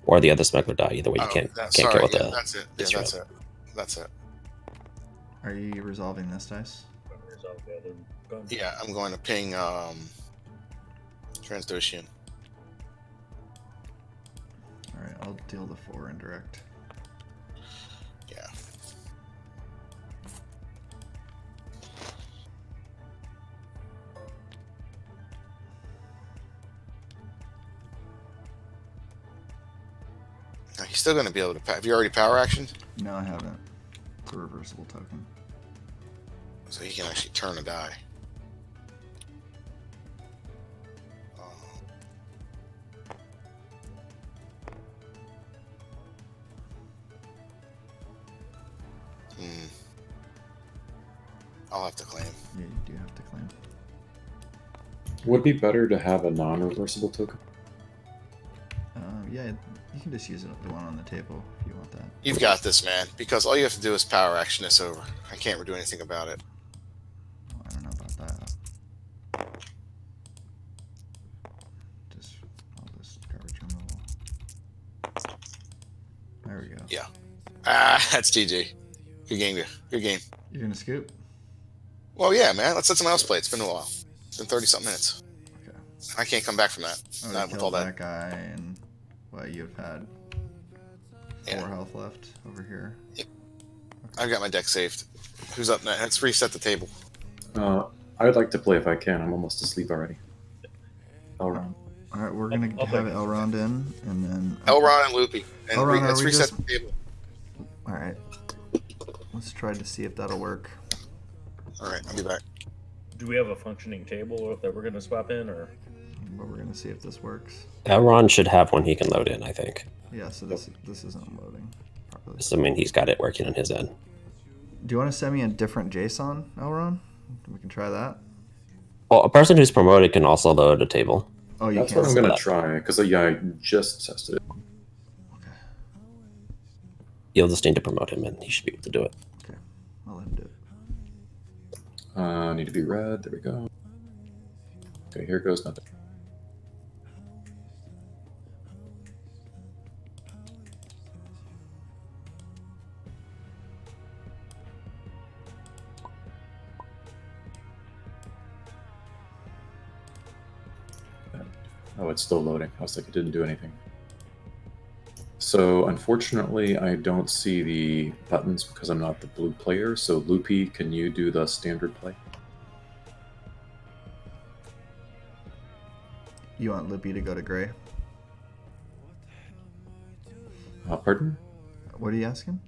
or the other smuggler die. Either way, you can't sorry, kill with yeah, the. that's it. Yeah, this that's round. it. That's it. Are you resolving this dice? Resolve the other gun. Yeah, I'm going to ping Transdoshian. Alright, I'll deal the 4 indirect. Yeah. Now, he's still going to be able to. Have you already power actioned? No, I haven't. It's a reversible token. So he can actually turn a die. I'll have to claim. Yeah, you do have to claim. Would be better to have a non-reversible token. Yeah, you can just use it, the one on the table if you want that. You've got this, man. Because all you have to do is power action this over. I can't do anything about it. Oh, I don't know about that. I'll discard Yeah. That's GG. Good game. Good game. You're gonna scoop. Well, yeah, man. Let's let someone else play. It's been a while. It's been 30-something minutes. Okay. I can't come back from that. Oh, Not you with all killed that. that guy, and what you've had 4 health left over here. I've got my deck saved. Who's up next? Let's reset the table. I would like to play if I can. I'm almost asleep already. Elrond. All right, we're gonna I'll have play. Elrond in, and then Elrond and Loopy. And Elrond, let's are we reset just- the table. All right, let's try to see if that'll work. All right, I'll be back. Do we have a functioning table that we're going to swap in, or? But we're gonna see if this works. Elrond should have one he can load in, I think. Yeah, so this isn't loading properly. Assuming he's got it working on his end. Do you want to send me a different JSON, Elrond? We can try that. Well, a person who's promoted can also load a table. Oh, you That's can. what I'm gonna try because I just tested it. Okay, You'll just need to promote him, and he should be able to do it. okay, I'll let him do it. Need to be red. There we go. Okay, here goes nothing. Oh, it's still loading. I was like, it didn't do anything. So, unfortunately, I don't see the buttons because I'm not the blue player. So, Loopy, can you do the standard play? You want Lippy to go to gray? Pardon? What are you asking?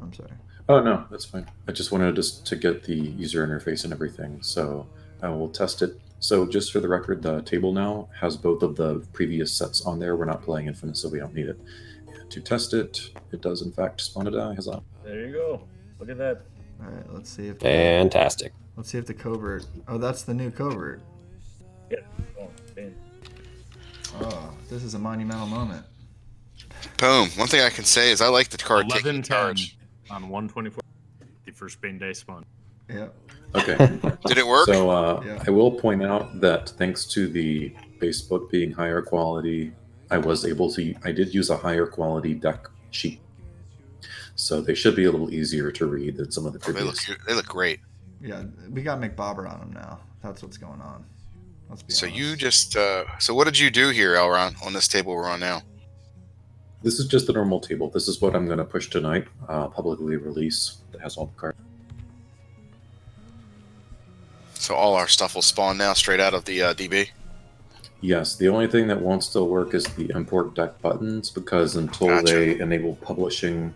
I'm sorry. Oh, no, that's fine. I just wanted to get the user interface and everything. So, I will test it. So, just for the record, the table now has both of the previous sets on there. We're not playing Infinite, so we don't need it. And to test it, it does in fact spawn a die. Huzzah. There you go. Look at that. All right, let's see if Fantastic. let's see if the covert. Oh, that's the new covert. Yeah. Oh, man. Oh, this is a monumental moment. Boom. One thing I can say is I like the card 11 taking charge. on 124. The first Bane dice spawn. Yep. Okay. Did it work? So Yeah. I will point out that thanks to the Facebook being higher quality, I did use a higher quality deck sheet. So they should be a little easier to read than some of the previous. They look great. Yeah, we got McBobber on him now. That's what's going on. Let's be So honest. you just so what did you do here, Elrond, on this table we're on now? This is just the normal table. This is what I'm going to push tonight, publicly release that has all the cards. So all our stuff will spawn now straight out of the DB. Yes, the only thing that won't still work is the import deck buttons because until Gotcha. they enable publishing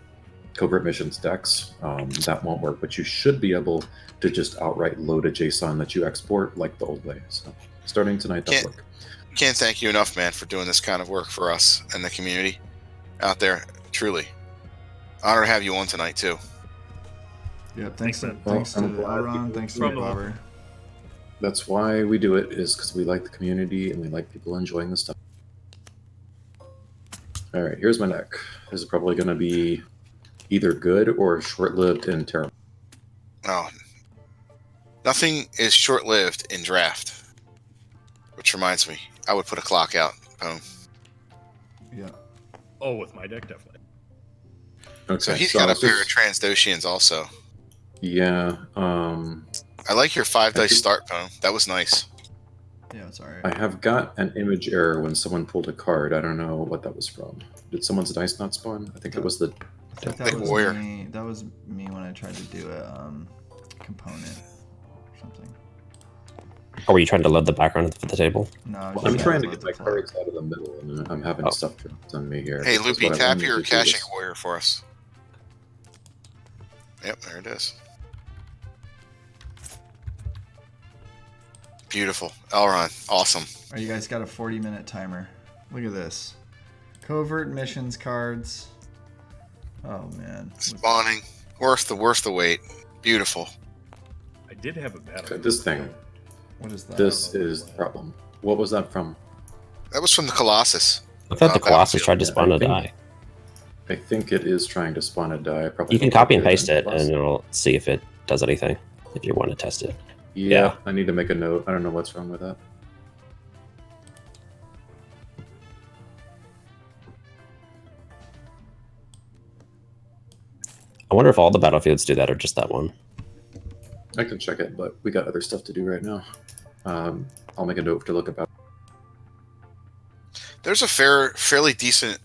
covert missions decks, that won't work. But you should be able to just outright load a JSON that you export like the old way. So starting tonight, that'll work. Can't thank you enough, man, for doing this kind of work for us and the community out there. Truly, honor to have you on tonight too. Yep. Thanks to man. thanks to Well, I'm glad Elrond. people Thanks to From the- McBobber. That's why we do it, is because we like the community and we like people enjoying the stuff. All right, here's my deck. This is probably going to be either good or short-lived and terrible. Oh, nothing is short-lived in draft. Which reminds me, I would put a clock out. Boom. Yeah. Oh, with my deck, definitely. Okay, So he's got I a was pair of just- Transdotians also. Yeah, I like your 5 dice think- start, Boom. That was nice. Yeah, it's alright. I have got an image error when someone pulled a card. I don't know what that was from. Did someone's dice not spawn? I think it was the... I think that Big was warrior. me. That was me when I tried to do a component or something. Or were you trying to load the background for the table? No, I was I'm just trying to load get the my clock. cards out of the middle, and I'm having Oh. stuff dropped on me here. Hey, This is Loopy, what I tap wanted your to do Caching this. Warrior for us. Yep, there it is. Beautiful. Elrond, awesome. Alright, you guys got a 40-minute timer. Look at this. Covert missions cards. Oh man. Spawning. Worth the wait. Beautiful. I did have a battle. Okay, this thing. What is that? This is the problem. What was that from? That was from the Colossus. I thought the Colossus Battlefield. tried to Yeah, spawn I a think- die. I think it is trying to spawn a die. Probably You can copy and paste it, Plus- and it'll see if it does anything. If you want to test it. Yeah, Yeah. I need to make a note. I don't know what's wrong with that. I wonder if all the battlefields do that or just that one. I can check it, but we got other stuff to do right now. I'll make a note to look about. There's a fairly decent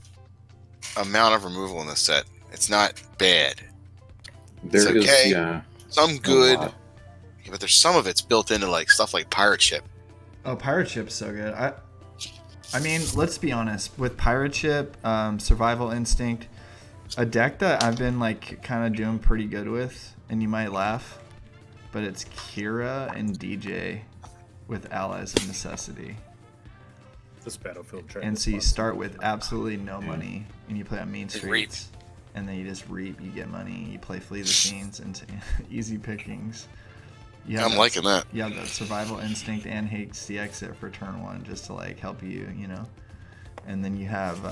amount of removal in this set. It's not bad. There is, okay. yeah, Some good, lot. yeah, but there's some of it's built into like stuff like Pirate Ship. Oh, Pirate Ship's so good. I mean, let's be honest. With Pirate Ship, Survival Instinct, a deck that I've been like kind of doing pretty good with, and you might laugh, but it's Kira and DJ with Allies of Necessity. This battlefield track. And so you start with absolutely no money, and you play on mean Reap. streets, and then you just reap, you get money, you play Flee the Scenes, and easy pickings. I'm liking that. You have the Survival Instinct and Haste the Exit for turn 1, just to like help you, and then you have,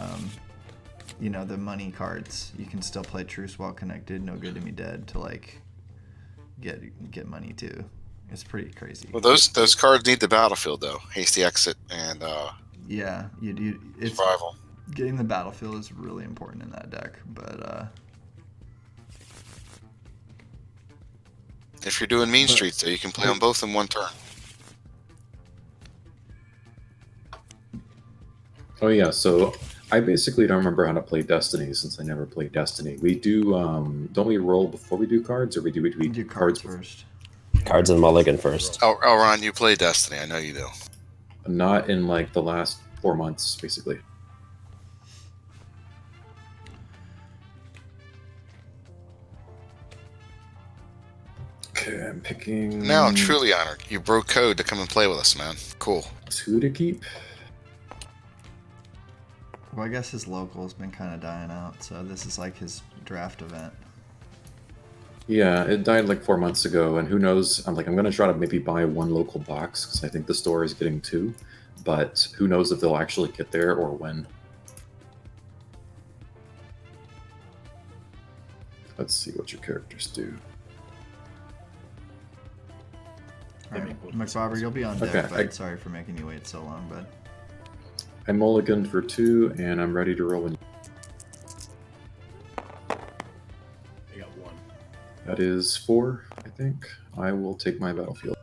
the money cards. You can still play Truce While Connected, No Good to Me Dead to like get money too. It's pretty crazy. Well, those cards need the battlefield though. Hasty Exit and Yeah, it's Survival. getting the battlefield is really important in that deck, but If you're doing mean streets, though, you can play on both in one turn. Oh yeah, so I basically don't remember how to play Destiny since I never played Destiny. We do, don't we roll before we do cards, or we do cards first. Cards and mulligan first. Elrond, you play Destiny. I know you do. Not in like the last 4 months, basically. Okay, I'm picking... Now I'm truly honored. You broke code to come and play with us, man. Cool. 2 to keep. Well, I guess his local has been kind of dying out, so this is like his draft event. Yeah, it died like 4 months ago, and who knows? I'm going to try to maybe buy 1 local box, because I think the store is getting 2, but who knows if they'll actually get there or when. Let's see what your characters do. Alright, McBobber, you'll be on deck, Okay, but sorry for making you wait so long, bud. I mulliganed for 2, and I'm ready to roll in. I got 1. That is 4, I think. I will take my battlefield.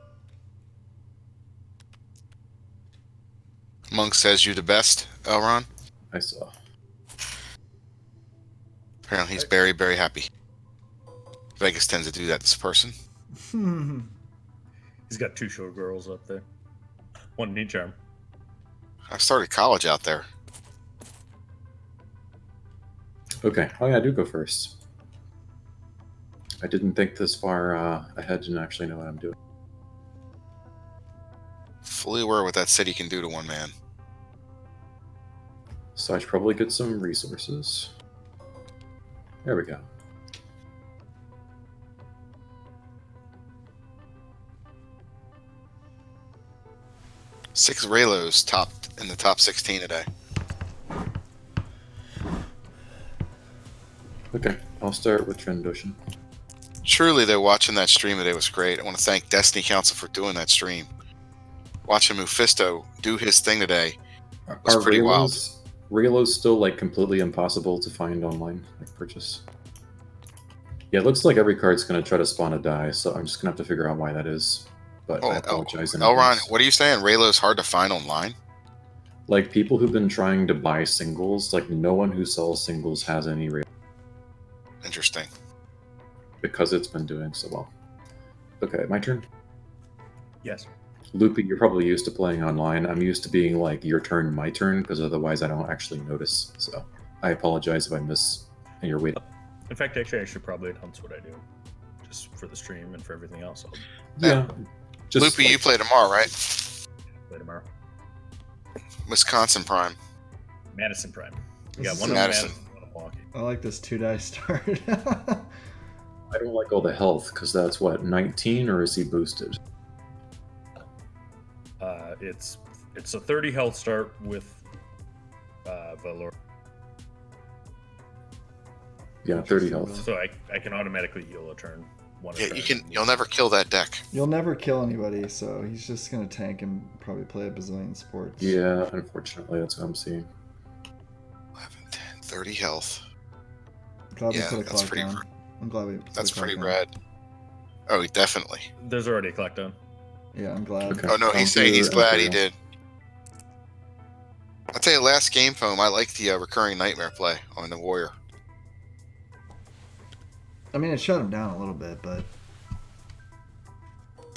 Monk says you the best, Elrond. I saw. Apparently he's very, very happy. Vegas tends to do that, this person. He's got 2 showgirls up there. 1 knee charm. I started college out there. Okay. Oh yeah, I do go first. I didn't think this far ahead and actually know what I'm doing. Fully aware what that city can do to one man. So I should probably get some resources. There we go. Six Raylos topped in the top 16 today. Okay, I'll start with Trandoshan. Truly, though, watching that stream today was great. I want to thank Destiny Council for doing that stream. Watching Mephisto do his thing today was pretty wild. Raylo's still like completely impossible to find online, like purchase. Yeah, it looks like every card's going to try to spawn a die, so I'm just going to have to figure out why that is. But I apologize. in Elrond, advance. what are you saying? Raylo's hard to find online? Like people who've been trying to buy singles, like no one who sells singles has any Raylo Interesting. because it's been doing so well. Okay, my turn. Yes. Loopy, you're probably used to playing online. I'm used to being like your turn, my turn, because otherwise I don't actually notice. So I apologize if I miss and you're waiting. In fact, actually, I should probably announce what I do, just for the stream and for everything else. I'll Yeah. Just Loopy, like- you play tomorrow, right? play tomorrow. Wisconsin Prime. Madison Prime. We This got is one of Madison. Madison, one of Milwaukee. I like this 2-die start. I don't like all the health because that's what 19 or is he boosted? It's a 30 health start with Valor, Yeah, 30 health. so I can automatically heal a turn. One a Yeah, turn. you'll never kill that deck. You'll never kill anybody, so he's just gonna tank and probably play a bazillion sports. Yeah, unfortunately, that's what I'm seeing. 11, 10, 30 health. Glad we Yeah, put a that's clock pretty down. I'm glad we. That's we pretty clocked rad. Oh, definitely. There's already a collect done. on. Yeah, I'm glad. Okay. Oh no, he's saying he's Counter glad he Imperial. did. I'll tell you, last game foam, I like the recurring nightmare play on the warrior. I mean, it shut him down a little bit, but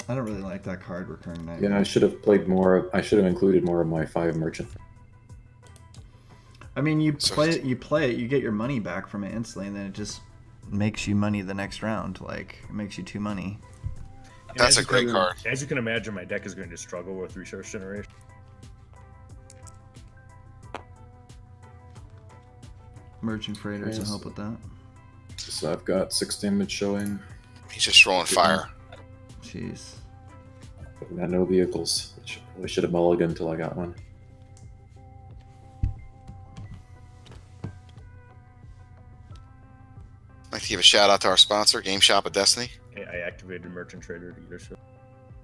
I don't really like that card, Recurring Nightmare. Yeah, I should have played more. I should have included more of my 5 merchant. I mean, you So- play it, you get your money back from it instantly, and then it just makes you money the next round. Like, it makes you 2 money. And That's as a you great can- card. As you can imagine, my deck is going to struggle with resource generation. Merchant Freighters will Yes. help with that. So I've got 6 damage showing. He's just rolling fire. Jeez. But I got no vehicles. I should have mulliganed until I got one. I'd like to give a shout out to our sponsor, Game Shop of Destiny. I activated Merchant Trader to either ship.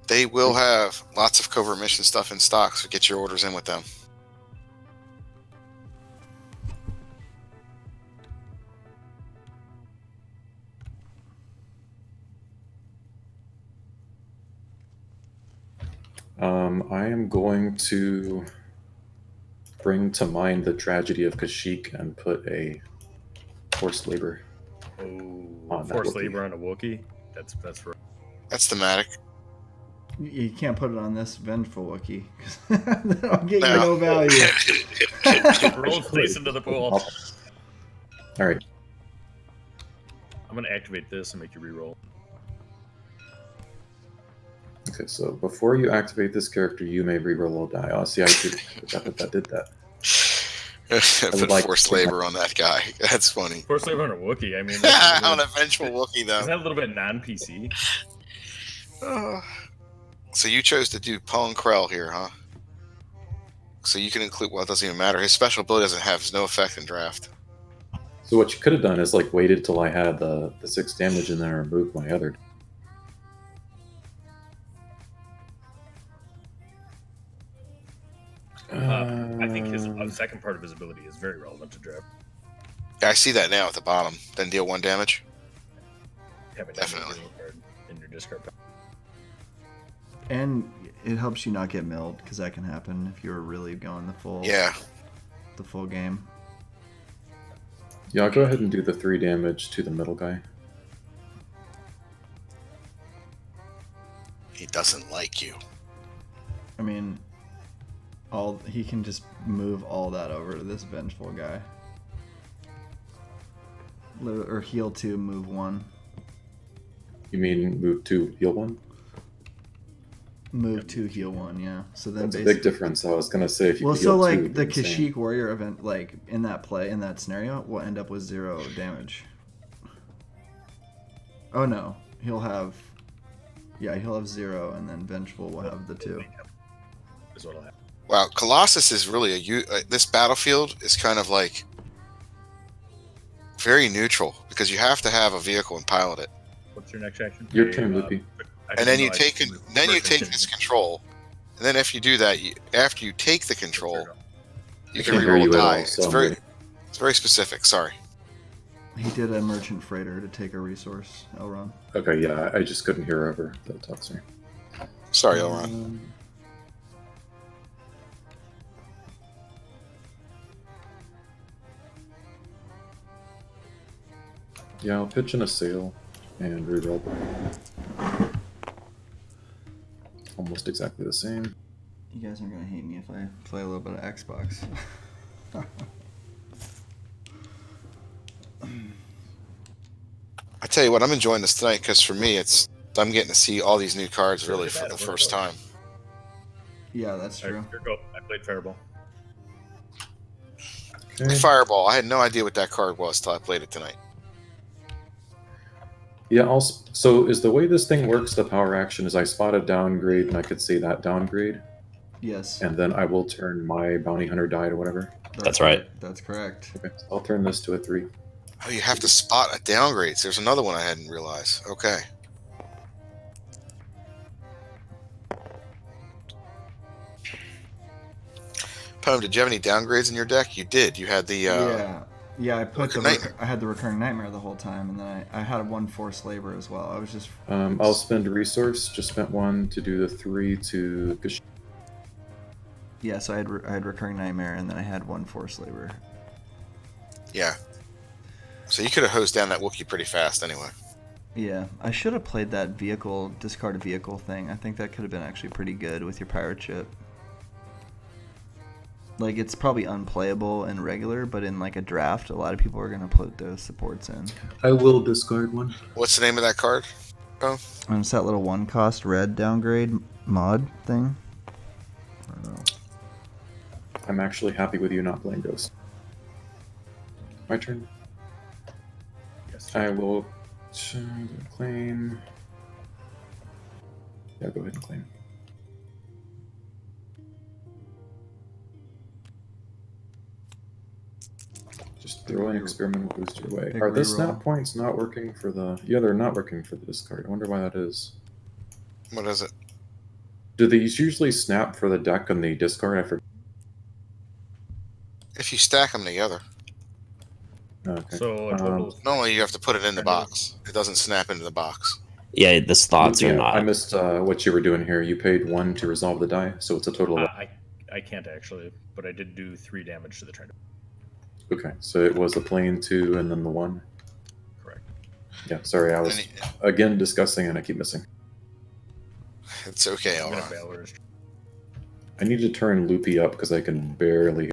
They will have lots of covert mission stuff in stock, so get your orders in with them. I am going to bring to mind the tragedy of Kashyyyk and put a forced labor. Oh, On that forced Wookiee. labor on a Wookiee. That's right. That's thematic. You can't put it on this Vengeful Wookiee, because that'll get you No. no value. Roll place into the pool. All right. I'm going to activate this and make you reroll. Okay, so before you activate this character, you may reroll a die. Oh, see, I forgot that did that. Put like forced to- labor on that guy. That's funny. Forced labor on a Wookiee. I mean, that's On a vengeful Wookiee, is though. that a little bit non-PC? So you chose to do Pong Krell here, huh? So you can include. Well, it doesn't even matter. His special ability has no effect in draft. So what you could have done is like waited till I had the 6 damage and then removed my other. I think his second part of his ability is very relevant to draft. Yeah, I see that now at the bottom. Then deal 1 damage. Having Definitely. a card in your discard pile. And it helps you not get milled, because that can happen if you're really going the full game. Yeah, I'll go ahead and do the 3 damage to the middle guy. He doesn't like you. I mean, he can just move all that over to this Vengeful guy. Or heal 2, move 1. You mean move 2, heal 1? Move 2, heal 1, yeah. So then That's a big difference. I was gonna say if you Well, could so heal like 2, the it'd be insane. Kashyyyk Warrior event, like in that play, in that scenario, will end up with 0 damage. Oh no, he'll have 0, and then Vengeful will have the 2. Is what'll happen. Wow, Colossus is really this battlefield is kind of like very neutral because you have to have a vehicle and pilot it, What's your next action? Your turn, Loopy. and then you take this control, and then if you do that, after you take the control, you I can can't hear reroll you a at all, die. so It's I'm very ready. it's very specific. Sorry. He did a Merchant Freighter to take a resource, Elrond. Okay, yeah, I just couldn't hear over the talk. Sorry. Sorry, Elrond. Yeah, I'll pitch in a sail and reroll. Almost exactly the same. You guys aren't gonna hate me if I play a little bit of Xbox. I tell you what, I'm enjoying this tonight because for me, I'm getting to see all these new cards really for the first time. Yeah, that's All true. right, here we go. I played Fireball. Okay. Fireball. I had no idea what that card was till I played it tonight. Yeah, so is the way this thing works, the power action, is I spot a downgrade and I could say that downgrade, Yes. and then I will turn my bounty hunter die to whatever. That's right. That's correct. Okay, so I'll turn this to a 3. Oh, you have to spot a downgrades. There's another one I hadn't realized. Okay. Poem, did you have any downgrades in your deck? You did. You had the Yeah. Yeah, I put Recurring Nightmare. I had the recurring nightmare the whole time, and then I had one forced labor as well. I was just I'll spend a resource. Just spent one to do the 3 to Kashyyyk. yeah. So I had recurring nightmare, and then I had one forced labor. Yeah. So you could have hosed down that Wookiee pretty fast anyway. Yeah, I should have played that vehicle discarded vehicle thing. I think that could have been actually pretty good with your pirate ship. Like, it's probably unplayable in regular, but in like a draft, a lot of people are gonna put those supports in. I will discard one. What's the name of that card? Oh, And it's that little one cost red downgrade mod thing. I don't know. I'm actually happy with you not playing Ghost. My turn. Yes. I will claim. Yeah, go ahead and claim. Just throw an experimental booster away. Big Are the reroll. snap points not working for the... Yeah, they're not working for the discard. I wonder why that is. what is it? Do these usually snap for the deck and the discard? I forget. If you stack them together, Okay. So a total. normally you have to put it in the box. It doesn't snap into the box. Yeah, the slots Yeah, are not. I missed what you were doing here. You paid 1 to resolve the die, so it's a total of... I can't actually, but I did do 3 damage to the trainer. Okay, so it was a plain 2 and then the 1. Correct. Yeah, sorry, I was again discussing and I keep missing. It's okay, I'm gonna Elrond. Valor's. I need to turn Loopy up because I can barely...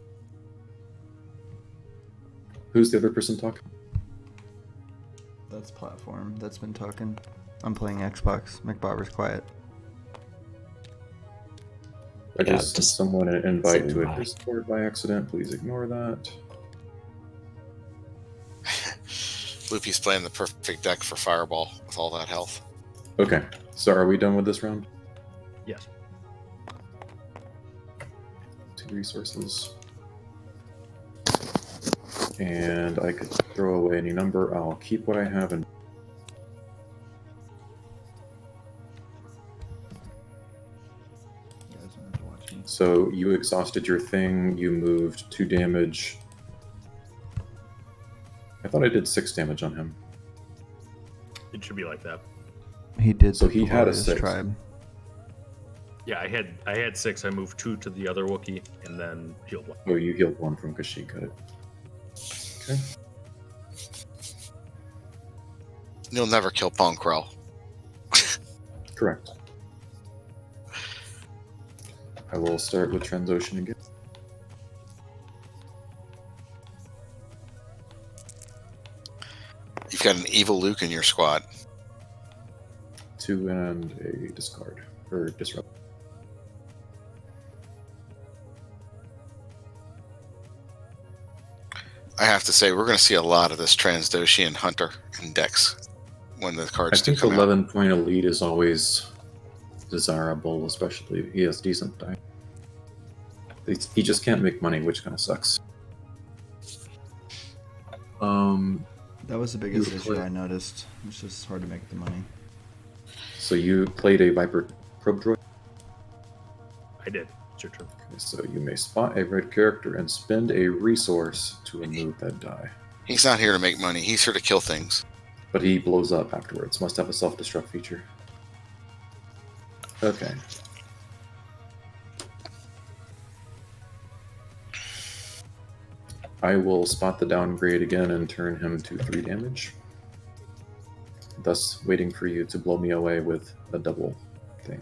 Who's the other person talking? That's platform. That's been talking. I'm playing Xbox. McBobber's quiet. I Yeah, just sent just someone an invite say to a hi. Discord by accident. Please ignore that. Loopy's playing the perfect deck for Fireball with all that health. Okay, so are we done with this round? Yes. 2 resources. And I could throw away any number. I'll keep what I have and You guys aren't watching. so you exhausted your thing, you moved 2 damage. I thought I did 6 damage on him. It should be like that. He did. So the he had a Valorious 6. tribe. Yeah, I had 6. I moved 2 to the other Wookiee and then healed 1. Oh, you healed 1 from Kashyyyk, got it. Okay. You'll never kill Ponkrell. Correct. I will start with Transocean again. You've got an evil Luke in your squad. 2 and a discard. Or disrupt. I have to say, we're going to see a lot of this Transdoshian Hunter in decks when the I cards do think come out. 11-point elite is always desirable, especially if he has decent die. He just can't make money, which kind of sucks. That was the biggest You issue play- I noticed. It's just hard to make the money. So you played a Viper Probe Droid. I did. It's your turn. Okay, so you may spot a red character and spend a resource to remove that die. He's not here to make money. He's here to kill things. But he blows up afterwards. Must have a self-destruct feature. Okay. I will spot the downgrade again and turn him to 3 damage. Thus waiting for you to blow me away with a double thing.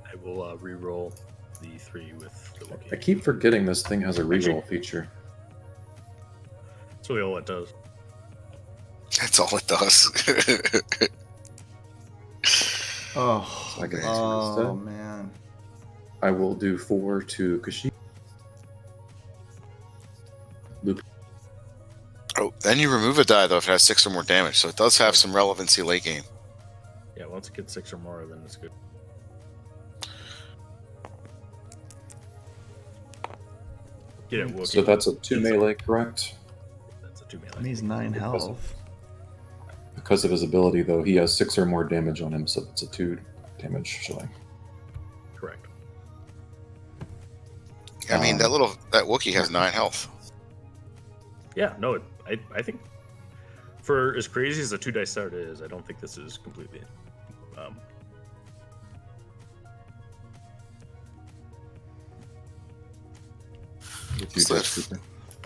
I will re-roll the 3 with the Wookiee. I keep forgetting this thing has a reroll feature. That's really all it does. That's all it does. Oh, I can answer oh instead. man. I will do 4 to Kashyyyk. Oh, then you remove a die, though, if it has 6 or more damage. So it does have some relevancy late game. Yeah, once it gets 6 or more, then it's good. Get it, Wookiee. So that's a 2 melee, correct? That's a 2 melee. And he's 9 Because health. Because of his ability, though, he has 6 or more damage on him, so it's a 2 damage, shall I? Correct. I mean, that Wookiee has 9 health. Yeah, no, I think for as crazy as the 2 dice start is, I don't think this is completely. I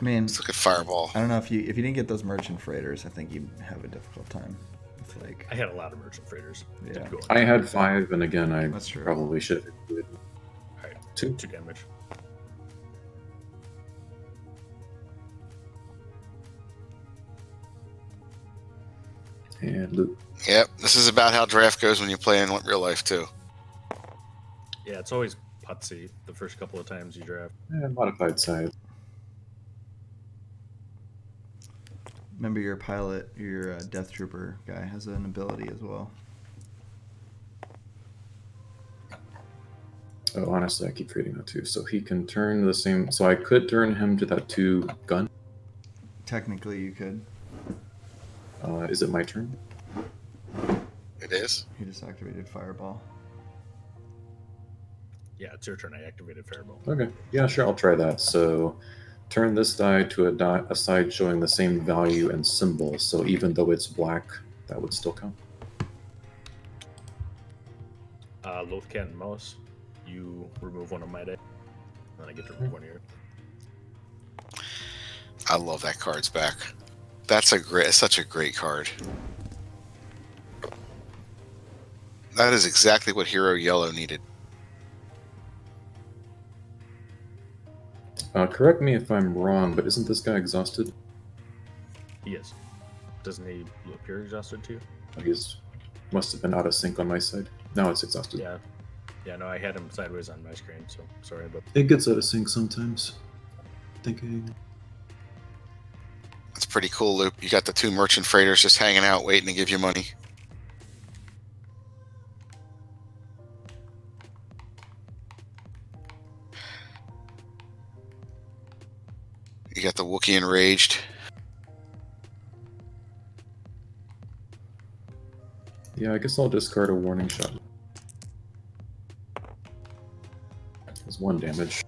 mean, Let's look at Fireball. I don't know if you didn't get those merchant freighters, I think you'd have a difficult time. It's like I had a lot of merchant freighters. Yeah. Didn't go I had 5, and again, I That's true. probably should have included All right, 2. 2 damage. And loot. Yep, this is about how draft goes when you play in real life too. Yeah, it's always putsy the first couple of times you draft. And modified size. Remember your pilot, your Death Trooper guy has an ability as well. Oh, honestly, I keep reading that too. So he can turn the same. So I could turn him to that 2 gun. Technically, you could. Is it my turn? It is. He just activated Fireball. Yeah, it's your turn. I activated Fireball. Okay. Yeah, sure. I'll try that. So turn this die to a side showing the same value and symbol. So even though it's black, that would still count. Loath Cat and Mouse, you remove one of my dice, and I get to remove one of yours. I love that card's back. That's such a great card. That is exactly what Hero Yellow needed. Correct me if I'm wrong, but isn't this guy exhausted? He is. Doesn't he appear exhausted to you? He's must have been out of sync on my side. Now it's exhausted. Yeah. Yeah, no, I had him sideways on my screen, so sorry about It gets out of sync sometimes. Thinking. That's pretty cool, Loop. You got the 2 merchant freighters just hanging out, waiting to give you money. You got the Wookiee Enraged. Yeah, I guess I'll discard a warning shot. There's 1 damage.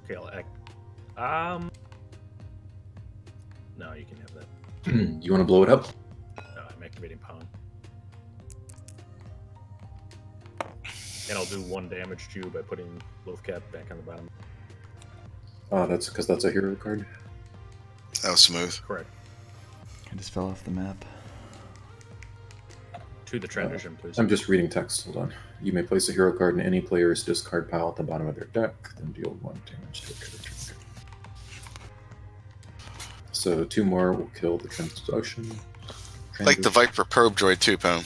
Okay, I'll act. No, you can have that. You want to blow it up? No, I'm activating Pound. And I'll do 1 damage to you by putting Loath Cat back on the bottom. That's because that's a hero card. That was smooth. Correct. I just fell off the map. To the transition, please. I'm just reading text. Hold on. You may place a hero card in any player's discard pile at the bottom of their deck, then deal 1 damage to a character. So 2 more will kill the transduction. Like the Viper Probe Droid too, Pone.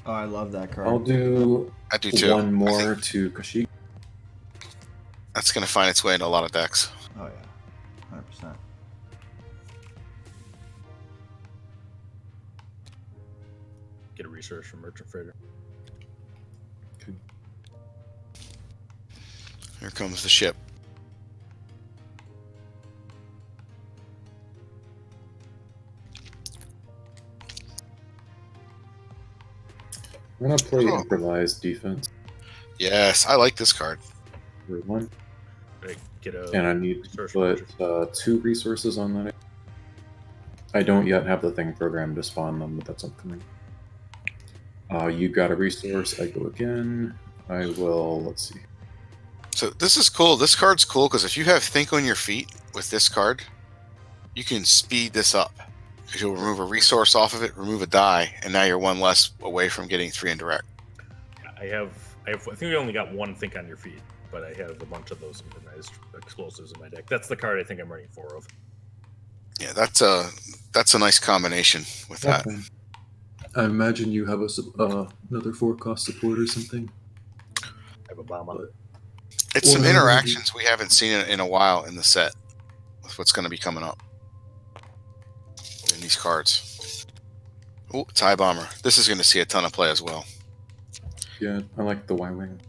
Oh, I love that card. I'll do I do too. 1 more to Kashyyyk. That's going to find its way into a lot of decks. Oh yeah, 100%. Get a research from Merchant Freighter. Okay. Here comes the ship. I'm gonna play Oh. improvised defense Yes, I like this card. for 1, Right, get a and I need to research put 2 resources on that. I don't yet have the thing programmed to spawn them, but that's upcoming. You got a resource. I go again. I will. Let's see. So this is cool. This card's cool because if you have Think on your feet with this card, you can speed this up. Because you'll remove a resource off of it, remove a die, and now you're 1 less away from getting 3 indirect. I think we only got 1 Think on Your Feet, but I have a bunch of those improvised explosives in my deck. That's the card I think I'm running 4 of. Yeah, that's a nice combination with that. Okay. I imagine you have another 4-cost support or something. I have a bomb on it. It's some interactions we haven't seen in a while in the set with what's going to be coming up in these cards. Oh, TIE Bomber. This is going to see a ton of play as well. Yeah, I like the Y-Wing.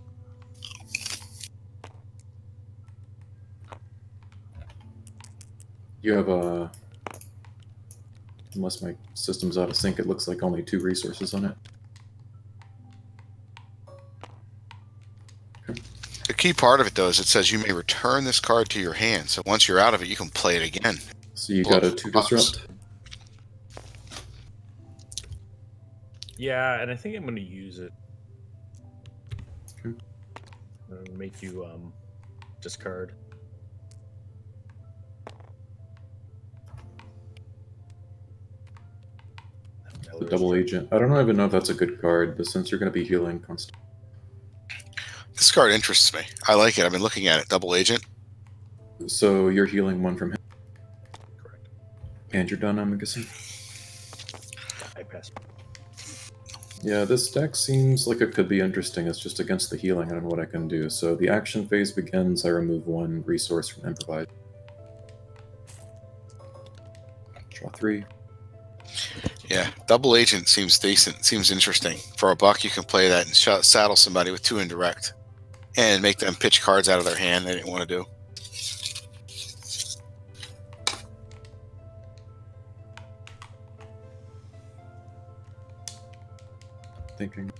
You have a... Unless my system's out of sync, it looks like only 2 resources on it. key part of it, though, is it says you may return this card to your hand. So once you're out of it, you can play it again. So you got a 2 disrupt. Yeah, and I think I'm going to use it. Okay. I'm gonna make you discard. The double agent. I don't even know if that's a good card, but since you're going to be healing constantly. This card interests me. I like it. I've been looking at it. Double agent. So you're healing 1 from him. Correct. And you're done, I'm guessing. I pass. Yeah, this deck seems like it could be interesting. It's just against the healing. I don't know what I can do. So the action phase begins. I remove 1 resource from improvise. Draw 3. Yeah, double agent seems decent. Seems interesting. For $1, you can play that and saddle somebody with 2 indirect, and make them pitch cards out of their hand they didn't want to do. Thinking.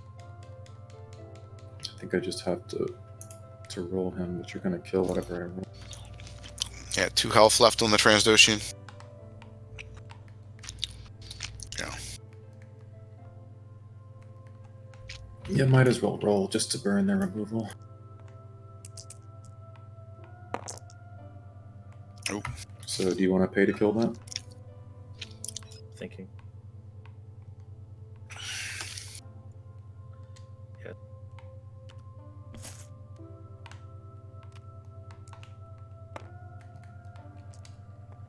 I think I just have to roll him, but you're gonna kill whatever I roll. Yeah, 2 health left on the Transdocian. Yeah. Yeah, might as well roll just to burn their removal. Oh. So do you want to pay to kill that? Thinking. Yeah.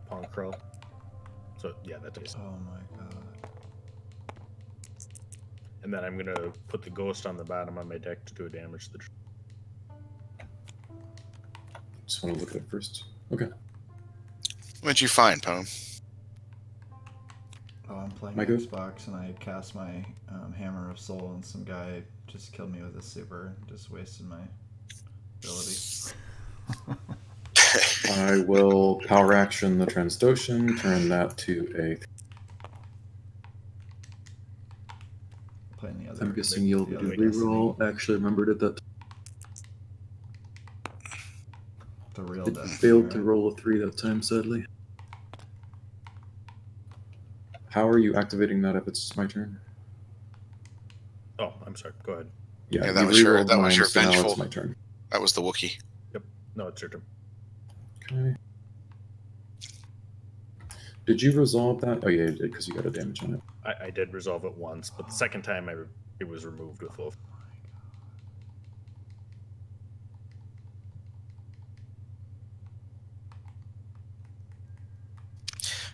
Pawn Crow. So yeah, that does. Oh my god. And then I'm gonna put the ghost on the bottom of my deck to do damage to the. Just want to look at it first. Okay. What'd you find, Poem? Oh, I'm playing Am I good? Xbox and I cast my Hammer of Soul and some guy just killed me with a super. Just wasted my ability. I will power action the Transdocian, turn that to a. Playing the other. I'm guessing you'll the do other reroll. I actually remembered it that The real it Destiny, failed to right? roll a 3 that time, sadly. How are you activating that if it's my turn? Oh, I'm sorry. Go ahead. Yeah, you that was your- rerolled that was your so now vengeful- it's my turn. That was the Wookiee. No, it's your turn. Okay. Did you resolve that? Oh yeah, you did because you got a damage on it. I did resolve it once, but the second time it was removed with Wolf.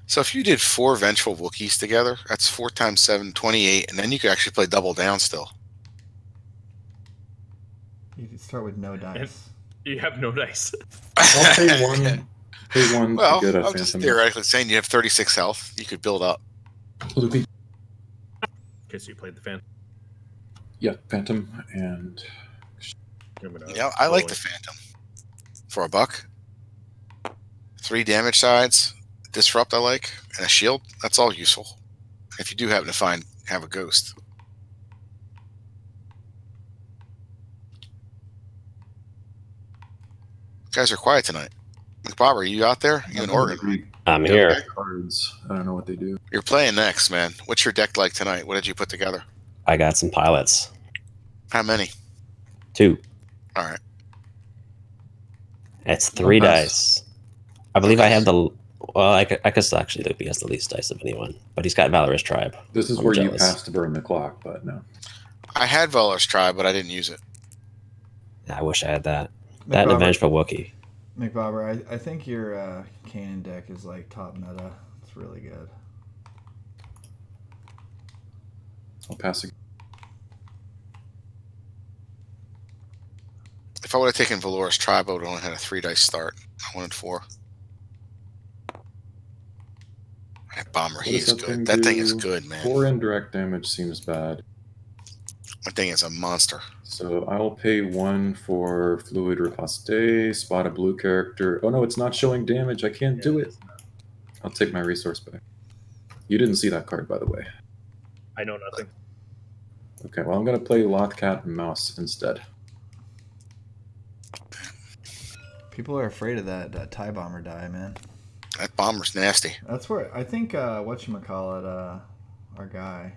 So if you did 4 vengeful Wookiees together, that's 4 times 7, 28, and then you could actually play double down still. You can start with no dice. You have no dice. I'll pay 1. Pay 1 Well, to get a I'm just phantom. theoretically saying you have 36 health. You could build up. Loopy. Okay, so you played the fan. Yeah, phantom and I'm gonna Yeah, I like roll the it. Phantom. For $1. 3 damage sides, disrupt I like, and a shield. That's all useful. If you do happen to have a ghost. Guys are quiet tonight. McBob, are you out there? You in Oregon? I'm here. cards. I don't know what they do. You're playing next, man. What's your deck like tonight? What did you put together? I got some pilots. How many? 2. All right. It's 3 pass. dice. I believe I have the. Well, I guess actually Lupi has the least dice of anyone, but he's got Valorous Tribe. This is I'm where you jealous. pass to burn the clock, but no. I had Valor's Tribe, but I didn't use it. I wish I had that. That and a Vengeful Wookiee. McBobber, I think your Kanan deck is like top meta. It's really good. I'll pass again. If I would have taken Valor's Tribe, I would have only had a 3 dice start. I wanted 4. That Bomber, he does is that good. thing That thing do? is good, man. 4 indirect damage seems bad. That thing is a monster. So I will pay 1 for Fluid Riposte, spot a blue character. Oh no, it's not showing damage. I can't do it. I'll take my resource back. You didn't see that card, by the way. I know nothing. Okay, well I'm going to play Loth Cat and Mouse instead. People are afraid of that TIE bomber die, man. That bomber's nasty. That's where I think whatchamacallit, our guy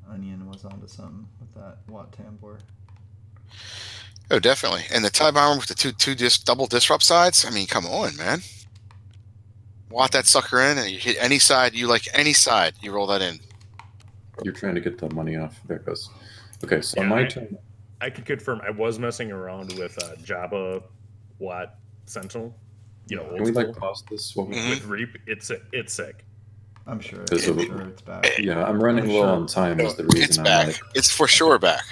Onion was onto something with that Watt Tambor. Oh, definitely. And the TIE bomber with the double disrupt sides. I mean, come on, man. Watt that sucker in, and you hit any side you like. Any side you roll that in. You're trying to get the money off. There it goes. Okay, so Yeah, on my turn. I can confirm I was messing around with Jabba Watt Sentinel. You know, Can old we school. like pause this? What we With Reap. It's sick. I'm sure. Because of- It's back. Yeah, I'm running low on time. Is the reason It's I'm back. like, It's for sure back.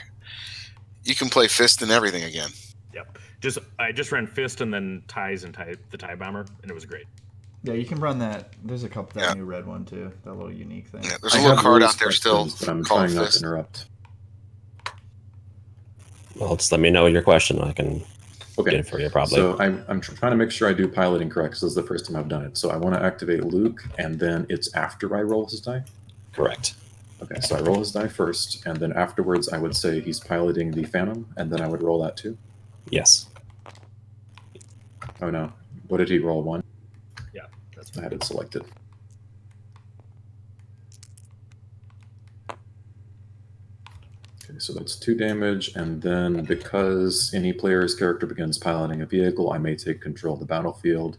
You can play fist and everything again. Yep. I just ran fist and then ties and the tie bomber, and it was great. Yeah, you can run that. There's a couple that Yeah. new red one too. That little unique thing. Yeah, there's I a little have card rules out there still questions, but I'm called trying not to fist. interrupt. Well, just let me know your question. I can Okay. get it for you probably. So I'm trying to make sure I do piloting correct, because this is the first time I've done it. So I want to activate Luke, and then it's after I roll his die? Correct. Okay, so I roll his die first, and then afterwards I would say he's piloting the Phantom, and then I would roll that too. Yes. Oh no. What did he roll? 1? Yeah, that's I had it selected. Okay, so that's 2 damage, and then because any player's character begins piloting a vehicle, I may take control of the battlefield.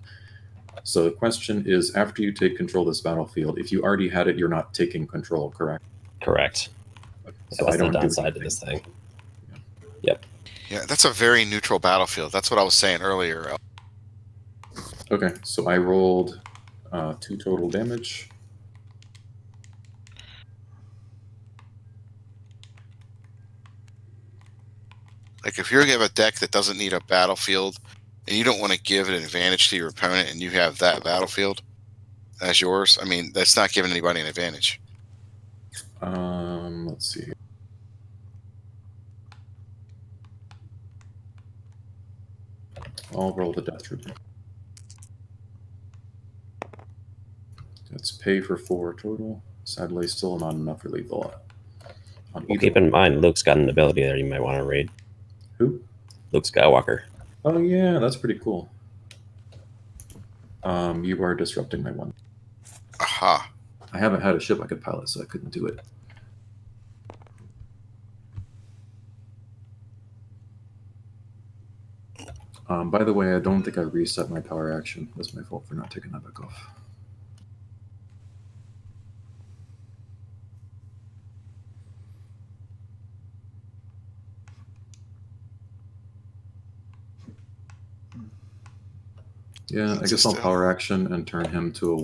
So the question is, after you take control of this battlefield, if you already had it, you're not taking control, correct? Correct. So That's I don't the do downside to anything. this thing. Yeah, that's a very neutral battlefield. That's what I was saying earlier. Okay, so I rolled 2 total damage. Like if you have a deck that doesn't need a battlefield, and you don't want to give an advantage to your opponent, and you have that battlefield as yours, I mean, that's not giving anybody an advantage. Let's see. I'll roll the Death Trooper. That's pay for 4 total. Sadly, still not enough for lethal. On Well, either keep in mind, Luke's got an ability there you might want to read. Who? Luke Skywalker. Oh yeah, that's pretty cool. You are disrupting my one. Aha. I haven't had a ship I could pilot, so I couldn't do it. By the way, I don't think I reset my power action. That's my fault for not taking that back off. Yeah, I guess I'll power action and turn him to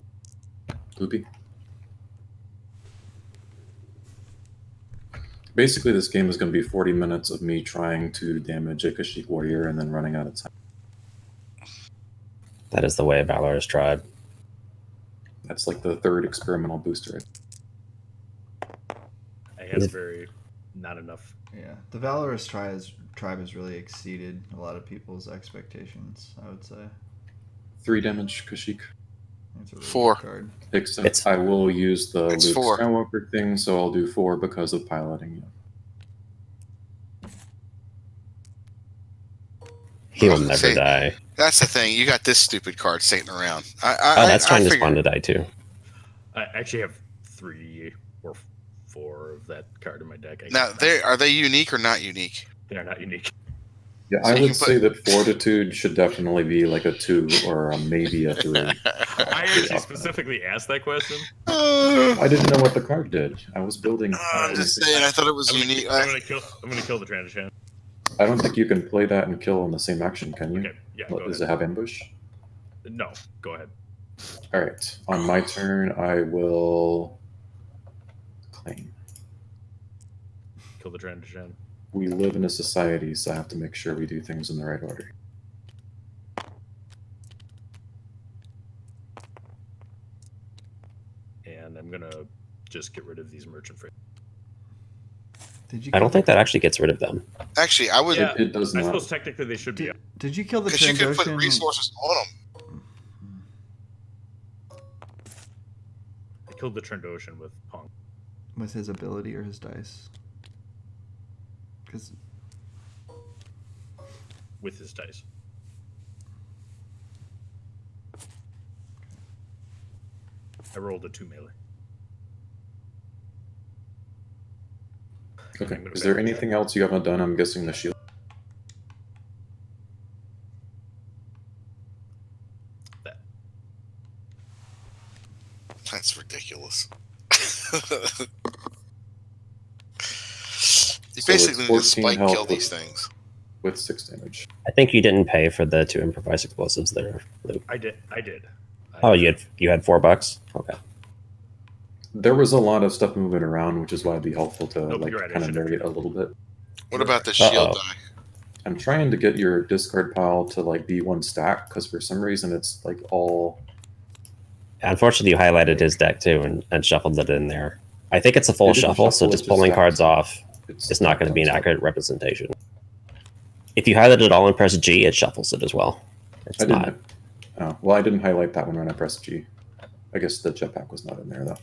a loopy. Basically, this game is going to be 40 minutes of me trying to damage a Kashyyyk warrior and then running out of time. That is the way of Valorous Tribe. That's like the 3rd experimental booster. I have very not enough. Yeah, the Valorous tribe has really exceeded a lot of people's expectations, I would say. 3 damage Kashyyyk. It's a really 4. good card. Except I will use the It's Luke 4. Skywalker thing, so I'll do 4 because of piloting. He will never See, die. That's the thing. You got this stupid card sitting around. That's trying to figured- spawn to die too. I actually have 3 or 4 of that card in my deck. Now, are they unique or not unique? They're not unique. Yeah, So I you would can say that Fortitude should definitely be like a 2 or maybe a 3. I actually specifically asked that question. I didn't know what the card did. I was building. I'm just saying. I thought it was unique. I'm gonna kill the Transition. I don't think you can play that and kill in the same action, can you? Okay, yeah. Go Does ahead. it have ambush? No, go ahead. All right. On my turn, I will claim. Kill the Transition. We live in a society, so I have to make sure we do things in the right order. And I'm gonna just get rid of these merchant freight. Did you? I don't think that actually gets rid of them. Actually, I would. Yeah. It does I not. suppose technically they should be. Did you kill the Because you could put Trandoshan? resources on them. I killed the Trandoshan with Punk. With his ability or his dice? Because With his dice. I rolled a 2 melee. Okay. I'm gonna Is there bet. anything else you haven't done? I'm guessing the shield. That. That's ridiculous. You So basically it's need to 14 spike health kill with- these things. With 6 damage. I think you didn't pay for the 2 improvised explosives there, Luke. I did. Oh, you had $4? Okay. There was a lot of stuff moving around, which is why it'd be helpful to Nope, like you're right, I kind of should've- vary it a little bit. What about the shield die? I'm trying to get your discard pile to like be one stack because for some reason it's like all. Unfortunately, you highlighted his deck too and shuffled it in there. I think it's a full It didn't shuffle, so shuffle, just it just pulling stacked. cards off is not going to be an accurate representation. If you highlight it all and press G, it shuffles it as well. It's I not. didn't. Oh, well, I didn't highlight that one when I pressed G. I guess the jetpack was not in there though.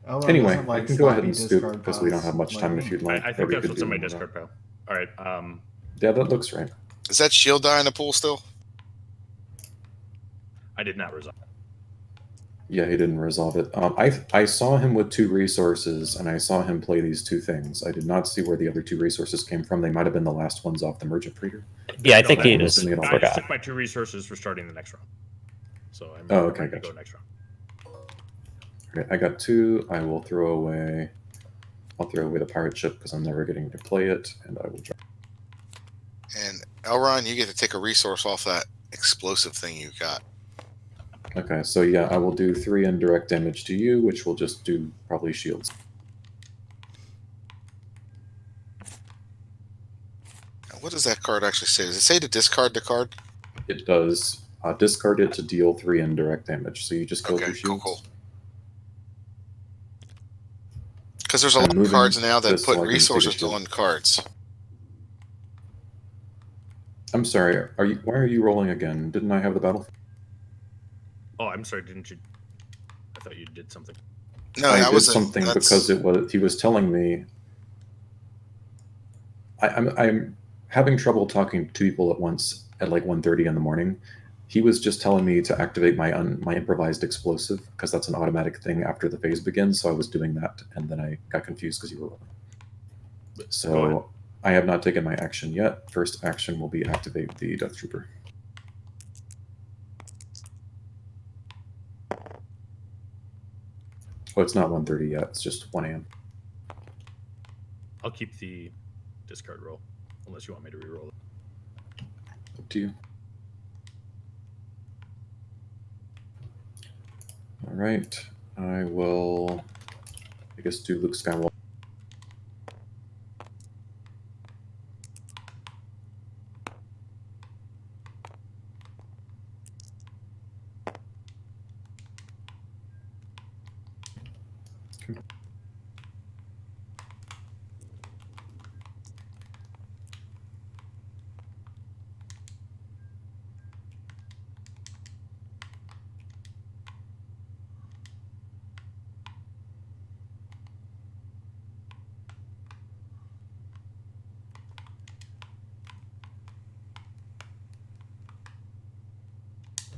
Elrond Anyway, doesn't like I can go ahead sloppy and scoop discard because we don't have much piles time like if me. you'd like. I or think we that's could what's do in my more of discard that. pile. All right. Yeah, that looks right. Is that shield die in the pool still? I did not resolve. Yeah, he didn't resolve it. I saw him with 2 resources, and I saw him play these 2 things. I did not see where the other 2 resources came from. They might have been the last ones off the merchant breeder. Yeah, I No, think that he one just was in the I just forgot. took my 2 resources for starting the next round. So I'm Oh, okay, ready to gotcha. go next round. Okay, I got 2. I will throw away. I'll throw away the pirate ship because I'm never getting to play it, and I will drop. And Elrond, you get to take a resource off that explosive thing you got. Okay, so yeah, I will do 3 indirect damage to you, which will just do probably shields. Now, what does that card actually say? Does it say to discard the card? It does. Discard it to deal 3 indirect damage. So you just killed Okay, your cool, shields. cool. Because there's a I'm lot of moving cards now that this so put I can take a resources shield. on cards. I'm sorry. Why are you rolling again? Didn't I have the battle? Oh, I'm sorry. Didn't you? I thought you did something. No, I that did was something because he was telling me. I'm having trouble talking to 2 people at once at like 1:30 in the morning. He was just telling me to activate my improvised explosive because that's an automatic thing after the phase begins. So I was doing that, and then I got confused because you were rolling. Go ahead. So I have not taken my action yet. First action will be activate the Death Trooper. Oh, it's not 1:30 yet. It's just 1 a.m. I'll keep the discard roll, unless you want me to re-roll it. Up to you. All right. I will, I guess, do Luke Skywalker.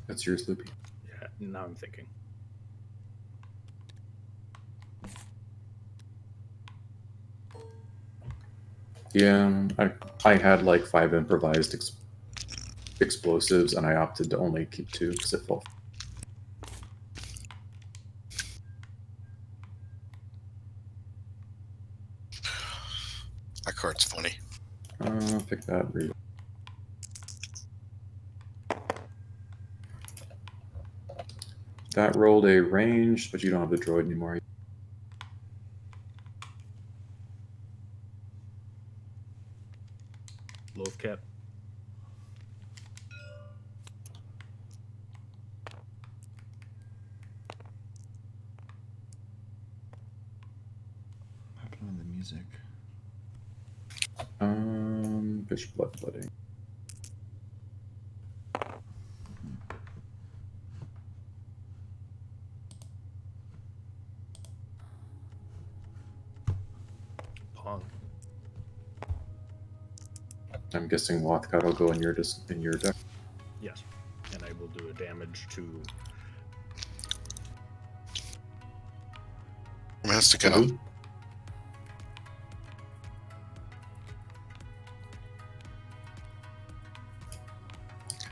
That's yours, Loopy. Yeah. Now I'm thinking. Yeah, I had like 5 improvised explosives, and I opted to only keep 2 because it felt. That card's funny. Pick that. Read. That rolled a range, but you don't have the droid anymore. Loaf cap. What happened with the music? Fish blood flooding. Pong. I'm guessing Lothcott will go in your deck. Yes. And I will do a damage to minutes to go. Mhm.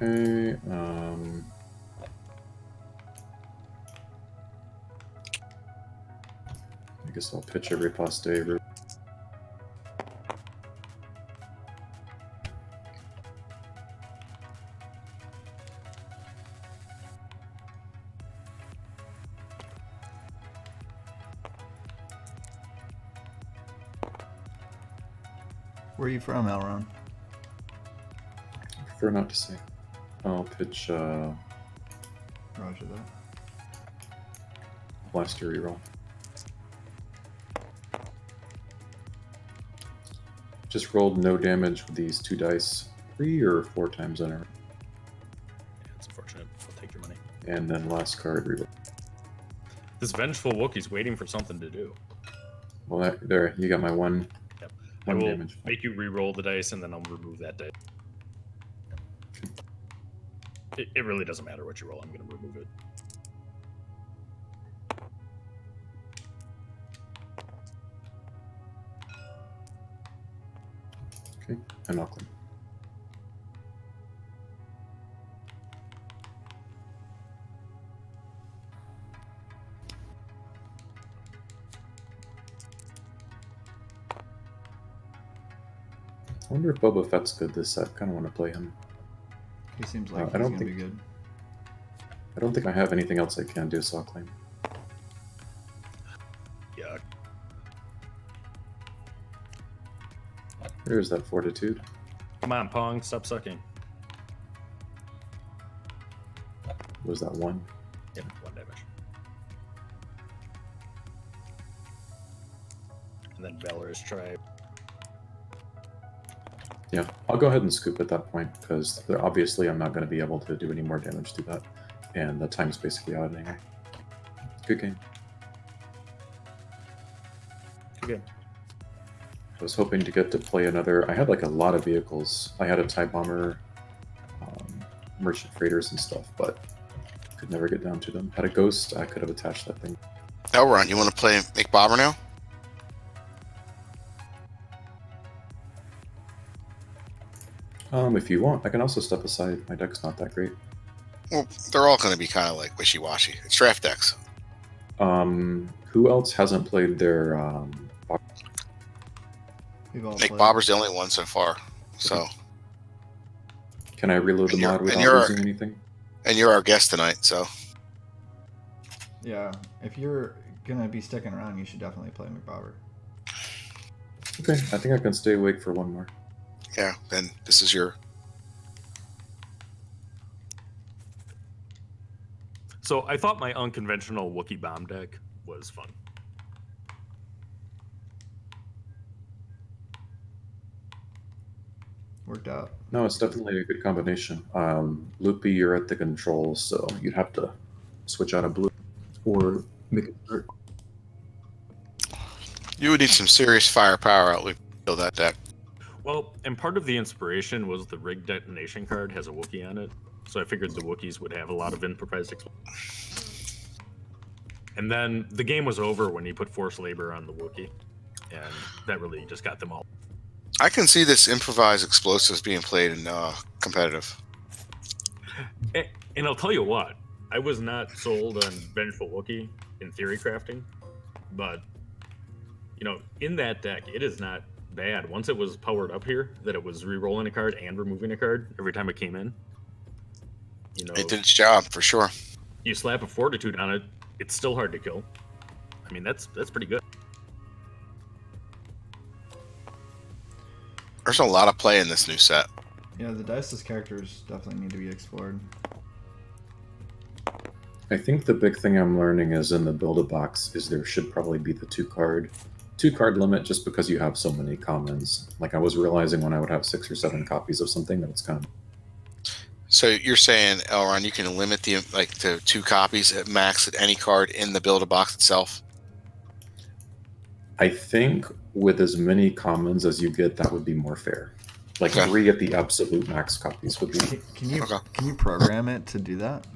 Okay. I guess I'll pitch every poste. Where are you from, Elrond? Prefer not to say. I'll pitch Roger that. blaster reroll. Just rolled no damage with these 2 dice 3 or 4 times in a row. Yeah, it's unfortunate. I'll take your money. And then last card reroll. This vengeful Wookiee's waiting for something to do. Well, there, you got my one. Yep. I One will damage. make you re-roll the dice, and then I'll remove that dice. It really doesn't matter what you roll. I'm going to remove it. Okay, and I'll claim. I wonder if Boba Fett's good this set. Kind of want to play him. He seems like I he's don't gonna be think- good. I don't think I have anything else I can do, so I'll claim. Yeah. There's that fortitude. Come on, Pong. Stop sucking. Was that 1? Yep, 1 damage. And then Valorous Tribe. Yeah, I'll go ahead and scoop at that point, because obviously I'm not going to be able to do any more damage to that. And the time's basically out anyway. Good game. Okay. I was hoping to get to play another. I had like a lot of vehicles. I had a TIE bomber, merchant freighters and stuff, but could never get down to them. Had a ghost, I could have attached that thing. Elrond, you want to play McBobber now? If you want, I can also step aside. My deck's not that great. Well, they're all going to be kind of like wishy-washy. It's draft decks. Who else hasn't played their We've all played. McBobber's the only one so far. So, Can I reload the And you're- mod and without you're- losing anything? and you're our guest tonight, so Yeah, if you're gonna be sticking around, you should definitely play McBobber. Okay, I think I can stay awake for one more. yeah, then this is your... So I thought my unconventional Wookiee bomb deck was fun. Worked out. No, it's definitely a good combination. Loopy, you're at the controls, so you'd have to switch out a blue or make it hurt. You would need some serious firepower out to build that deck. Well, and part of the inspiration was the rig detonation card has a Wookiee on it, so I figured the Wookiees would have a lot of improvised explosions. And then the game was over when you put force labor on the Wookiee, and that really just got them all. I can see this improvised explosives being played in competitive. And I'll tell you what, I was not sold on Vengeful Wookiee in theory crafting, but you know, in that deck, it is not bad. Once it was powered up here, that it was re-rolling a card and removing a card every time it came in. You know, It did its job for sure. you slap a fortitude on it, it's still hard to kill. I mean, that's pretty good. There's a lot of play in this new set. Yeah, the diceless characters definitely need to be explored. I think the big thing I'm learning is in the Build-A-Box is there should probably be the two card limit just because you have so many commons. Like I was realizing when I would have 6 or 7 copies of something that it's kind of... So you're saying, Elrond, you can limit the to 2 copies at max at any card in the Build-A-Box itself? I think with as many commons as you get, that would be more fair. Like Okay. 3 at the absolute max copies would be... Can you Okay. can you program it to do that?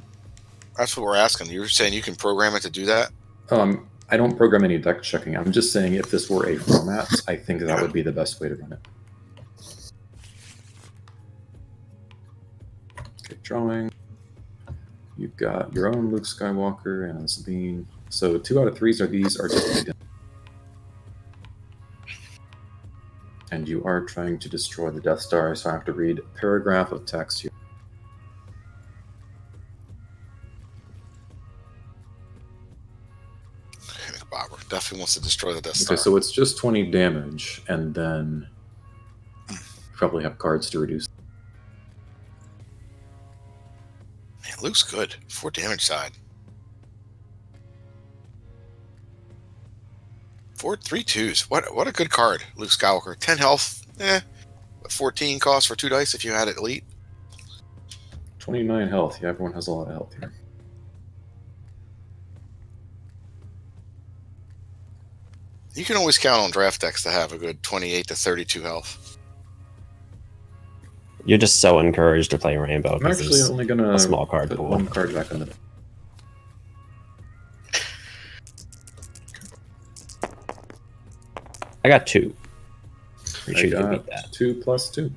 That's what we're asking. You're saying you can program it to do that? I don't program any deck checking. I'm just saying if this were a format, I think that would be the best way to run it. Okay, drawing. You've got your own Luke Skywalker and Sabine. So 2 out of 3s are just identical. And you are trying to destroy the Death Star, so I have to read a paragraph of text here. Bobber definitely wants to destroy the Death Star. Okay, so it's just 20 damage, and then you probably have cards to reduce. Man, Luke's good. 4 damage side. 3 2s. What a good card, Luke Skywalker. 10 health. 14 cost for 2 dice if you had it elite. 29 health. Yeah, everyone has a lot of health here. You can always count on draft decks to have a good 28 to 32 health. You're just so encouraged to play Rainbow. I'm actually only going to a small card put pool. 1 card back on the deck. I got 2. Pretty sure I you can got beat that. 2 plus 2.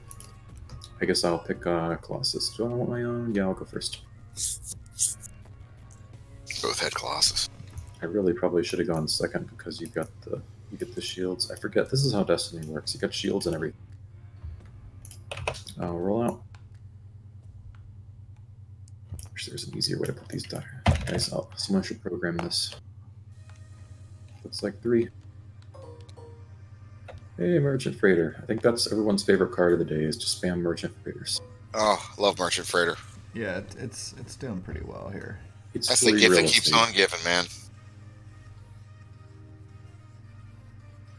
I guess I'll pick Colossus. Do I want my own? Yeah, I'll go first. Both had Colossus. I really probably should have gone second because you get the shields. I forget. This is how Destiny works. You got shields and everything. Roll out. Wish there's an easier way to put these guys out. Someone should program this. Looks like 3. Hey, Merchant Freighter. I think that's everyone's favorite card of the day is to spam Merchant Freighters. Oh, love Merchant Freighter. Yeah, it's doing pretty well here. It's That's the free gift real that keeps estate. on giving, man.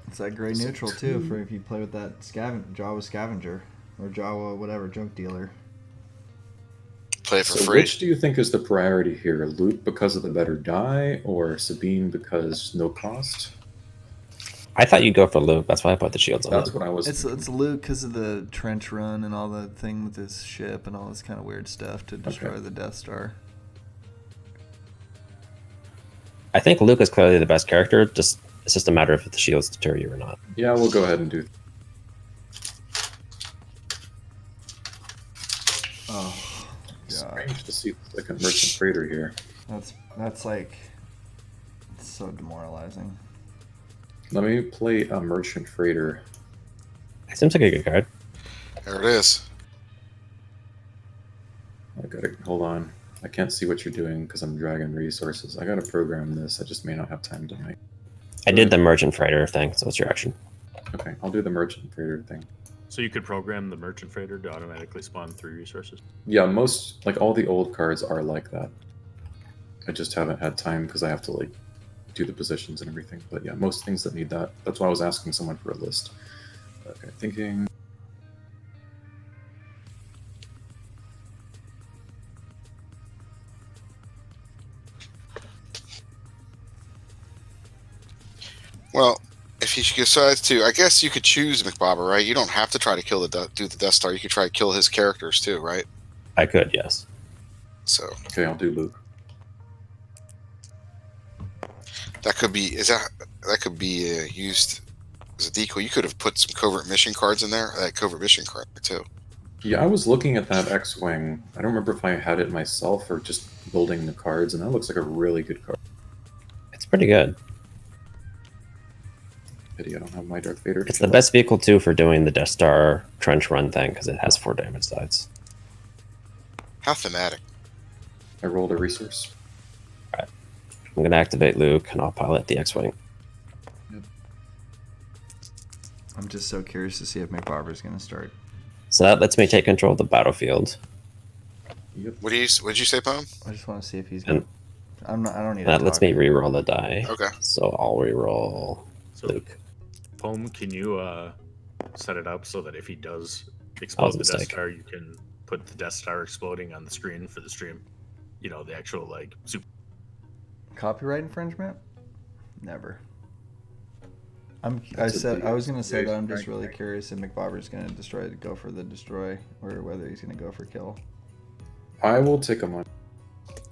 It's that gray neutral too for if you play with that Jawa scavenger or Jawa whatever junk dealer. Play it for So free. which do you think is the priority here? Luke because of the better die, or Sabine because no cost? I thought you'd go for Luke. That's why I put the shields on. That's it. what I was. It's Luke because of the trench run and all the thing with his ship and all this kind of weird stuff to destroy the Death Star. I think Luke is clearly the best character. It's just a matter of if the shields deter you or not. Yeah, we'll go ahead and do. Oh, It's God. strange to see the second Merchant Freighter here. That's like it's so demoralizing. Let me play a Merchant Freighter. It seems like a good card. There it is. I gotta hold on. I can't see what you're doing because I'm dragging resources. I gotta program this. I just may not have time tonight. I did the Merchant Freighter thing, so what's your action? Okay, I'll do the Merchant Freighter thing. So you could program the Merchant Freighter to automatically spawn 3 resources. Yeah, most like all the old cards are like that. I just haven't had time because I have to like do the positions and everything. But yeah, most things that need that. That's why I was asking someone for a list. Okay, thinking. Well, if he decides to, I guess you could choose McBobber, right? You don't have to try to kill do the Death Star. You could try to kill his characters too, right? I could, yes. So Okay, I'll do Luke. that could be used as a decoy. You could have put some covert mission cards in there. That covert mission card too. Yeah, I was looking at that X-Wing. I don't remember if I had it myself or just building the cards, and that looks like a really good card. It's pretty good. Pity I don't have my Darth Vader. It's the best vehicle, too, for doing the Death Star trench run thing, because it has 4 damage sides. How thematic. I rolled a resource. I'm going to activate Luke, and I'll pilot the X-Wing. I'm just so curious to see if McBarber's going to start. So that lets me take control of the battlefield. Yep. What did you say, Pone? I just want to see if he's going to... I don't need That to lets talk. me reroll the die. Okay. So I'll reroll So, Luke. Poem, can you set it up so that if he does explode the Death mistake. Star, you can put the Death Star exploding on the screen for the stream? You know, the actual, like, super. Copyright infringement? Never. I That's a was gonna say that I'm just right, really right. curious if McBobber's gonna go for the destroy or whether he's gonna go for kill. I will take a money.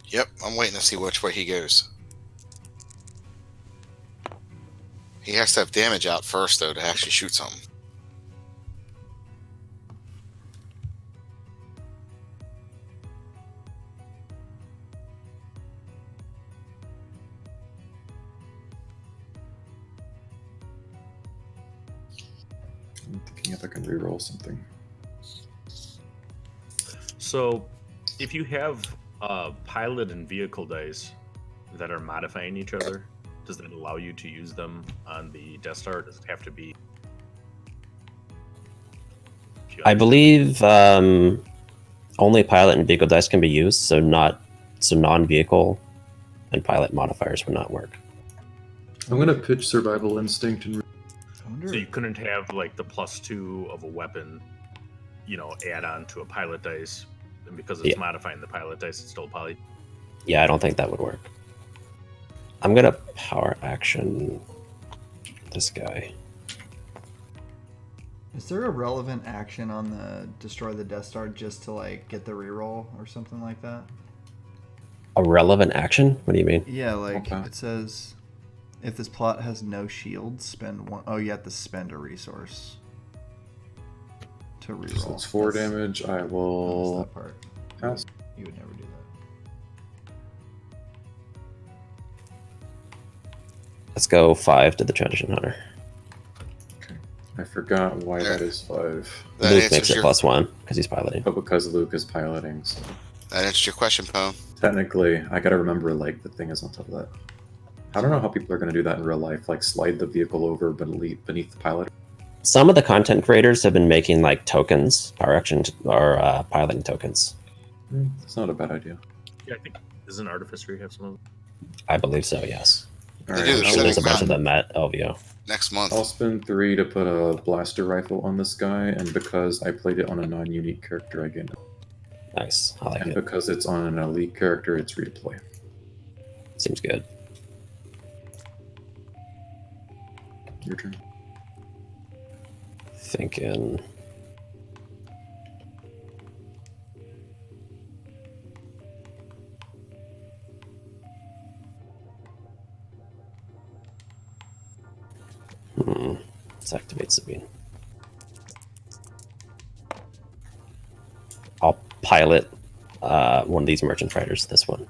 Yep, I'm waiting to see which way he goes. He has to have damage out first, though, to actually shoot something. I'm thinking if I can reroll something. So, if you have pilot and vehicle dice that are modifying each other, does that allow you to use them on the Death Star? Or does it have to be? I believe only pilot and vehicle dice can be used, so non-vehicle and pilot modifiers would not work. I'm gonna pitch Survival Instinct and I wonder. So you couldn't have like the +2 of a weapon, add on to a pilot dice, and because it's Yeah. modifying the pilot dice, it's still poly. Yeah, I don't think that would work. I'm gonna power action this guy. Is there a relevant action on the destroy the Death Star just to like get the reroll or something like that? A relevant action? What do you mean? Yeah, like Okay. it says, if this plot has no shields, spend one. Oh, you have to spend a resource to reroll. so it's 4 damage. I That's will that part. pass. You would never do that. Let's go 5 to the Tradition Hunter. I forgot why that is 5. That Luke answers makes it your, +1 because he's piloting. But because Luke is piloting, so that answers your question, Poe. technically I gotta remember like the thing is on top of that. I don't know how people are gonna do that in real life, like slide the vehicle over beneath the pilot. Some of the content creators have been making like tokens, power action or piloting tokens. It's not a bad idea. Yeah, I think doesn't Artificer have some of them? I believe so, yes. All They right, do, they're I So setting there's a will, bunch of them them at LVO. Next month. I'll spend 3 to put a blaster rifle on this guy, and because I played it on a non-unique character, I get it. Nice. I like And it. because it's on an elite character, it's redeploy. Seems good. Your turn. Thinking. Let's activate Sabine. I'll pilot one of these merchant fighters, this one.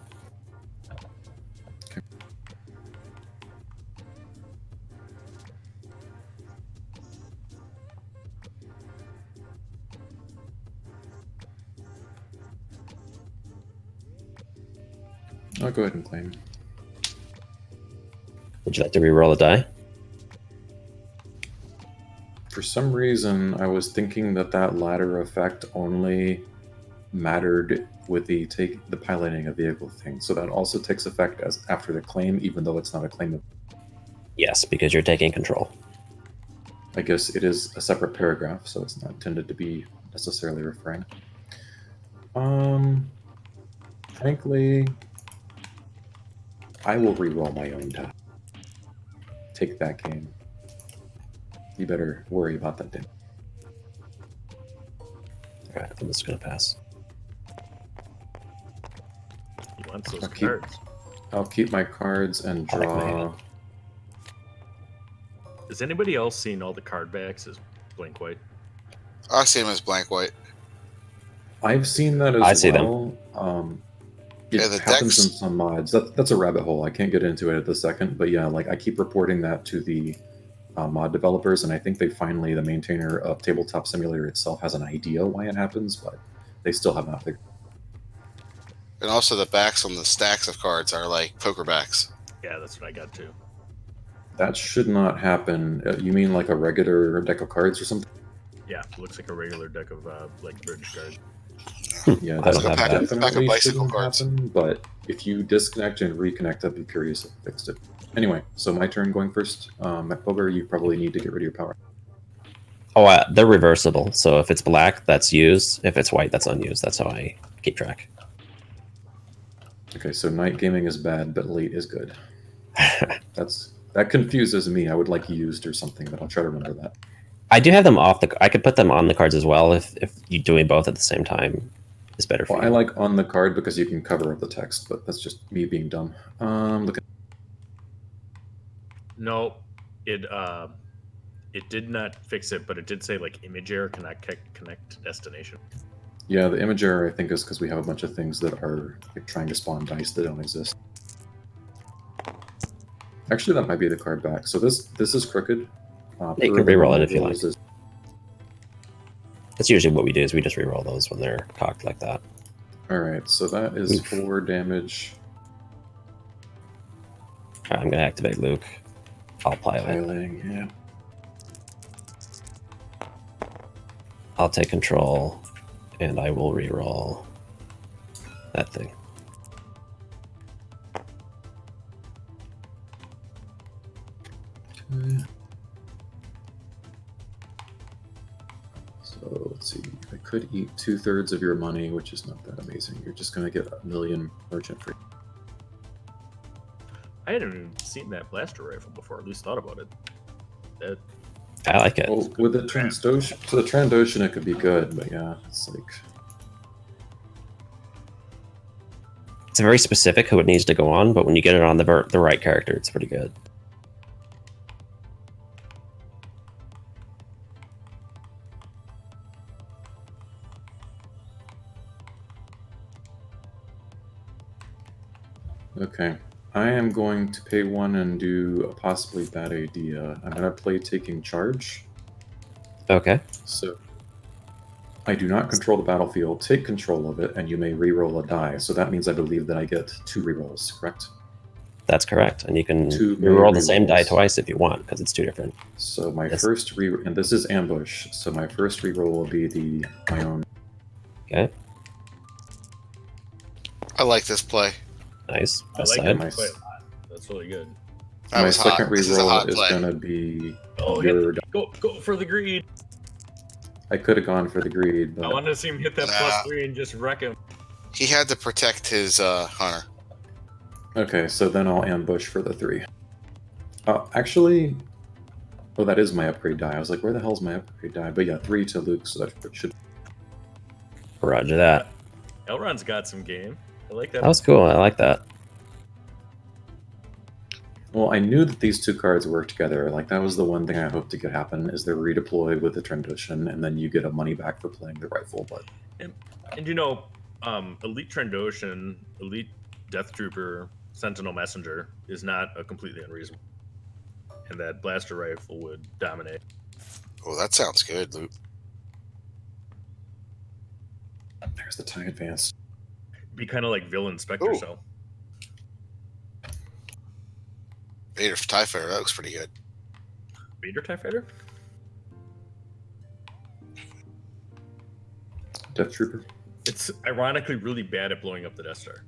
I'll go ahead and claim. Would you like to reroll a die? For some reason, I was thinking that ladder effect only mattered with the piloting a vehicle thing. So that also takes effect as after the claim, even though it's not a claim. Yes, because you're taking control. I guess it is a separate paragraph, so it's not intended to be necessarily referring. Frankly, I will reroll my own die. Take that game. You better worry about that thing. Alright, I'm just gonna pass. He wants those Okay. cards. I'll keep my cards and I like my draw. hand. Is anybody else seeing all the card backs as blank white? I see him as blank white. I've seen that as I see them. well. It Yeah, the happens decks- in some mods. That's a rabbit hole. I can't get into it at the second, but yeah, like I keep reporting that to the mod developers, and I think the maintainer of Tabletop Simulator itself has an idea why it happens, but they still have not figured. And also the backs on the stacks of cards are like poker backs. Yeah, that's what I got too. That should not happen. You mean like a regular deck of cards or something? Yeah, looks like a regular deck of like British cards. Yeah, I that don't have pack of- that. pack of definitely bicycle shouldn't cards. happen, but if you disconnect and reconnect, I'd be curious if it fixed it. Anyway, so my turn going first. McBoger, you probably need to get rid of your power. Oh, they're reversible. So if it's black, that's used. If it's white, that's unused. That's how I keep track. Okay, so night gaming is bad, but late is good. That confuses me. I would like used or something, but I'll try to remember that. I do have them off the. I could put them on the cards as well if you doing both at the same time is better for Well, you. I like on the card because you can cover up the text, but that's just me being dumb. Look at No, It did not fix it, but it did say like image error cannot connect destination. Yeah, the image error I think is because we have a bunch of things that are like, trying to spawn dice that don't exist. Actually, that might be the card back. So this is crooked. You can reroll it if you like. Is- That's usually what we do, is we just reroll those when they're cocked like that. All right, so that is Oof. 4 damage. Alright, I'm gonna activate Luke. I'll pilot. Piling, yeah. I'll take control, and I will reroll that thing. Okay. So let's see. I could eat 2/3 of your money, which is not that amazing. You're just gonna get 1,000,000 merchant free. I hadn't even seen that blaster rifle before, at least thought about it. That I like it. Well, with the Trandoshan, it could be good, but yeah, it's like It's very specific who it needs to go on, but when you get it on the right character, it's pretty good. okay. I am going to pay 1 and do a possibly bad idea. I'm gonna play taking charge. Okay. So I do not control the battlefield. Take control of it, and you may re-roll a die. So that means I believe that I get 2 re-rolls, correct? That's correct. And you can Two reroll the same die rerolls. twice if you want, because it's 2 different. So my Yes. first and this is ambush. So my first re-roll will be my own. Okay. I like this play. Nice. I Best like side. that quite a lot. That's really good. That My was second hot. This is a re-roll hot is play. gonna be Oh, your. go for the greed. I could have gone for the greed, I but wanted to see him hit that Nah. +3 and just wreck him. He had to protect his hunter. okay. So then I'll ambush for the 3. Actually, oh, that is my upgrade die. I was like, where the hell's my upgrade die? But yeah, 3 to Luke, so that should. Roger that. Elrond's got some game. I like that. That was cool. I like that. Well, I knew that these 2 cards work together. Like that was the one thing I hoped to get happen is they're redeployed with the Trandoshan, and then you get a money back for playing the rifle. But And you know, Elite Trandoshan, Elite Death Trooper, Sentinel Messenger is not a completely unreasonable. And that blaster rifle would dominate. Oh, that sounds good, Luke. there's the tie advance. Be kind of like Villain Spectre Ooh. Cell. Vader for TIE Fighter, that looks pretty good. Vader TIE Fighter? Death Trooper. It's ironically really bad at blowing up the Death Star.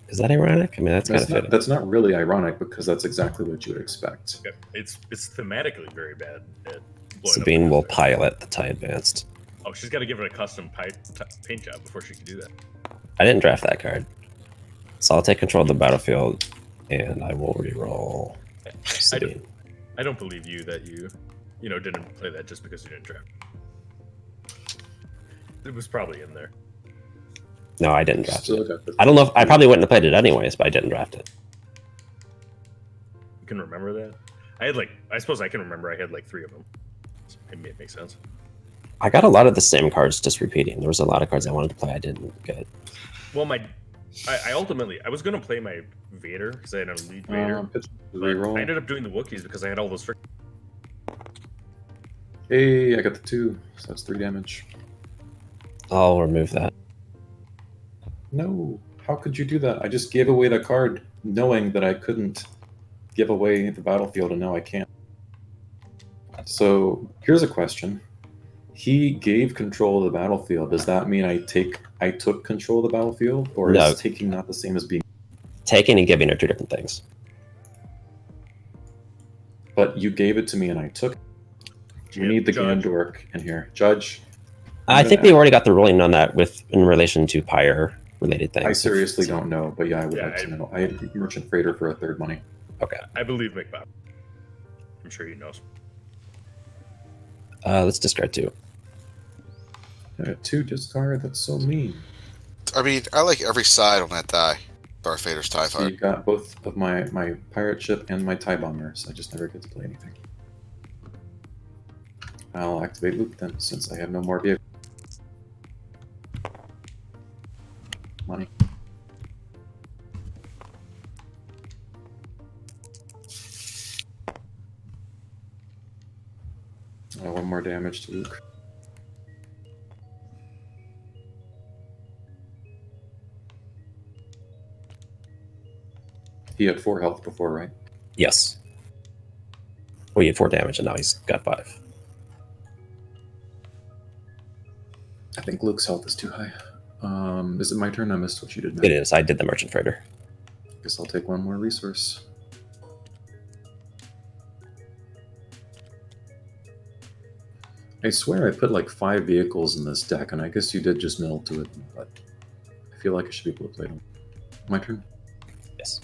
Is that ironic? I mean, that's kind That's of not, fitting. that's not really ironic because that's exactly what you would expect. Yeah, it's thematically very bad at blowing Sabine up the will Death Star. pilot the TIE Advanced. Oh, she's got to give it a custom paint job before she can do that. I didn't draft that card. So I'll take control of the battlefield, and I will reroll Sabine. I don't believe you that you didn't play that just because you didn't draft. It was probably in there. No, I didn't draft Still it. got the- I don't know if I probably wouldn't have played it anyways, but I didn't draft it. You can remember that? I suppose I can remember I had like 3 of them. So it makes sense. I got a lot of the same cards just repeating. There was a lot of cards I wanted to play I didn't get. Well, I ultimately I was gonna play my Vader because I had an Elite Vader. pitch But reroll. I ended up doing the Wookiees because I had all those. Hey, I got the 2, so that's 3 damage. I'll remove that. No, how could you do that? I just gave away the card knowing that I couldn't give away the battlefield, and now I can't. So here's a question. He gave control of the battlefield. Does that mean I took control of the battlefield? Or No. is taking not the same as being... Taking and giving are 2 different things. But you gave it to me and I took it. We need the Judge. Gandork in here. Judge, I think we already got the ruling on that in relation to Pyre related things. I seriously don't know, but yeah, I would Yeah, like to know. I had Merchant Freighter for a 3rd money. Okay. I believe McBob. I'm sure he knows. Let's discard 2. I got 2 discard. That's so mean. I mean, I like every side on that die. Darth Vader's TIE So fighter. you got both of my pirate ship and my TIE bomber, so I just never get to play anything. I'll activate Luke then, since I have no more vehicles. Money. One more damage to Luke. He had 4 health before, right? Yes. Well, he had 4 damage, and now he's got 5. I think Luke's health is too high. Is it my turn? I missed what you did. It is. I did the merchant freighter. Guess I'll take one more resource. I swear I put like 5 vehicles in this deck, and I guess you did just mill to it, but I feel like I should be able to play them. My turn? Yes.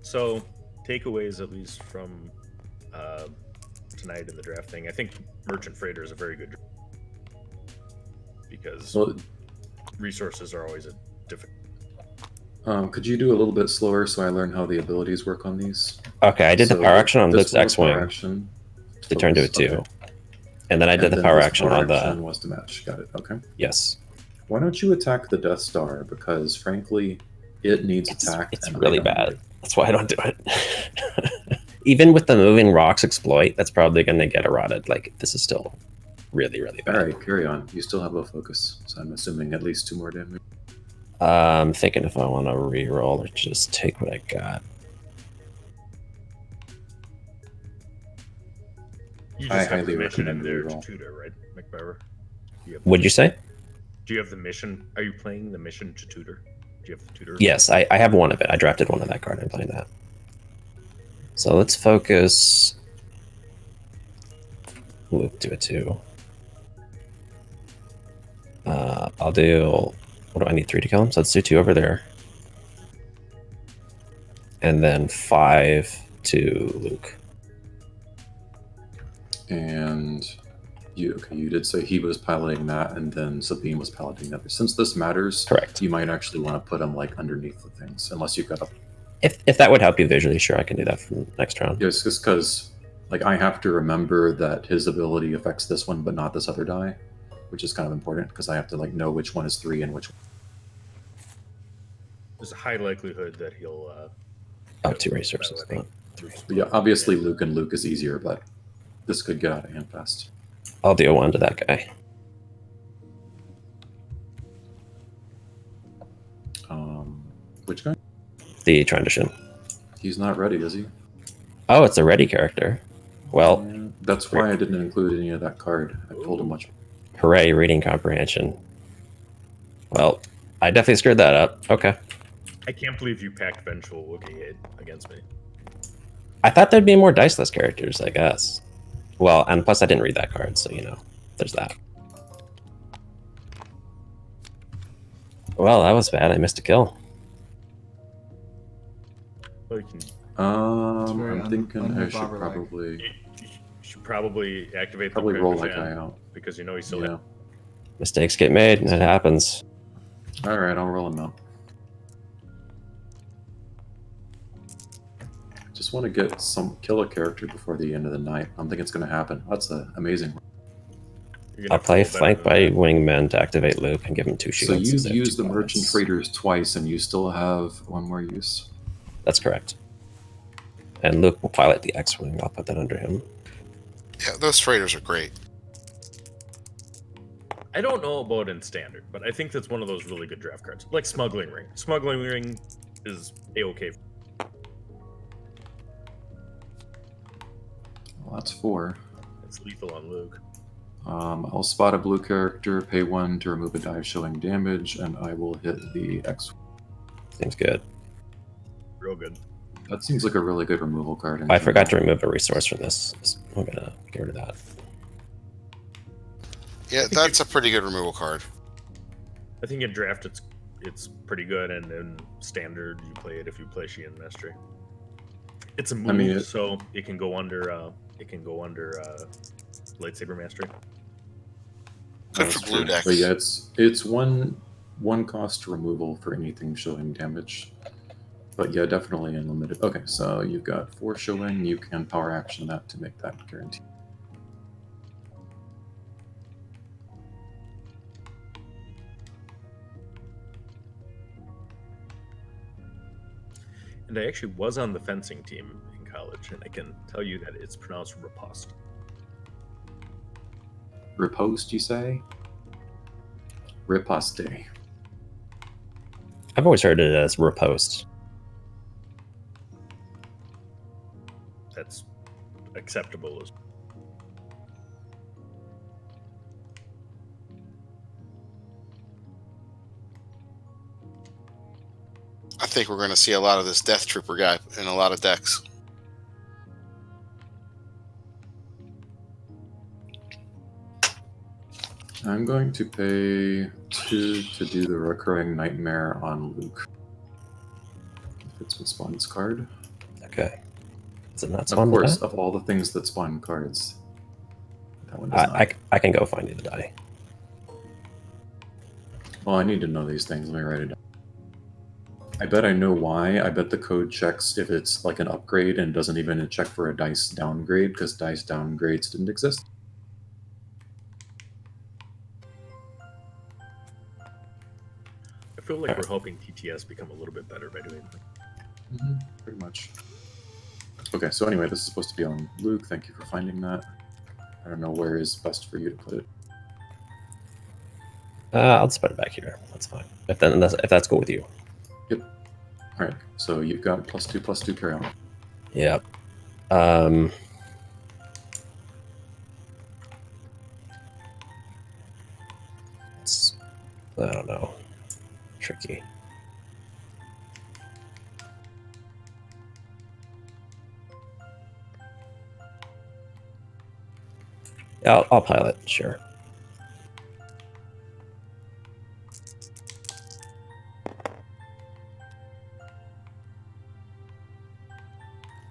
So, takeaways at least from tonight in the draft thing. I think merchant freighter is a very good because resources are always a difficult. Could you do a little bit slower so I learn how the abilities work on these? Okay, I did the power action on this Luke's one was power X-Wing action. to turn to a 2. Okay. And then I did And the then power this action power on the... action was to match. Got it. Okay. Yes. Why don't you attack the Death Star? Because frankly, it needs attacked. It's and really I don't bad. need it. That's why I don't do it. Even with the moving rocks exploit, that's probably going to get eroded. Like, this is still really, really bad. All right, carry on. You still have low focus, so I'm assuming at least 2 more damage. I'm thinking if I want to reroll or just take what I got. You I just have highly the mission in recommend there reroll. to tutor, right, McBarber? What'd you say? Do you have the mission? Are you playing the mission to tutor? Do you have the tutor? Yes, I have one of it. I drafted one of that card. I'm playing that. So let's focus Luke to a 2. I'll do... What do I need? 3 to kill him? So let's do 2 over there. And then 5 to Luke. And you did say he was piloting that, and then Sabine was piloting the other. Since this matters, Correct. you might actually want to put him like underneath the things, unless you've got a... If that would help you visually, sure, I can do that for next round. Yes, just because like I have to remember that his ability affects this one, but not this other die, which is kind of important because I have to like know which one is 3 and which one. There's a high likelihood that he'll. Oh, 2 resources. But Yeah, obviously Luke and Luke is easier, but this could get out of hand fast. I'll do 1 to that guy. Which guy? The transition. He's not ready, is he? Oh, it's a ready character. Well, Yeah, that's why I didn't include any of that card. I pulled a much. hooray, reading comprehension. Well, I definitely screwed that up. Okay. I can't believe you packed Vengeful Wookiee against me. I thought there'd be more diceless characters, I guess. Well, and plus I didn't read that card, so, you know, there's that. Well, that was bad. I missed a kill. Well, you can. very I'm thinking I should unbobber-like. You should probably activate. probably the roll Quick that Vision, guy out. because you know he's still. Yeah. Mistakes get made, and it happens. All right, I'll roll him out. Just want to get kill a character before the end of the night. I don't think it's going to happen. That's amazing. You're gonna I'll play feel better flank than by that. wingmen to activate Luke and give him 2 So shields. you've instead of used 2 the merchant bonnets. freighters twice, and you still have 1 more use. That's correct. And Luke will pilot the X-Wing. I'll put that under him. Yeah, those freighters are great. I don't know about in standard, but I think that's one of those really good draft cards, like Smuggling Ring. Smuggling Ring is a-okay. Well, that's 4. It's lethal on Luke. I'll spot a blue character, pay 1 to remove a die showing damage, and I will hit the X. Seems good. Real good. That seems like a really good removal card. in I forgot to general. remove a resource from this. I'm gonna get rid of that. Yeah, that's a pretty good removal card. I think in draft it's pretty good, and in standard you play it if you play Sheehan Mastery. It's a move, so it can go under lightsaber mastery. Good That's for blue true. decks. But yeah, it's one cost removal for anything showing damage. But yeah, definitely unlimited. Okay, so you've got 4 showing. You can power action that to make that guaranteed. And I actually was on the fencing team in college, and I can tell you that it's pronounced riposte. Riposte, you say? Riposte. I've always heard it as riposte. That's acceptable as I think we're going to see a lot of this Death Trooper guy in a lot of decks. I'm going to pay 2 to do the recurring nightmare on Luke. If it's with Spawn's card. Okay. Is it not Of spawn the course, die? of all the things that spawn cards, that one does not. I can go find you the die. Well, I need to know these things. Let me write it down. I bet I know why. I bet the code checks if it's like an upgrade and doesn't even check for a dice downgrade because dice downgrades didn't exist. I feel like we're helping TTS become a little bit better by doing that. Pretty much. Okay, so anyway, this is supposed to be on Luke. Thank you for finding that. I don't know where is best for you to put it. I'll just put it back here. That's fine. If that's cool with you. Yep. All right. So you've got +2/+2 carry on. Yep. It's, I don't know. Tricky. Yeah, I'll pilot. Sure.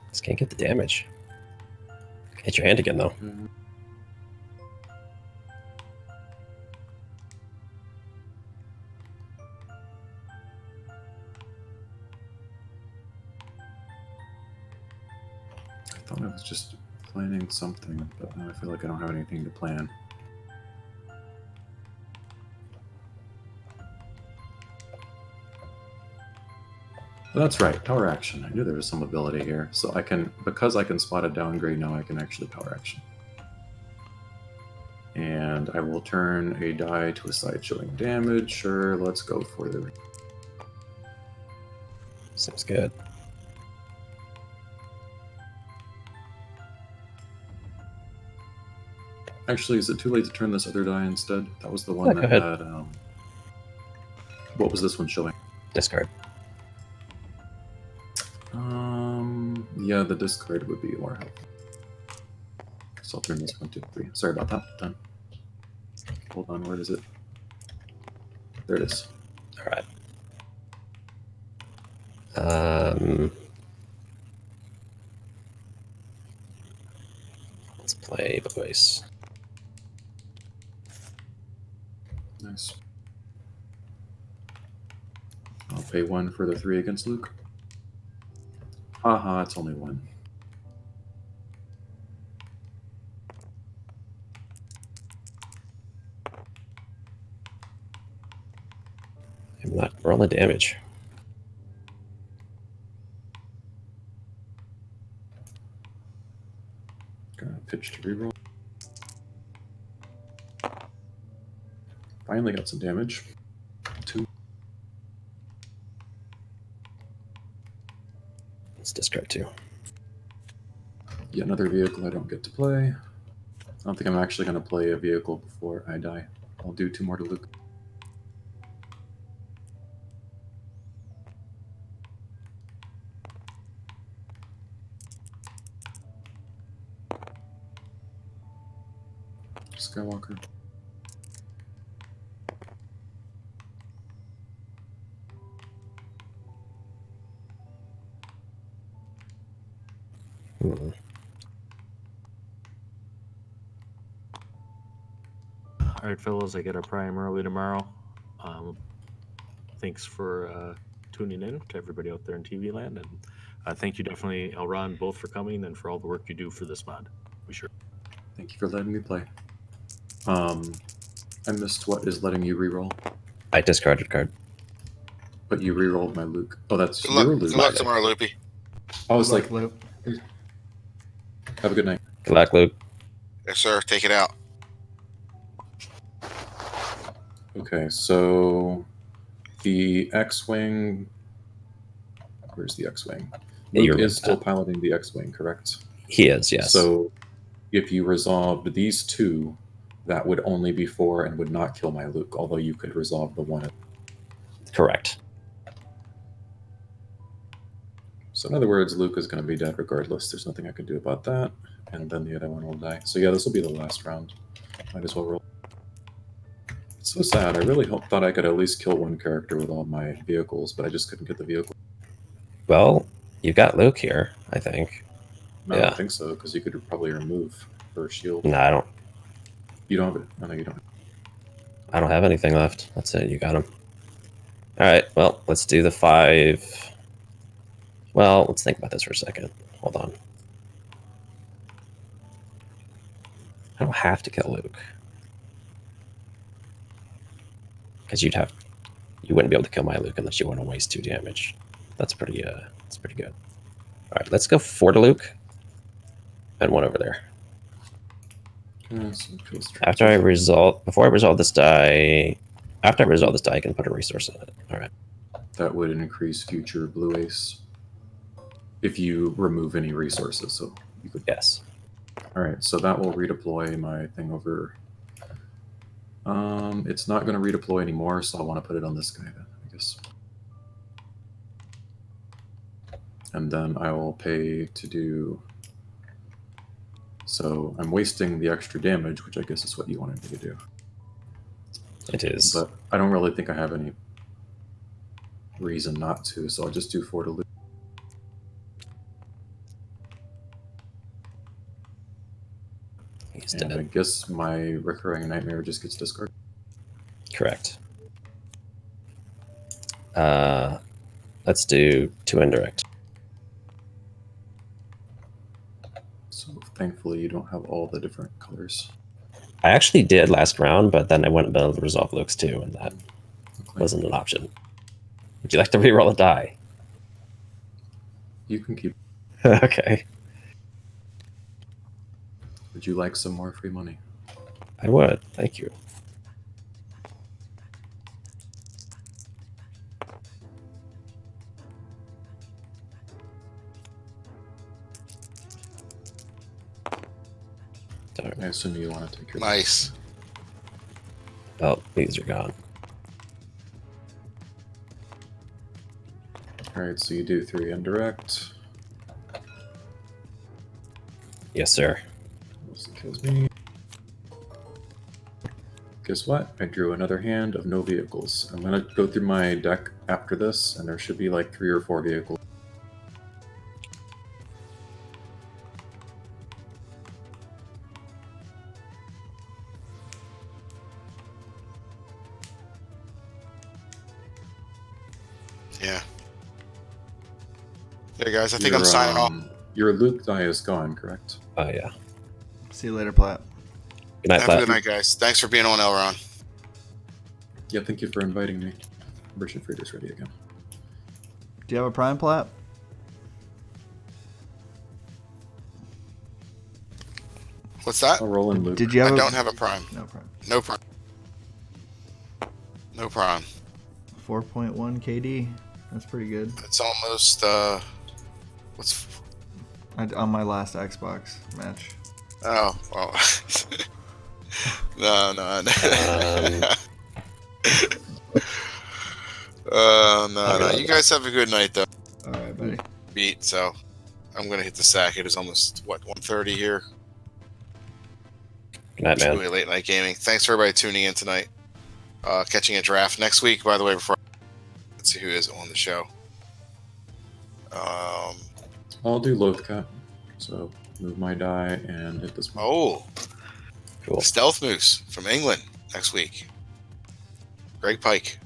Just can't get the damage. Hit your hand again, though. I thought I was just planning something, but now I feel like I don't have anything to plan. But that's right, power action. I knew there was some ability here. So I can, because I can spot a downgrade now, I can actually power action. And I will turn a die to a side showing damage. Sure, let's go for the... Seems good. Actually, is it too late to turn this other die instead? That was the one Yeah, that go ahead. had... what was this one showing? Discard. Yeah, the discard would be more helpful. So I'll turn this 1, 2, 3. Sorry about that. Done. Hold on, where is it? There it is. All right. Let's play voice. Nice. I'll pay 1 for the 3 against Luke. Haha, it's only 1. I'm not rolling damage. Gonna pitch to reroll. Finally got some damage. 2. Let's discard 2. Yet another vehicle I don't get to play. I don't think I'm actually going to play a vehicle before I die. I'll do 2 more to Luke. Skywalker. All right, fellas, I get a prime early tomorrow. Thanks for tuning in to everybody out there in TV land, and thank you definitely, Elrond, both for coming and for all the work you do for this mod. We sure. Thank you for letting me play. I missed what is letting you reroll, I discarded card. but you rerolled my Luke. Oh, that's Good luck, your good Luke. luck tomorrow, Loopy. I was Good like, luck, Luke. have a good night. Good luck, Luke. Yes, sir. Take it out. Okay, so the X-Wing. Where's the X-Wing? Yeah, Luke you're is right. still piloting the X-Wing, correct? He is, yes. So if you resolved these two, that would only be 4 and would not kill my Luke, although you could resolve the one. Correct. So in other words, Luke is going to be dead regardless. There's nothing I can do about that. And then the other one will die. So yeah, this will be the last round. Might as well roll. It's so sad. I really thought I could at least kill one character with all my vehicles, but I just couldn't get the vehicle. Well, you've got Luke here, I think. No, I Yeah. don't think so, because you could probably remove her shield. No, I don't. You don't have it. No, you don't. I don't have anything left. That's it. You got him. All right. Well, let's do the 5. Well, let's think about this for a second. Hold on. I don't have to kill Luke. Because you wouldn't be able to kill my Luke unless you want to waste 2 damage. That's pretty good. All right, let's go 4 to Luke. And 1 over there. Before I resolve this die, I can put a resource in it. All right. That would increase future blue ace if you remove any resources. So you could. Yes. All right, so that will redeploy my thing over. It's not going to redeploy anymore, so I want to put it on this guy then, I guess. And then I will pay to do. So I'm wasting the extra damage, which I guess is what you wanted me to do. It is. But I don't really think I have any reason not to, so I'll just do 4 to lose. He's And I dead. guess my recurring nightmare just gets discarded. Correct. Let's do 2 indirect. So thankfully you don't have all the different colors. I actually did last round, but then I went and able to resolve Luke's too, and that Okay. wasn't an option. Would you like to reroll a die? You can keep. Okay. Would you like some more free money? I would. Thank you. Darn. I assume you want to take your. Nice. Oh, these are gone. Alright, so you do 3 indirect. Yes, sir. Mostly kills me. Guess what? I drew another hand of no vehicles. I'm gonna go through my deck after this, and there should be like 3 or 4 vehicles. Yeah. Hey guys, I think I'm signing off. Your Luke die is gone, correct? Oh, yeah. See you later, Platt. Good night, Have a Platt. good night, guys. Thanks for being on, Elrond. Yeah, thank you for inviting me. Merchant Freighter's ready again. Do you have a prime, Platt? What's that? I'll roll in Luke. Did you have I a... don't have a prime. No prime. No prime. No prime. 4.1 KD. That's pretty good. It's almost what's On my last Xbox match. oh well. no. No. You guys have a good night though. All right, buddy. Beat, so I'm gonna hit the sack. It is almost what 1:30 here. Good night, man. Really late night gaming. Thanks for everybody tuning in tonight. Catching a draft next week, by the way. Before let's see who is on the show. I'll do Lothcat. So move my die and hit this one. Oh, Cool. Stealth Moose from England. next week. Greg Pike.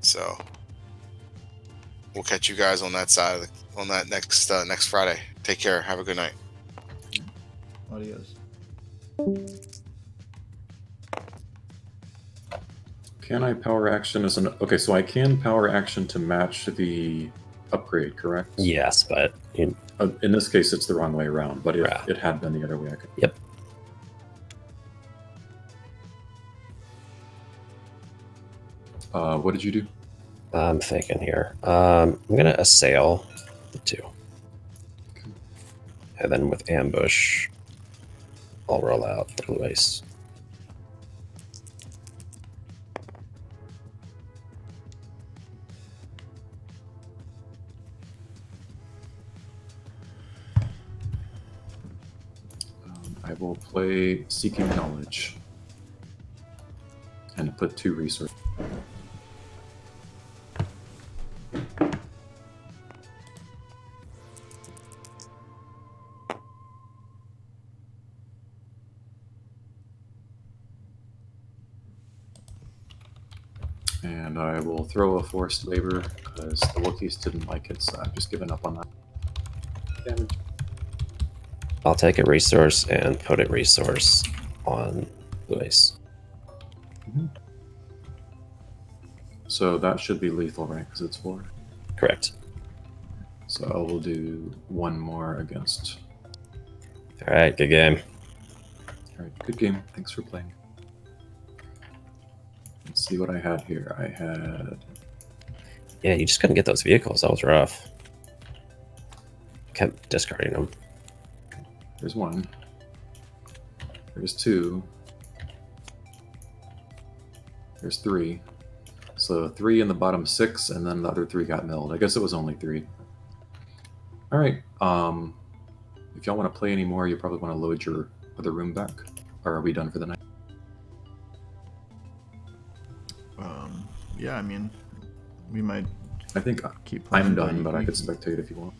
So we'll catch you guys on that side on that next Friday. Take care. Have a good night. Adios. Can I power action as an... Okay, so I can power action to match the upgrade, correct? Yes, but In this case, it's the wrong way around, but if Yeah. it had been the other way, I could... Yep. What did you do? I'm thinking here. I'm gonna assail the 2, and then with ambush, I'll roll out the blue ace. I will play Seeking Knowledge and put 2 resources. And I will throw a forced labor because the Wookiees didn't like it, so I've just given up on that. Damage. I'll take a resource and put a resource on blue ace. So that should be lethal, right? Because it's 4. Correct. So I will do 1 more against. All right, good game. All right, good game. Thanks for playing. Let's see what I had here. I had... Yeah, you just couldn't get those vehicles. That was rough. Kept discarding them. There's 1. There's 2. There's 3. So 3 in the bottom 6, and then the other 3 got milled. I guess it was only 3. All right. If y'all want to play any more, you probably want to load your other room back. Or are we done for the night? Yeah, I mean, we might I think keep playing. I'm done, but I we could can- spectate if you want.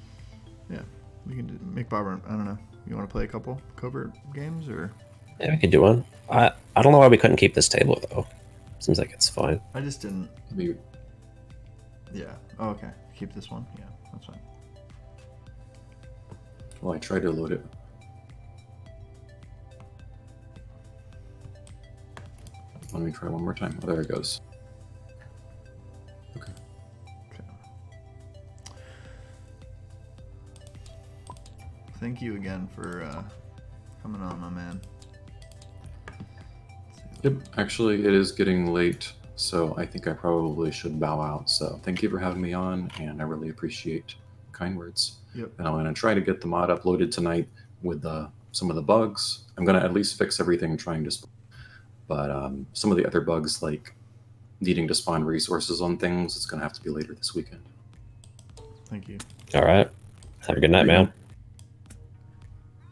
Yeah, we can make Bobber. I don't know. You want to play a couple covert games or? Yeah, we could do one. I don't know why we couldn't keep this table though. Seems like it's fine. I just didn't. Maybe. Yeah. Oh, okay. Keep this one. Yeah, that's fine. Well, I tried to load it. Let me try one more time. Oh, there it goes. Okay. Thank you again for coming on, my man. Yep. Actually, it is getting late, so I think I probably should bow out. So thank you for having me on, and I really appreciate kind words. Yep. And I'm going to try to get the mod uploaded tonight with some of the bugs. I'm going to at least fix everything trying to spawn. But some of the other bugs, like needing to spawn resources on things, it's going to have to be later this weekend. Thank you. All right. Have a good night, man.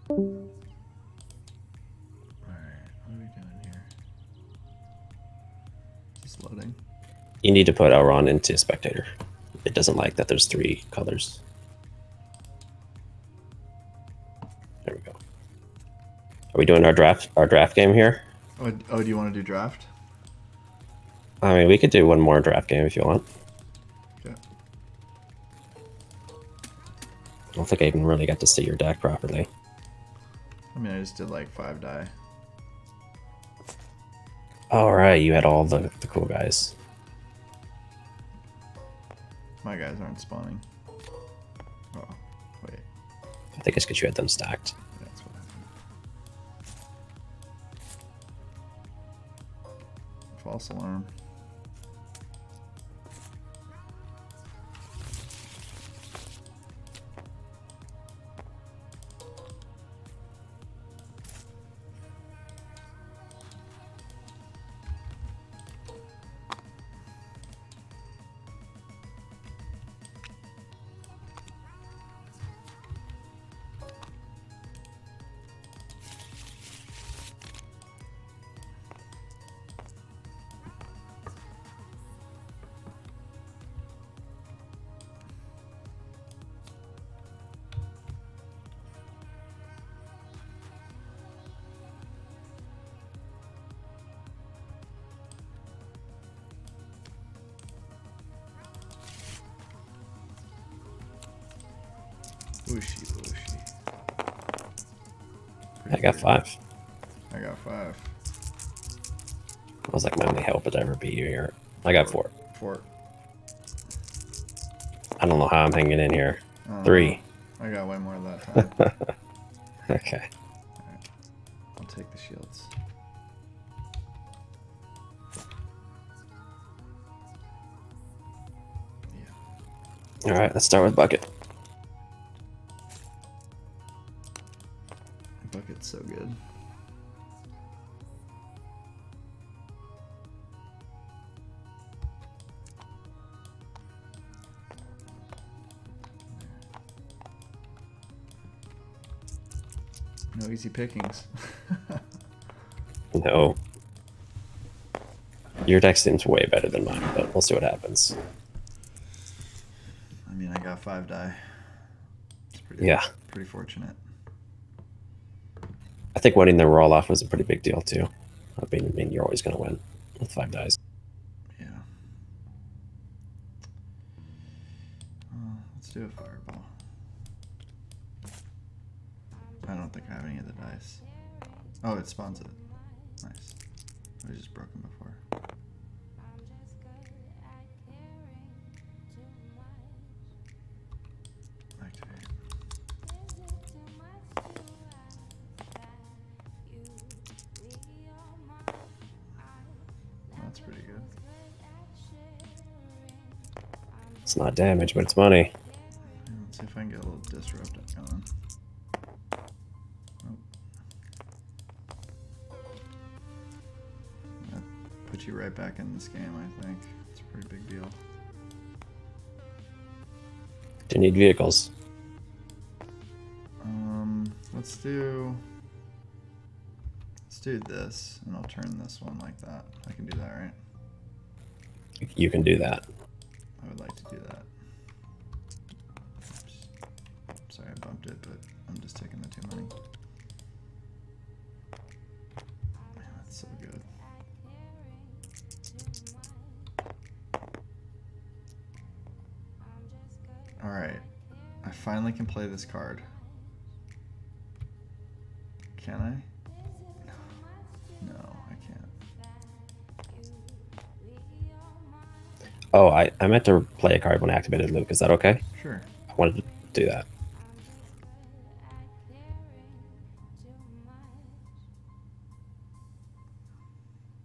All right. What are we doing here? Just loading. You need to put Elrond into spectator. It doesn't like that there's 3 colors. There we go. Are we doing our draft game here? Oh, do you want to do draft? I mean, we could do one more draft game if you want. Okay. I don't think I even really got to see your deck properly. I mean, I just did like 5 die. All right, you had all the cool guys. My guys aren't spawning. Oh, wait. I think it's because you had them stacked. That's what happened. False alarm. Whooshy, whooshy. I got 5. I got 5. I was like, my only hope would ever be here. I got 4. 4. I don't know how I'm hanging in here. I don't 3. know. I got way more that time. Okay. I'll take the shields. Yeah. All right, let's start with bucket. Bucket's so good. No easy pickings. No. Your deck seems way better than mine, but we'll see what happens. I mean, I got 5 die. It's Yeah. pretty fortunate. I think winning the roll off was a pretty big deal too. I mean you're always going to win with 5 dice. Yeah. Let's do a fireball. I don't think I have any of the dice. Oh, it spawns it. Nice. I just broken before. Activate. That's pretty good. It's not damage, but it's money. Yeah, let's see if I can get a little disrupt going. Oh. That puts you right back in this game, I think. It's a pretty big deal. Do you need vehicles? Let's do this, and I'll turn this one like that. I can do that, right? You can do that. I would like to do that. Oops. Sorry, I bumped it, but I'm just taking the 2 money. Man, that's so good. Alright. I finally can play this card. Can I? No, I can't. Oh, I meant to play a card when I activated Luke. Is that okay? Sure. I wanted to do that.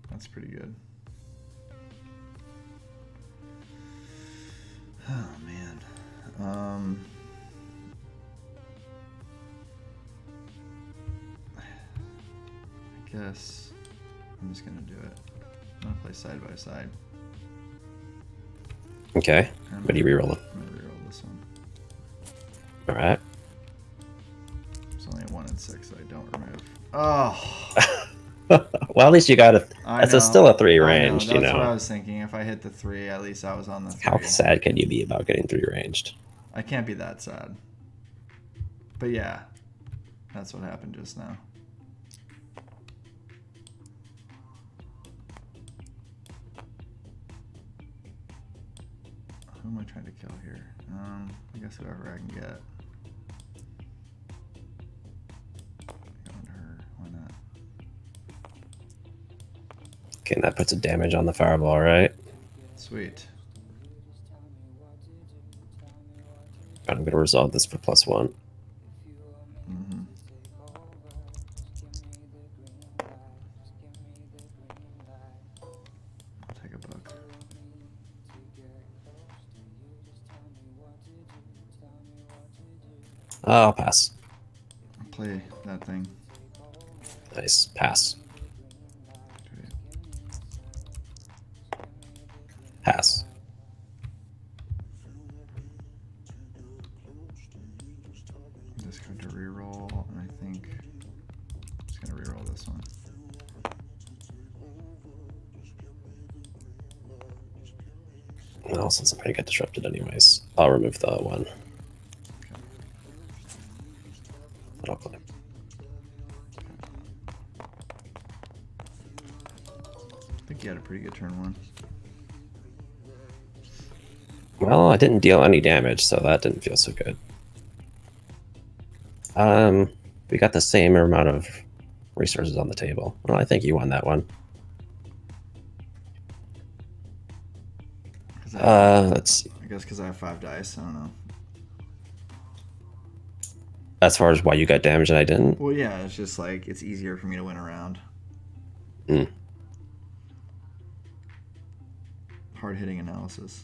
That's pretty good. Oh, man. I guess I'm just gonna do it. I'm gonna play side by side. Okay. I'm What are you rerolling? I'm gonna reroll this one. All right. It's only a 1 and 6, so I don't remove. Oh, Well, at least you got a. I That's know. still a 3 I know, ranged, you That's what I know. was thinking. If I hit the 3, at least I was on the 3. How sad can you be about getting 3 ranged? I can't be that sad. But yeah, that's what happened just now. Who am I trying to kill here? I guess whoever I can get. Going to her. Why not? Okay, and that puts a damage on the fireball, right? Sweet. I'm going to resolve this for +1. Mm-hmm. I'll take a book. I'll pass. I'll play that thing. Nice. Pass. Pass. Discard to reroll, and I think I'm just gonna reroll this one. Well, since I'm going to get disrupted anyways, I'll remove the 1. Okay. But I'll play. I think you had a pretty good turn 1. Well, I didn't deal any damage, so that didn't feel so good. We got the same amount of resources on the table. Well, I think you won that one. 'Cause I Let's see. I guess because I have 5 dice. I don't know. As far as why you got damaged and I didn't. Well, yeah, it's just like it's easier for me to win a round. Mm. Hard hitting analysis.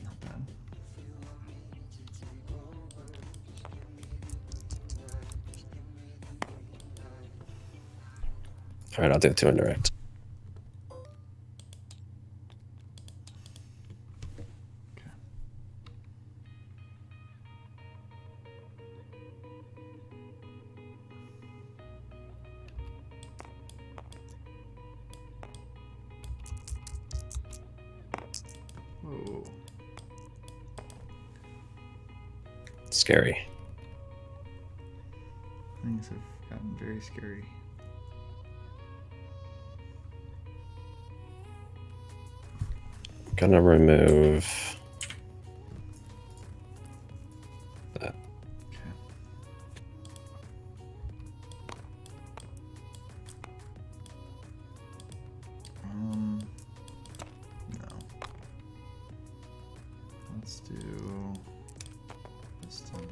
Not bad. All right, I'll do 2 indirect. Whoa. Scary. Things have gotten very scary. Gonna remove that. Okay. No. Let's do this time.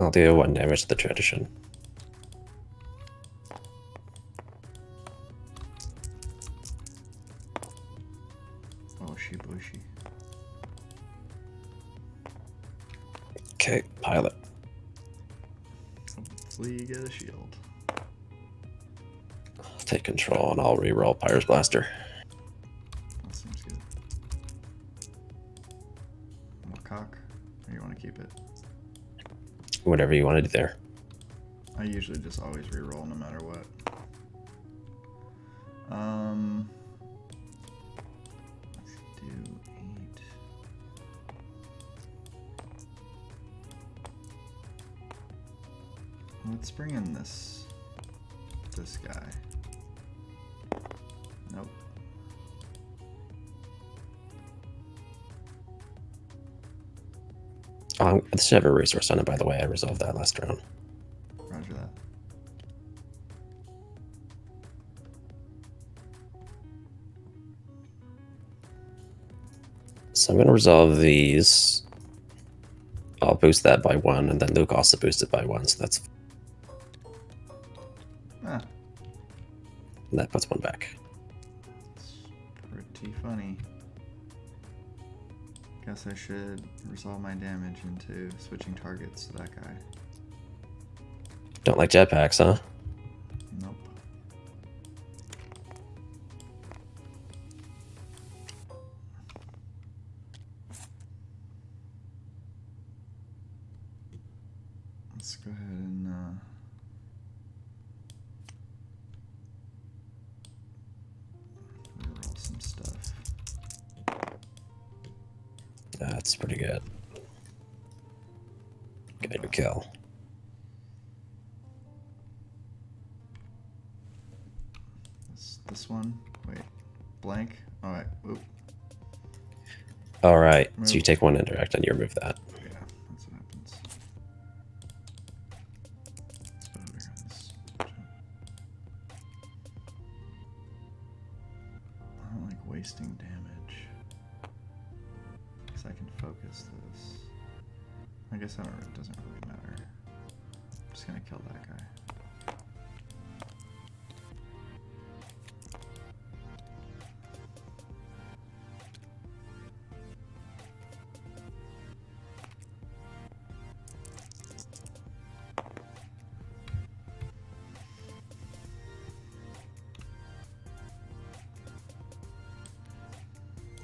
I'll do 1 damage to the tradition. Bushy, bushy. Okay, pilot. Hopefully you get a shield. I'll take control and I'll reroll Pyre's Blaster. That seems good. More cock, or you want to keep it? Whatever you want to do there. I usually just always reroll no matter what. Let's do 8. Let's bring in this guy. Nope. This should have a resource on it, by the way. I resolved that last round. Roger that. So I'm going to resolve these. I'll boost that by 1, and then Luke also boosted by 1, so that's... Ah, And that puts 1 back. it's pretty funny. Guess I should resolve my damage into switching targets to that guy. Don't like jetpacks, huh? Nope. Let's go ahead and reroll some stuff. That's pretty good. Get a kill. This one. Wait. Blank. Alright. Oop. All right, so you Remove. take 1 indirect and you remove that. Yeah, that's what happens. Let's put it over here on this. I don't like wasting damage. Because I can focus this. I guess that doesn't really matter. I'm just gonna kill that guy.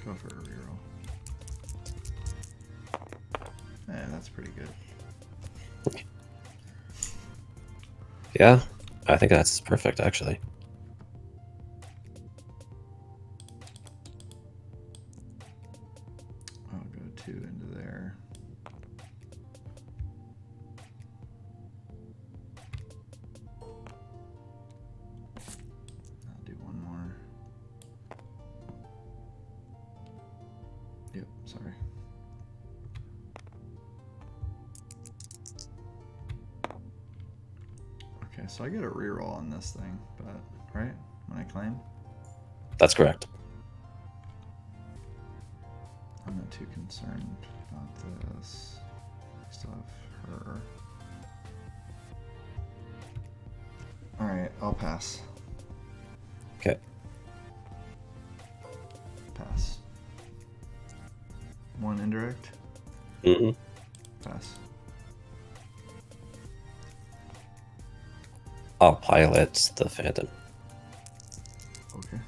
Go for a reroll. that's pretty good. Yeah, I think that's perfect, actually. I'll go 2 into there. I'll do 1 more. Yep, sorry. Okay, so I get a reroll on this thing, but right when I claim, That's correct. I'm not too concerned about this. I still have her. All right, I'll pass. Okay. Pass. 1 indirect. Mm-hmm. Pass. I'll pilot the Phantom. Okay.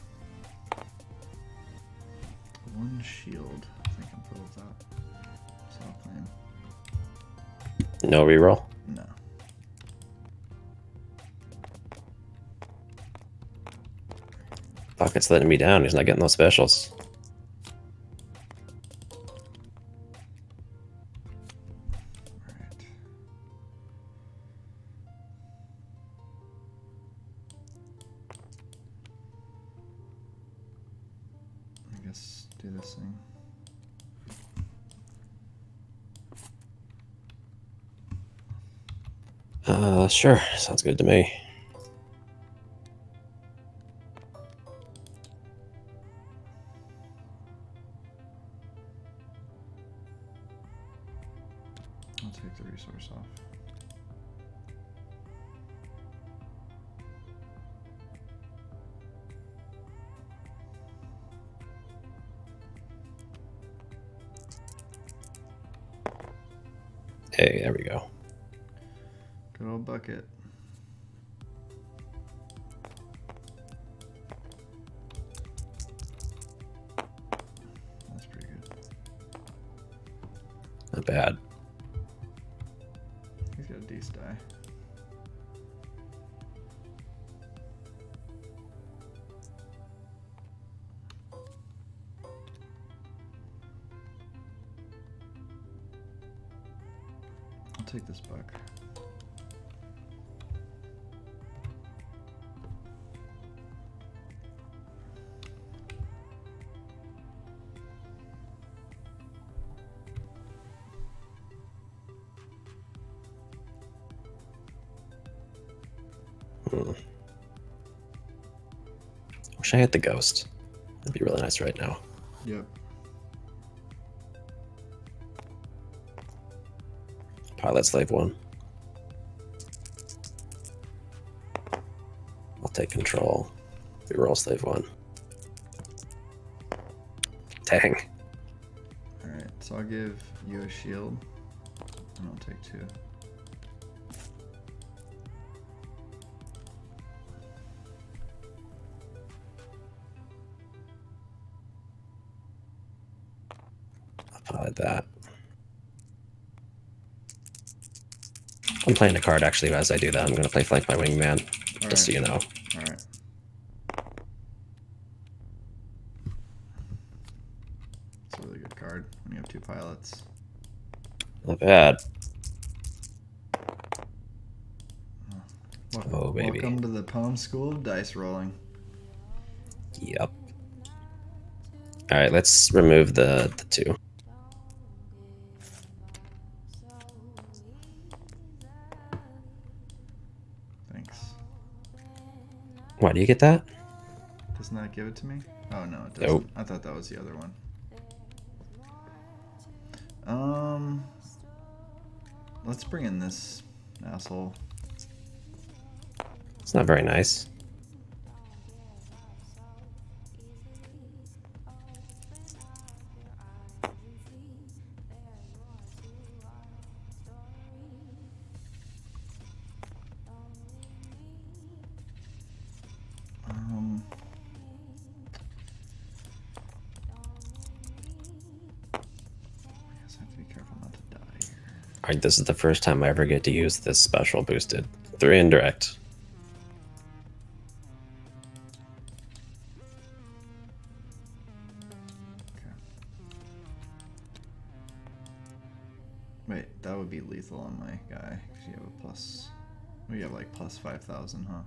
1 shield. I think I'm full of that. So I'll claim. No reroll. No. Pocket's letting me down. He's not getting those specials. Alright. I guess do this thing. Sure. Sounds good to me. I'll take the resource off. Hey, there we go. Good old bucket. That's pretty good. Not bad. He's got a deuce die. I'll take this buck. Wish I had the ghost. That'd be really nice right now. Yep. Pilot slave 1. I'll take control. Reroll slave 1. Dang. Alright, so I'll give you a shield. And I'll take 2. I'll pilot that. I'm playing a card actually as I do that. I'm going to play Flank my Wingman, just so you know. Alright. It's a really good card when you have 2 pilots. Not bad. Welcome, Oh, baby. Welcome to the Poem School of Dice Rolling. Yep. All right, let's remove the 2. Thanks. Why do you get that? Doesn't that give it to me? Oh, no, it doesn't. Nope. I thought that was the other one. Let's bring in this asshole. It's not very nice. I guess I have to be careful not to die here. Alright, this is the first time I ever get to use this special boosted. 3 indirect. Wait, that would be lethal on my guy, because you have a plus... We have like plus 5,000, huh?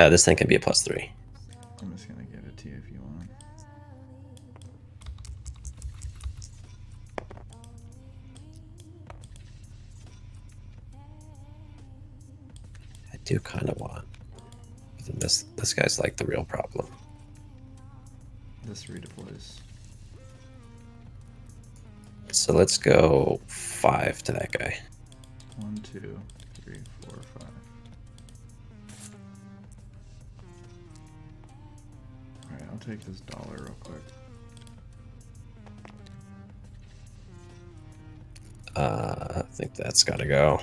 This thing can be a +3. I'm just gonna give it to you if you want. I do kind of want. This guy's like the real problem. This redeploys. So let's go 5 to that guy. 1, 2, 3, 4, 5. Alright, I'll take this dollar real quick. I think that's gotta go.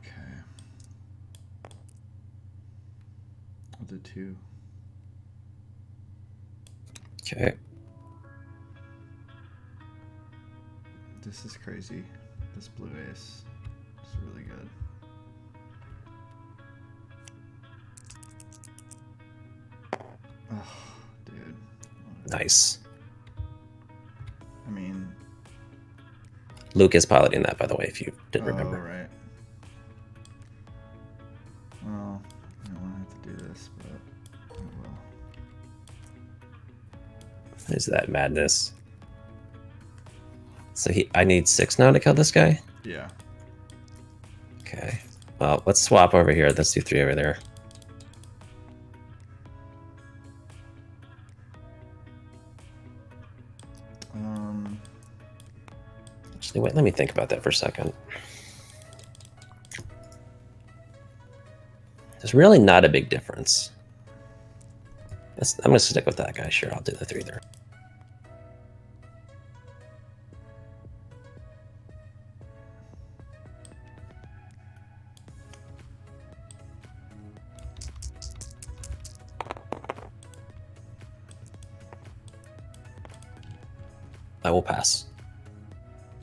Okay. I'll do 2. Okay. This is crazy. This blue ace is really good. Oh, dude. Nice. I mean... Luke is piloting that, by the way, if you didn't remember. Right. Well, I don't want to have to do this, but I will. Is that madness? So I need 6 now to kill this guy? Yeah. Okay. Well, let's swap over here. Let's do 3 over there. Actually, wait, let me think about that for a second. There's really not a big difference. I'm going to stick with that guy. Sure, I'll do the 3 there. I will pass.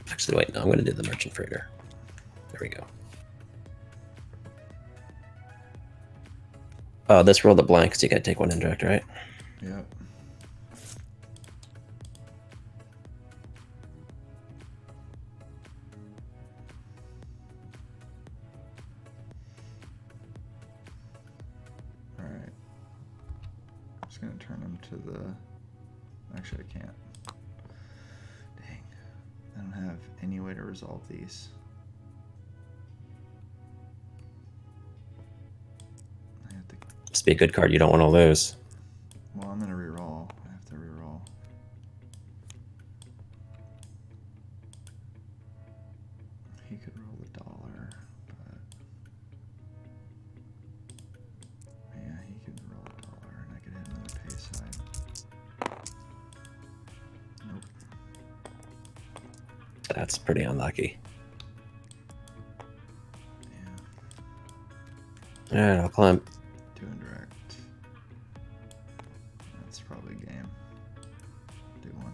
Actually, wait, no, I'm going to do the merchant freighter. There we go. Oh, this rolled a blank, so you got to take 1 indirect, right? Yep. Alright. I'm just going to turn him to the... Actually, I can't. Dang. I don't have any way to resolve these. I have to... Must be a good card you don't want to lose. Well, I'm going to reroll. I have to reroll. He could roll the dollar, but... Yeah, he could roll a dollar, and I could hit him on the pay side. Nope. That's pretty unlucky. Yeah. Alright, I'll climb. 2 indirect. That's probably game. Do 1.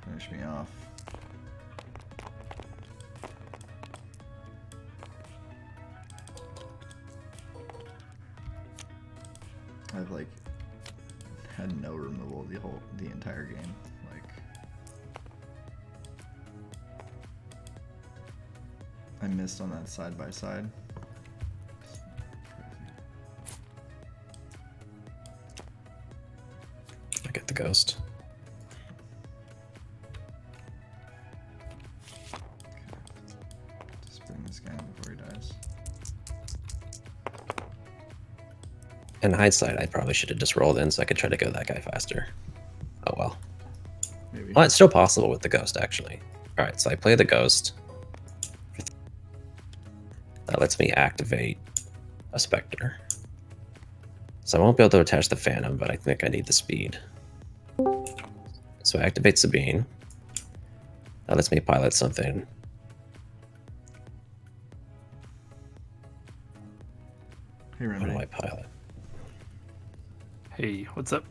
Finish me off. I've like had no removal the entire game. Like I missed on that side by side. I get the ghost. Just bring this guy in before he dies. In hindsight, I probably should have just rolled in so I could try to go that guy faster. Oh well. Maybe. Well, it's still possible with the ghost, actually. Alright, so I play the ghost. That lets me activate a Spectre. So I won't be able to attach the Phantom, but I think I need the speed. So I activate Sabine. That lets me pilot something. Hey, What do Remedy. I pilot? Hey, what's up?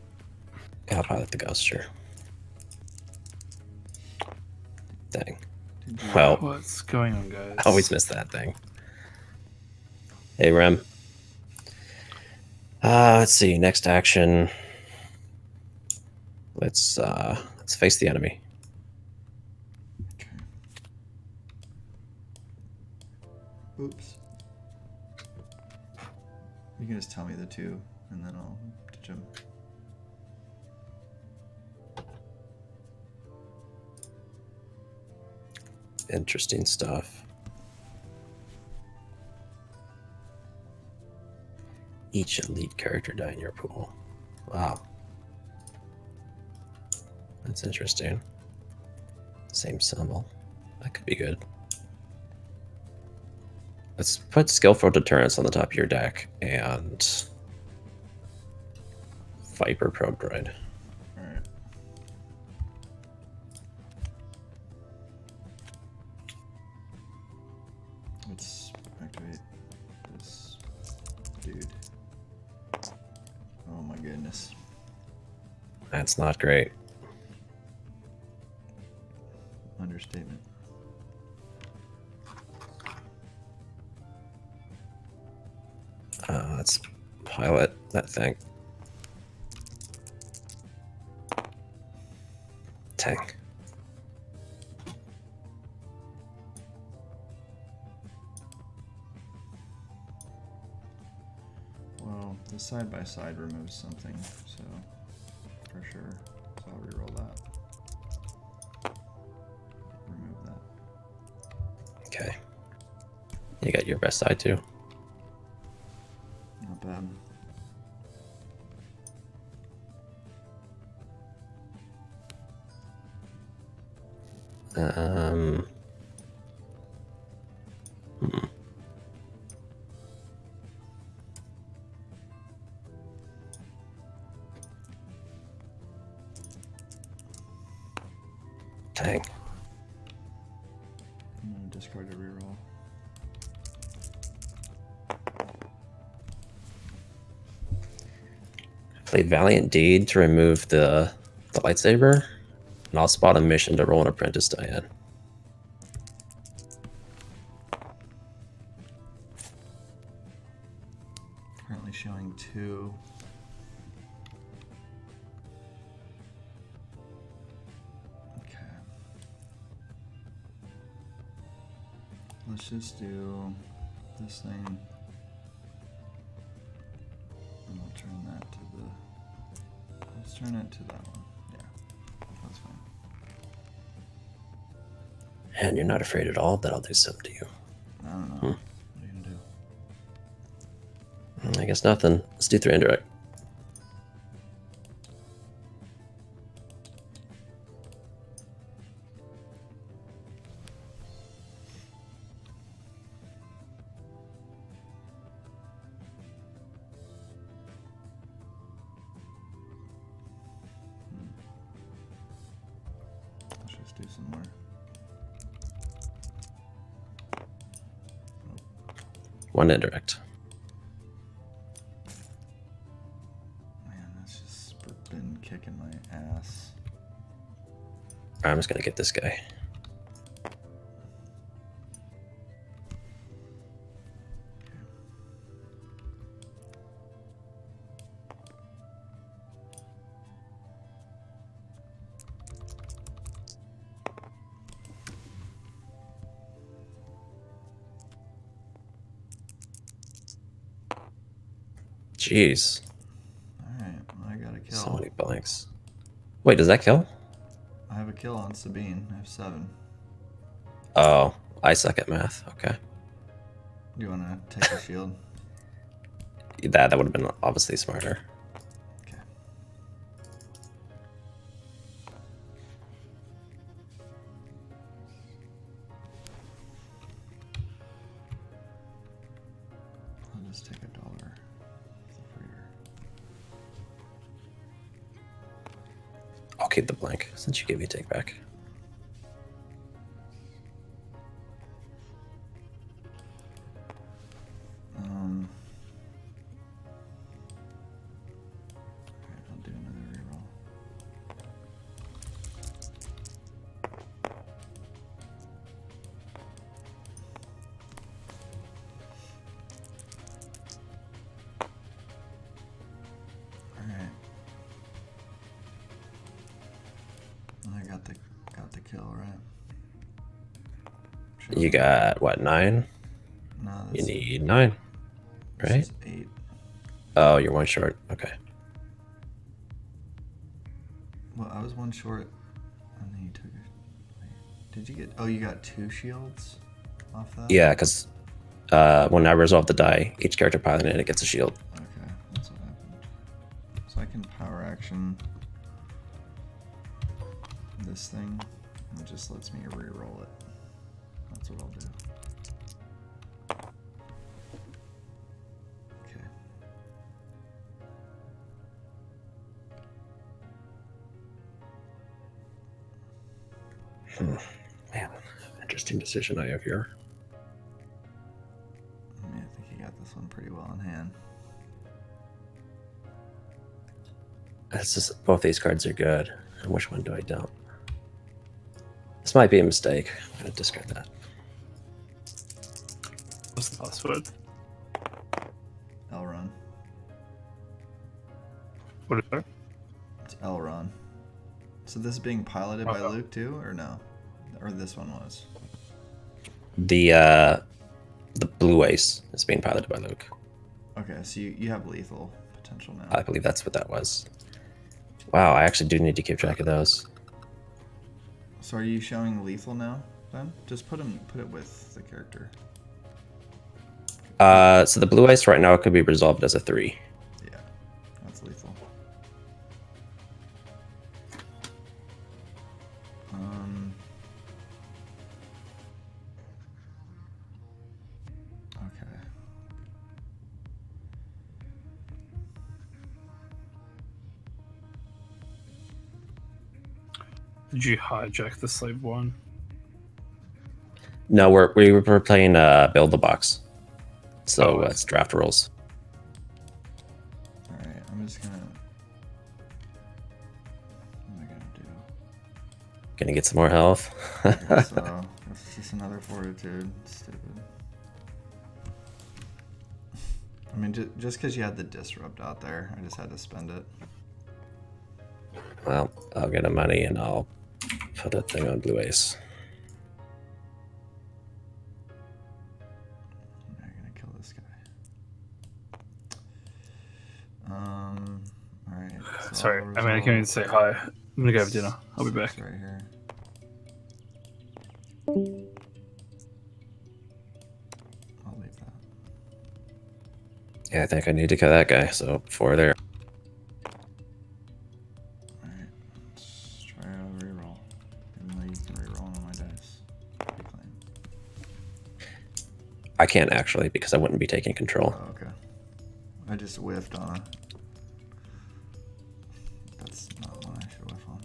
Yeah, I'll probably let the ghost, sure. Dang. Did you- Well, What's going on, guys? I always miss that thing. Hey, Rem. Let's see. Next action. Let's face the enemy. Okay. Oops. You can just tell me the two, and then I'll ditch them. Interesting stuff. Each elite character die in your pool. Wow. That's interesting. Same symbol. That could be good. Let's put Skillful Deterrence on the top of your deck and Viper Probe Droid. Alright. Let's activate this dude. Oh my goodness. That's not great. Understatement. Let's pilot that thing. Tank. Well, the side by side removes something, so for sure. So I'll reroll that. Remove that. Okay. You got your best side too. Not bad. Um. hmm. Dang. I'm gonna discard a reroll. Played Valiant Deed to remove the lightsaber, and I'll spot a mission to roll an apprentice die in. Currently showing 2. Okay. Let's just do this thing. And I'll turn that to the... Let's turn it to that one. Yeah, that's fine. And you're not afraid at all that I'll do something to you. I don't know. Hmm. What are you gonna do? I guess nothing. Let's do 3 indirect. Let's just do some more. 1 indirect. Man, that's just been kicking my ass. I'm just gonna get this guy. Jeez, Alright, well, I got a kill. so many blanks. Wait, does that kill? I have a kill on Sabine. I have 7. Oh, I suck at math. Okay, Do you want to take the shield? that would have been obviously smarter. Okay. I'll just take $1 for your... I'll keep the blank since you gave me a take back. got the kill, right? You got what, 9? No, You this, need 9, this right? is 8. Oh, you're 1 short. Okay. Well, I was 1 short, and then you took it. Wait, did you get? Oh, you got 2 shields off that. Yeah, because when I resolve the die, each character piloting it gets a shield. Okay, that's what happened. So I can power action this thing, and it just lets me re-roll it. That's what I'll do. Okay. Man, interesting decision I have here. I think you got this one pretty well in hand. It's just both these cards are good. And which one do I don't? This might be a mistake. I'm gonna discard that. What's the password? Elrond. What is that? It's Elrond. So this is being piloted by Luke too, or no? Or this one was? The blue ace is being piloted by Luke. Okay, so you have lethal potential now. I believe that's what that was. Wow, I actually do need to keep track of those. So are you showing lethal now? Then just put it with the character. So the blue ace right now could be resolved as a 3. Yeah, that's lethal. Okay. Did you hijack the slave one? No, we were playing build the box. So it's draft rules. All right, I'm just gonna. What am I gonna do? Gonna get some more health. So it's just another fortitude. Stupid. I mean, just because you had the disrupt out there, I just had to spend it. Well, I'll get a money and I'll put that thing on blue ace. I'm gonna kill this guy. All right. So Sorry, I'll I can't resolve even say hi. I'm gonna go have dinner. I'll be back. this right here. I'll leave that. Yeah, I think I need to kill that guy. So 4 there. Alright, let's try a reroll. Even though you can reroll on my dice. Reclaim. I can't actually because I wouldn't be taking control. Oh, okay. I just whiffed on a. That's not one I should whiff on.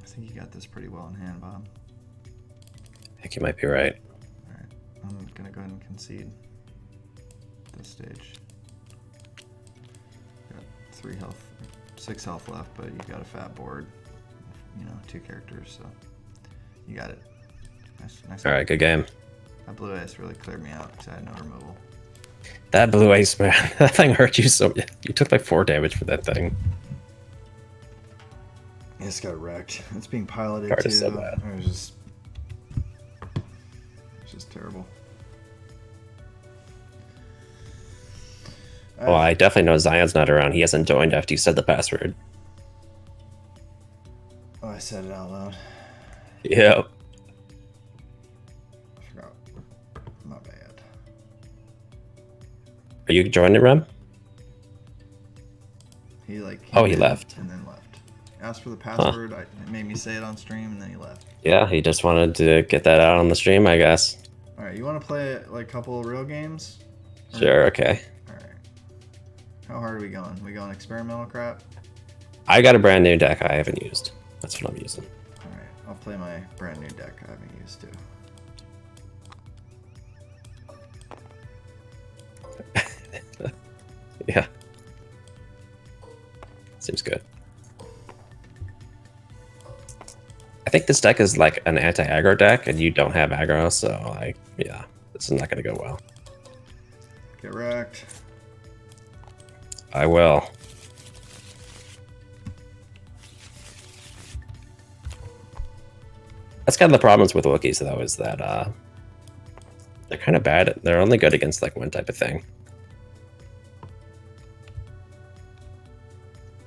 I think you got this pretty well in hand, Bob. I think you might be right. Alright, I'm gonna go ahead and concede this stage. Got 3 health, 6 health left, but you got a fat board. 2 characters, so you got it. Nice. All right, good game. That blue ace really cleared me out because I had no removal. That blue ace, man, that thing hurt you so. You took like 4 damage for that thing. I just got wrecked. It's being piloted Card too. is so bad. It's just terrible. Well, I definitely know Zion's not around. He hasn't joined after you said the password. Oh, I said it out loud. Yep. I forgot. My bad. Are you joining, Rem? He he did, left. and then left. Asked for the password. It made me say it on stream, and then he left. Yeah, he just wanted to get that out on the stream, I guess. All right, you want to play like a couple of real games? Sure, okay. All right. How hard are we going? We going experimental crap? I got a brand new deck I haven't used. That's what I'm using. All right, I'll play my brand new deck I haven't used too. Yeah. Seems good. I think this deck is like an anti-aggro deck, and you don't have aggro, so yeah, this is not going to go well. Get wrecked. I will. That's kind of the problems with Wookiees, though, is that they're kind of bad. They're only good against like one type of thing.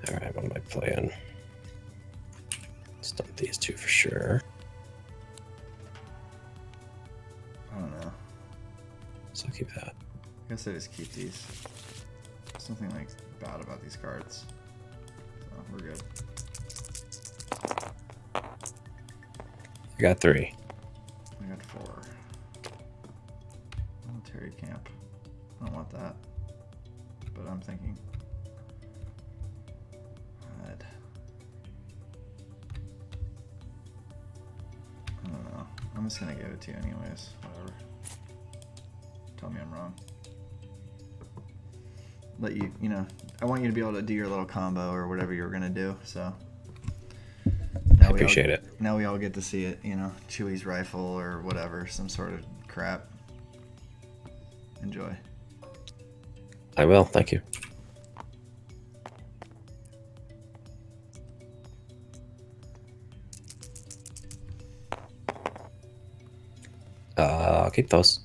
All right, what am I playing? Stump these two for sure. I don't know. So I'll keep that. I guess I just keep these. There's nothing like bad about these cards. So we're good. I got 3. I got 4. Military camp. I don't want that. But I'm thinking. God. I don't know. I'm just gonna give it to you anyways. Whatever. Tell me I'm wrong. Let you, you know, I want you to be able to do your little combo or whatever you were gonna do. So. I appreciate it. Now we all get to see it, you know, Chewie's rifle or whatever, some sort of crap. Enjoy. I will. Thank you. I'll keep those.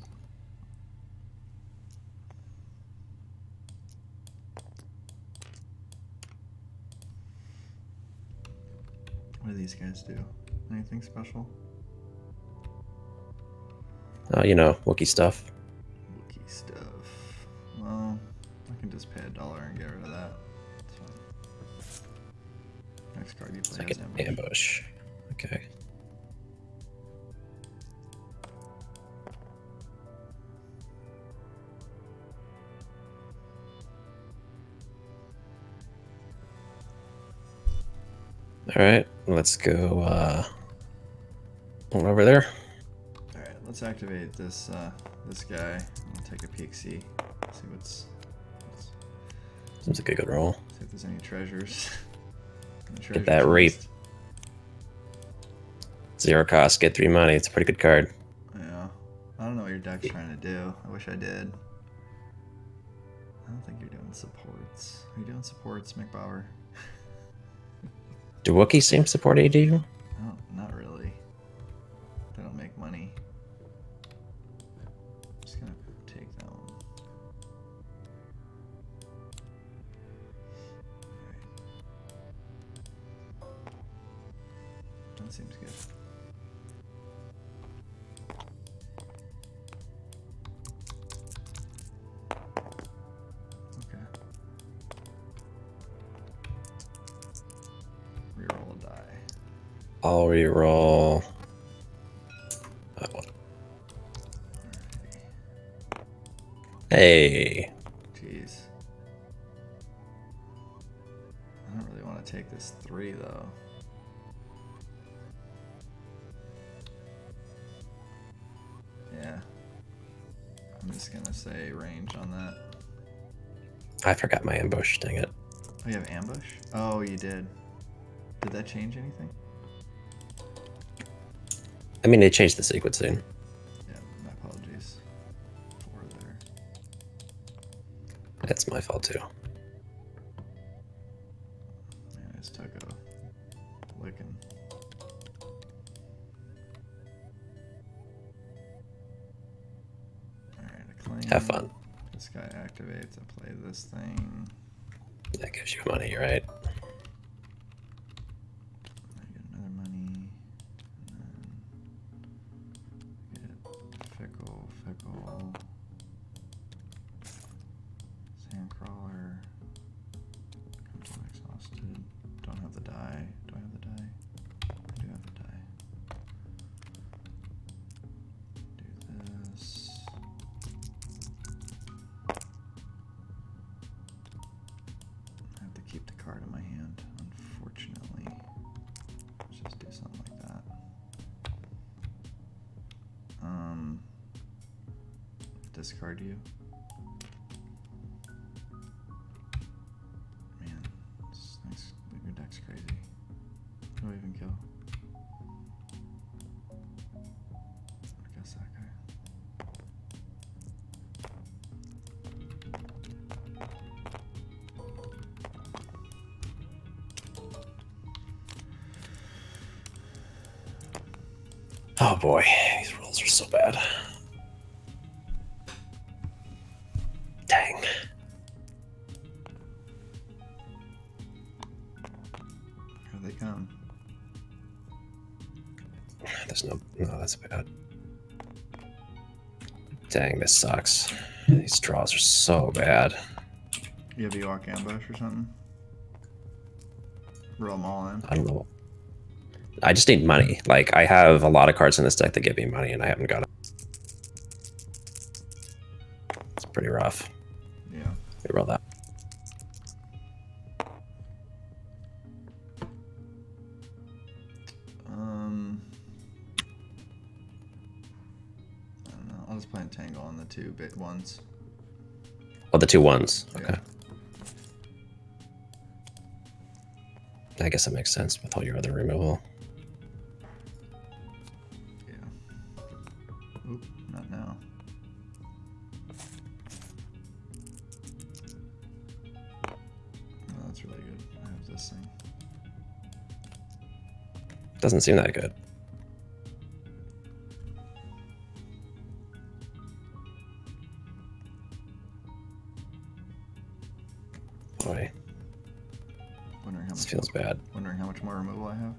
What do these guys do? Anything special? You know, Wookiee stuff. Wookiee stuff. Well, I can just pay $1 and get rid of that. That's fine. Next card you play Second is ambush. Okay. All right, let's go over there. All right, let's activate this this guy. We'll take a peek, see what's Seems like a good roll. see if there's any treasures. Get that rape. 0 cost, get 3 money. It's a pretty good card. Yeah. I don't know what your deck's trying to do. I wish I did. I don't think you're doing supports. Are you doing supports, McBauer? Do Wookiees seem support AD? No, not really. They don't make money. I'm just gonna take that one. Alright. That seems good. Okay. Reroll a die. I'll reroll. That one. Hey. Jeez. I don't really want to take this 3 though. Yeah. I'm just gonna say range on that. I forgot my ambush, dang it. Oh, you have ambush? Oh, you did. Did that change anything? I mean, they changed the sequencing. Yeah, my apologies. 4 there. That's my fault too. Man, I just took a licking. Alright, a claim. Have fun. This guy activates. I play this thing. That gives you money, right? I get another money. And then get fickle. Sandcrawler. Control exhausted. Don't have the die. Do I have the die? I do have the die. Do this. I have to keep the card in my hand, unfortunately. Let's just do something like that. Discard you. Man, this next, your deck's crazy. Who do I even kill? I guess that guy. Oh boy, these rolls are so bad. Dang. Here they come. There's no, that's bad. Dang, this sucks. These draws are so bad. You have Ewok ambush or something? Roll them all in. I don't know. I just need money. Like, I have a lot of cards in this deck that give me money, and I haven't got it. It's pretty rough. Yeah. Reroll that. I don't know. I'll just play Entangle on the 2 bit ones. Oh, the 2 ones. Yeah. Okay. I guess that makes sense with all your other removal. Yeah. Oop, not now. Oh, that's really good. I have this thing. Doesn't seem that good. Boy, Wondering how this much. feels bad. Wondering how much more removal I have.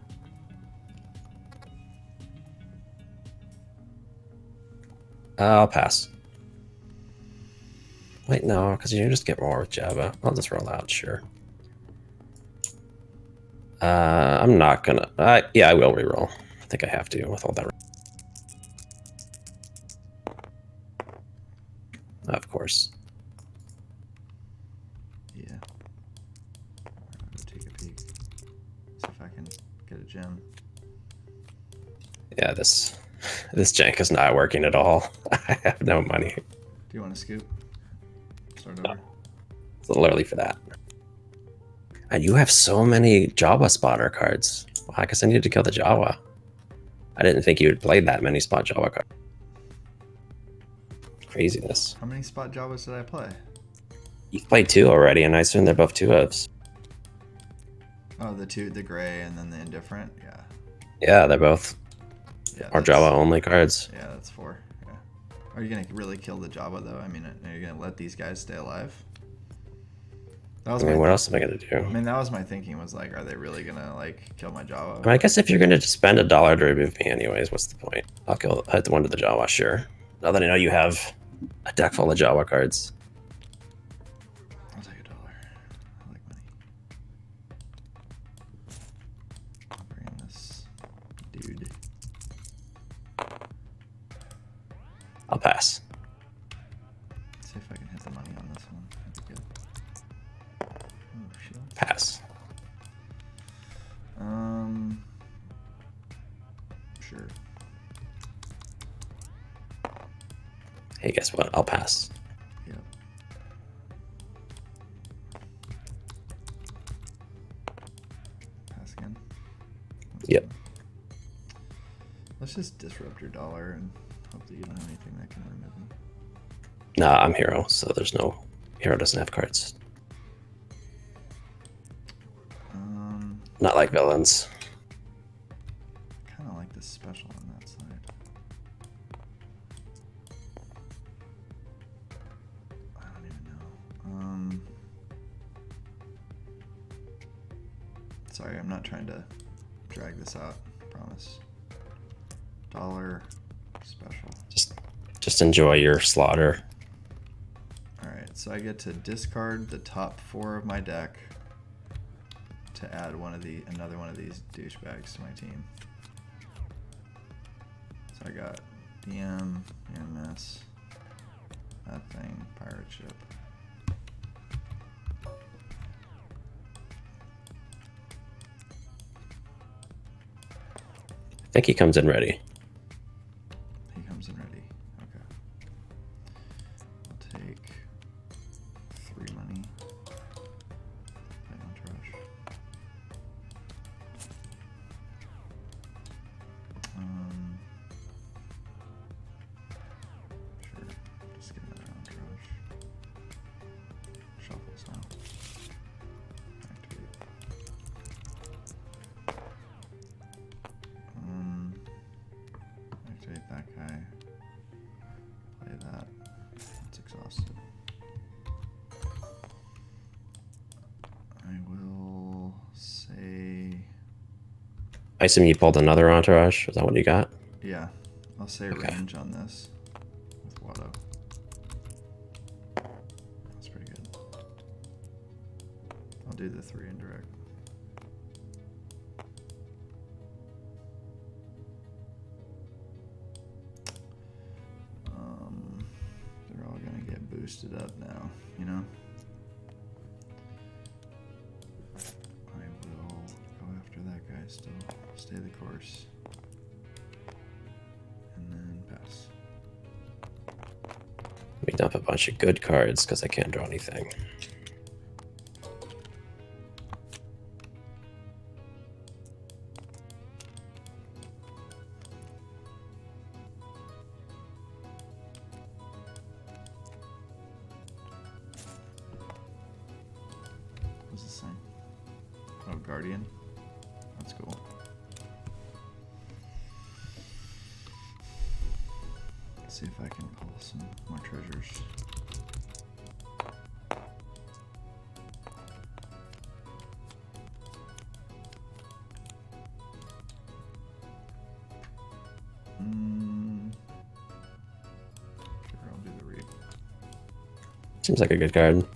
I'll pass. Wait, no, because you just get more with Java. I'll just roll out, sure. I'm not gonna. Yeah, I will reroll. I think I have to with all that. Of course. Yeah. I'll go take a peek. See if I can get a gem. Yeah, this jank is not working at all. I have no money. Do you want to scoop? Start over. It's literally for that. And you have so many Jawa spotter cards. Well, I guess I needed to kill the Jawa. I didn't think you would play that many spot Jawa cards. Craziness. How many spot Jawas did I play? You've played 2 already, and I assume they're both 2-ofs. Oh, the gray and then the indifferent. Yeah. Yeah, they're both Yeah. are that's- Jawa only cards. Yeah, that's 4. Yeah. Are you gonna really kill the Java though? I mean, are you gonna let these guys stay alive? That was I mean, my what else am I gonna do? I mean, that was my thinking. Was like, are they really gonna like kill my Java? I mean, I guess if you're gonna spend $1 to remove me anyways, what's the point? I'll hit the one to the Jawa, sure. Now that I know you have a deck full of Jawa cards. I'll take $1. I like money. I'll bring in this dude. I'll pass. See if I can hit the money on this one. That'd be good. Oh, shit. Pass. Sure. Hey, guess what? I'll pass. Yep. Pass again. Yep. Let's just disrupt your dollar and hope that you don't have anything that can remove me. Nah, I'm hero, so there's no hero doesn't have cards. Not like villains. Kind of like this special on that side. I don't even know. Sorry, I'm not trying to drag this out. Promise. Dollar special. Just enjoy your slaughter. All right, so I get to discard the top 4 of my deck to add another one of these douchebags to my team. So I got DM, EMS, that thing, pirate ship. I think he comes in ready. He comes in ready. Okay. I'll take 3 money. Play on trash. Sure. Just get another on trash. Shuffle sound. Activate. I assume you pulled another entourage. Is that what you got? Yeah, I'll say Okay. range on this with Watto. That's pretty good. I'll do the 3 indirect. They're all gonna get boosted up now, you know? I will go after that guy still. Stay the course. And then pass. Let me dump a bunch of good cards because I can't draw anything. What's the sign? Oh, Guardian. That's cool. Let's see if I can pull some more treasures. Sure, I'll do the reap. Seems like a good card.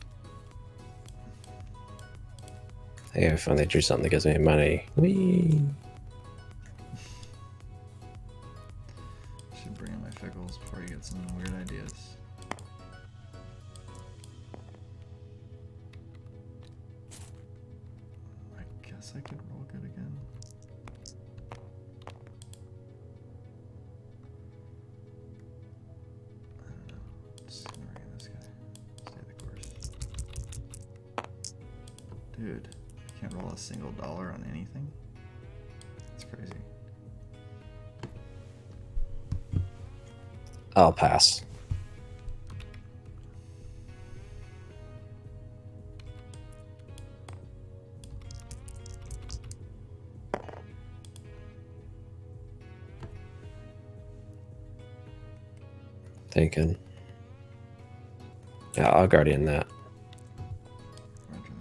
Hey, I finally drew something that gives me money. Whee! Should bring in my fickles before you get some weird ideas. I guess I could roll good again. I don't know. Just gonna bring in this guy. Stay the course. Dude, I can't roll a single dollar on anything. That's crazy. I'll pass. Thinking. Yeah, I'll guardian that. Roger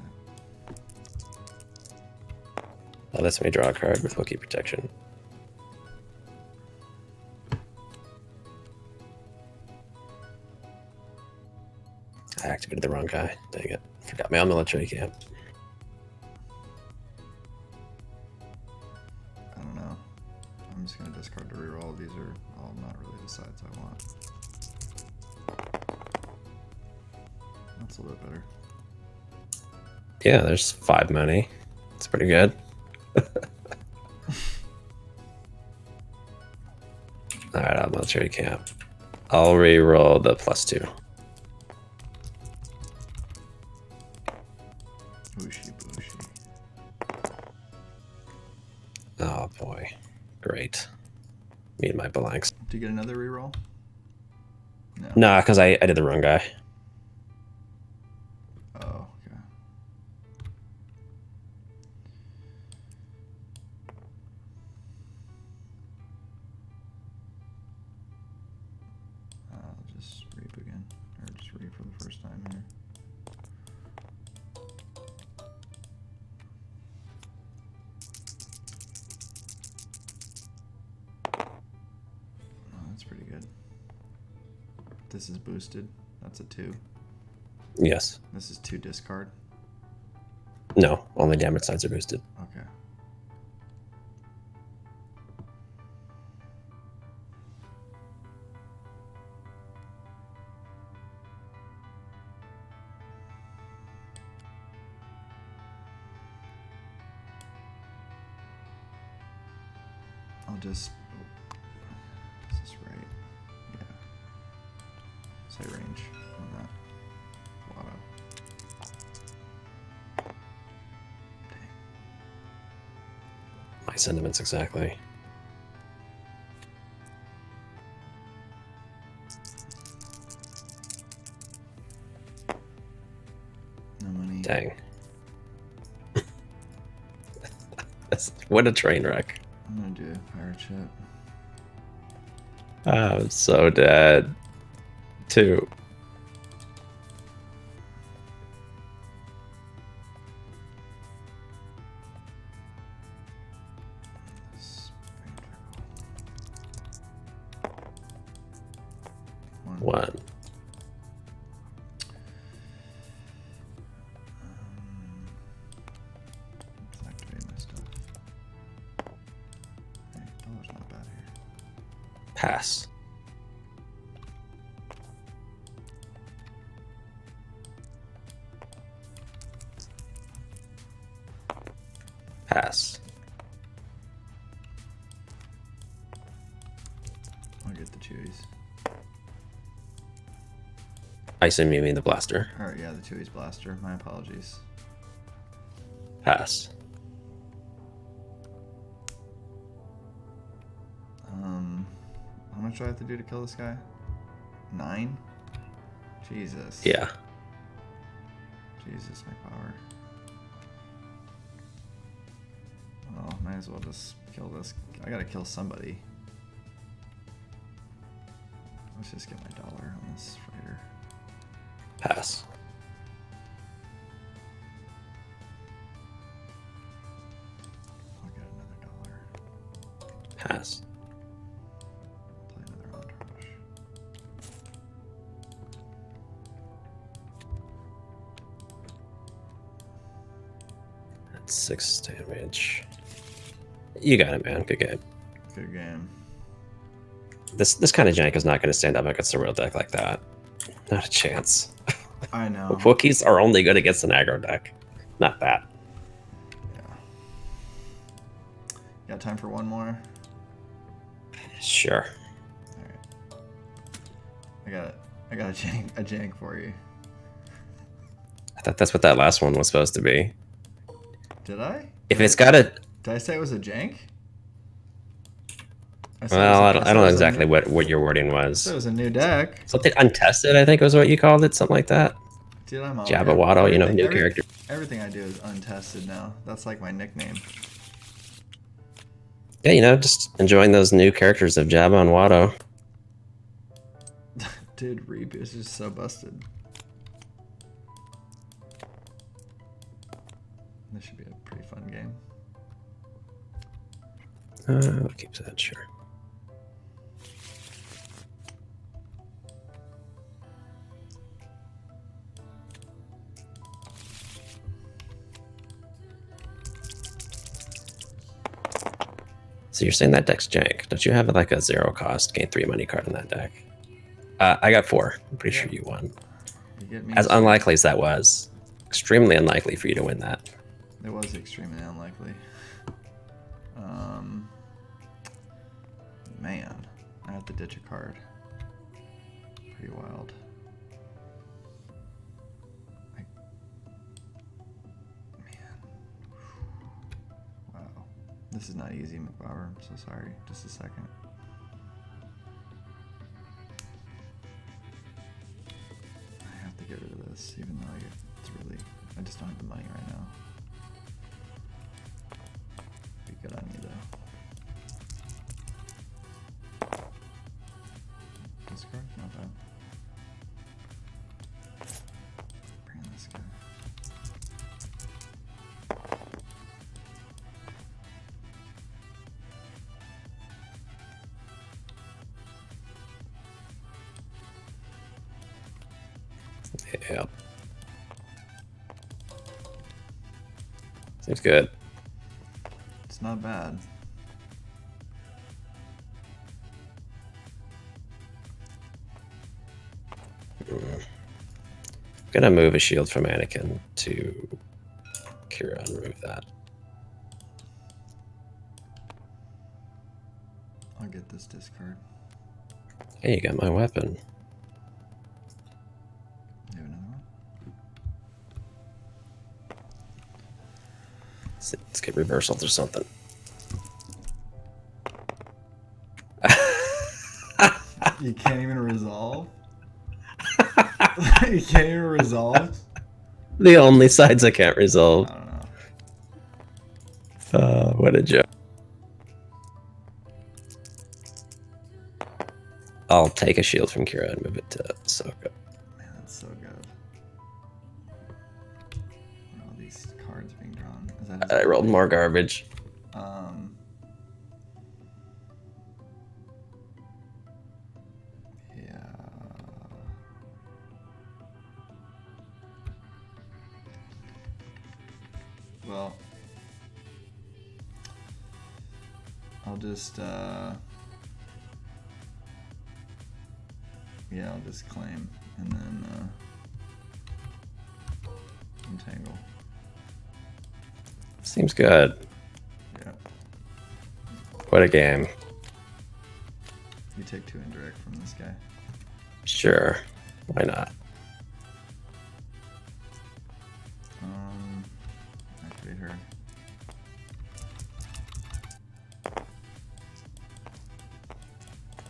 that. That lets me draw a card with Wookiee protection. I activated the wrong guy. Dang it. Forgot my own military camp. I don't know. I'm just gonna discard to reroll. These are all not really the sides I want. That's a little bit better. Yeah, there's 5 money. It's pretty good. Alright, I'll military camp. I'll re-roll the +2. Booshy, booshy. Oh boy. Great. Me and my blanks. Do you get another reroll? No. Nah, because I did the wrong guy. Oh, okay. I'll just reap again. Or just reap for the first time here. Oh, that's pretty good. This is boosted. That's a 2. Yes. This is 2 discard. No, only damage sides are boosted. Okay. I'll just. Is this right? Yeah. Say range on that. Watto. Dang. My sentiments exactly. No money. Dang. What a train wreck. I'm gonna do a pirate ship. I'm so dead. 2. This One. Let's activate my stuff. Hey, dollar's not bad here. Pass. Pass. I'll get the Chewies. I assume you mean the blaster. Or yeah, the Chewies blaster. My apologies. Pass. How much do I have to do to kill this guy? 9? Jesus. Yeah. Jesus, my power. Well, might as well just kill this. I gotta kill somebody. Let's just get my dollar on this fighter. Pass. I'll get another dollar. Pass. Play another entourage. That's 6 damage. You got it, man. Good game. Good game. This kind of jank is not going to stand up against a real deck like that. Not a chance. I know. Wookiees are only good against an aggro deck. Not that. Yeah. Got time for one more? Sure. Alright. I got a jank for you. I thought that's what that last one was supposed to be. Did I? If it's got a... Did I say it was a jank? I said Well, I said don't it know was a exactly new- what your wording I was. said it was a new deck. Something untested, I think was what you called it. Something like that. Dude, I'm all Jabba Waddle, you know, new every- character. Everything I do is untested now. That's like my nickname. Yeah, you know, just enjoying those new characters of Jabba and Watto. Dude, Reap is just so busted. This should be a pretty fun game. What keeps that? Sure. So you're saying that deck's jank. Don't you have like a 0 cost, gain 3 money card in that deck? I got 4. I'm pretty sure you won. You get me? As unlikely as that was, extremely unlikely for you to win that. It was extremely unlikely. Man, I have to ditch a card. Pretty wild. Man. Wow. This is not easy, McBauer. I'm so sorry. Just a second. I have to get rid of this, even though I just don't have the money right now. Be good on you, though. This card? Not bad. Bring in this guy. Yeah. Seems good. It's not bad. Gonna move a shield from Anakin to Kira and remove that. I'll get this discard. Hey, you got my weapon. You have another one? Let's get reversals or something. You can't even resolve? You can't even resolve? The only sides I can't resolve. I don't know. What a joke. I'll take a shield from Kira and move it to Ahsoka. Man, that's so good. What are all these cards being drawn? Is that his I rolled ability? more garbage. Yeah. I'll just yeah, I'll just claim and then entangle. Seems good. Yeah. What a game. You take 2 indirect from this guy. Sure. Why not? Activate her.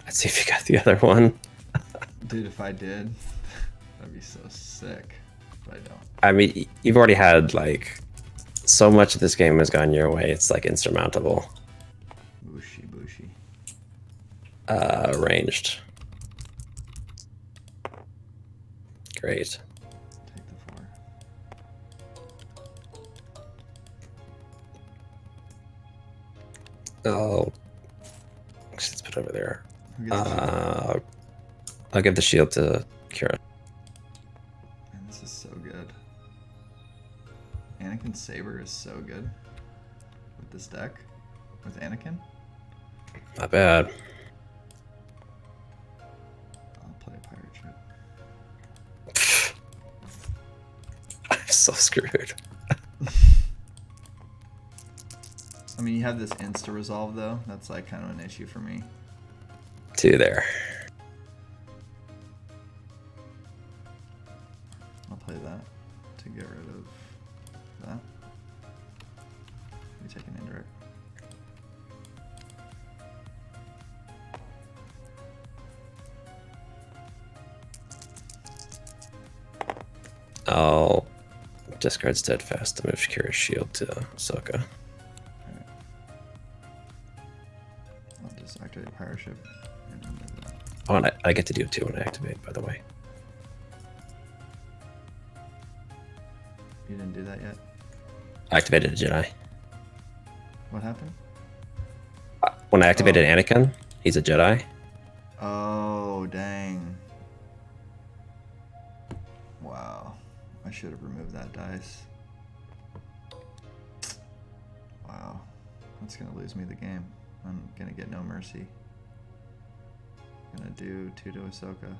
Let's see if you got the other one. Dude, if I did, that'd be so sick. But I don't. I mean, you've already had like so much of this game has gone your way. It's like insurmountable. Bushy, bushy. Ranged. Great. Take the 4. Oh, let's put it over there. Who gets the shield? I'll give the shield to Kira. Man, this is so good. Anakin's Saber is so good with this deck. With Anakin. Not bad. I'll play a pirate ship. I'm so screwed. I mean, you have this insta resolve though. That's like kind of an issue for me. 2 there. I'll play that to get rid of that. You take an indirect. I'll discard Steadfast to move Kira's shield to Ahsoka. I'll just activate pirate ship and remove that. Oh, and I get to do it too when I activate, by the way. You didn't do that yet? I activated a Jedi. What happened? When I activated Anakin, he's a Jedi. Oh, dang. Wow. I should have removed that dice. Wow. That's going to lose me the game. I'm going to get no mercy. Gonna do 2 to Ahsoka.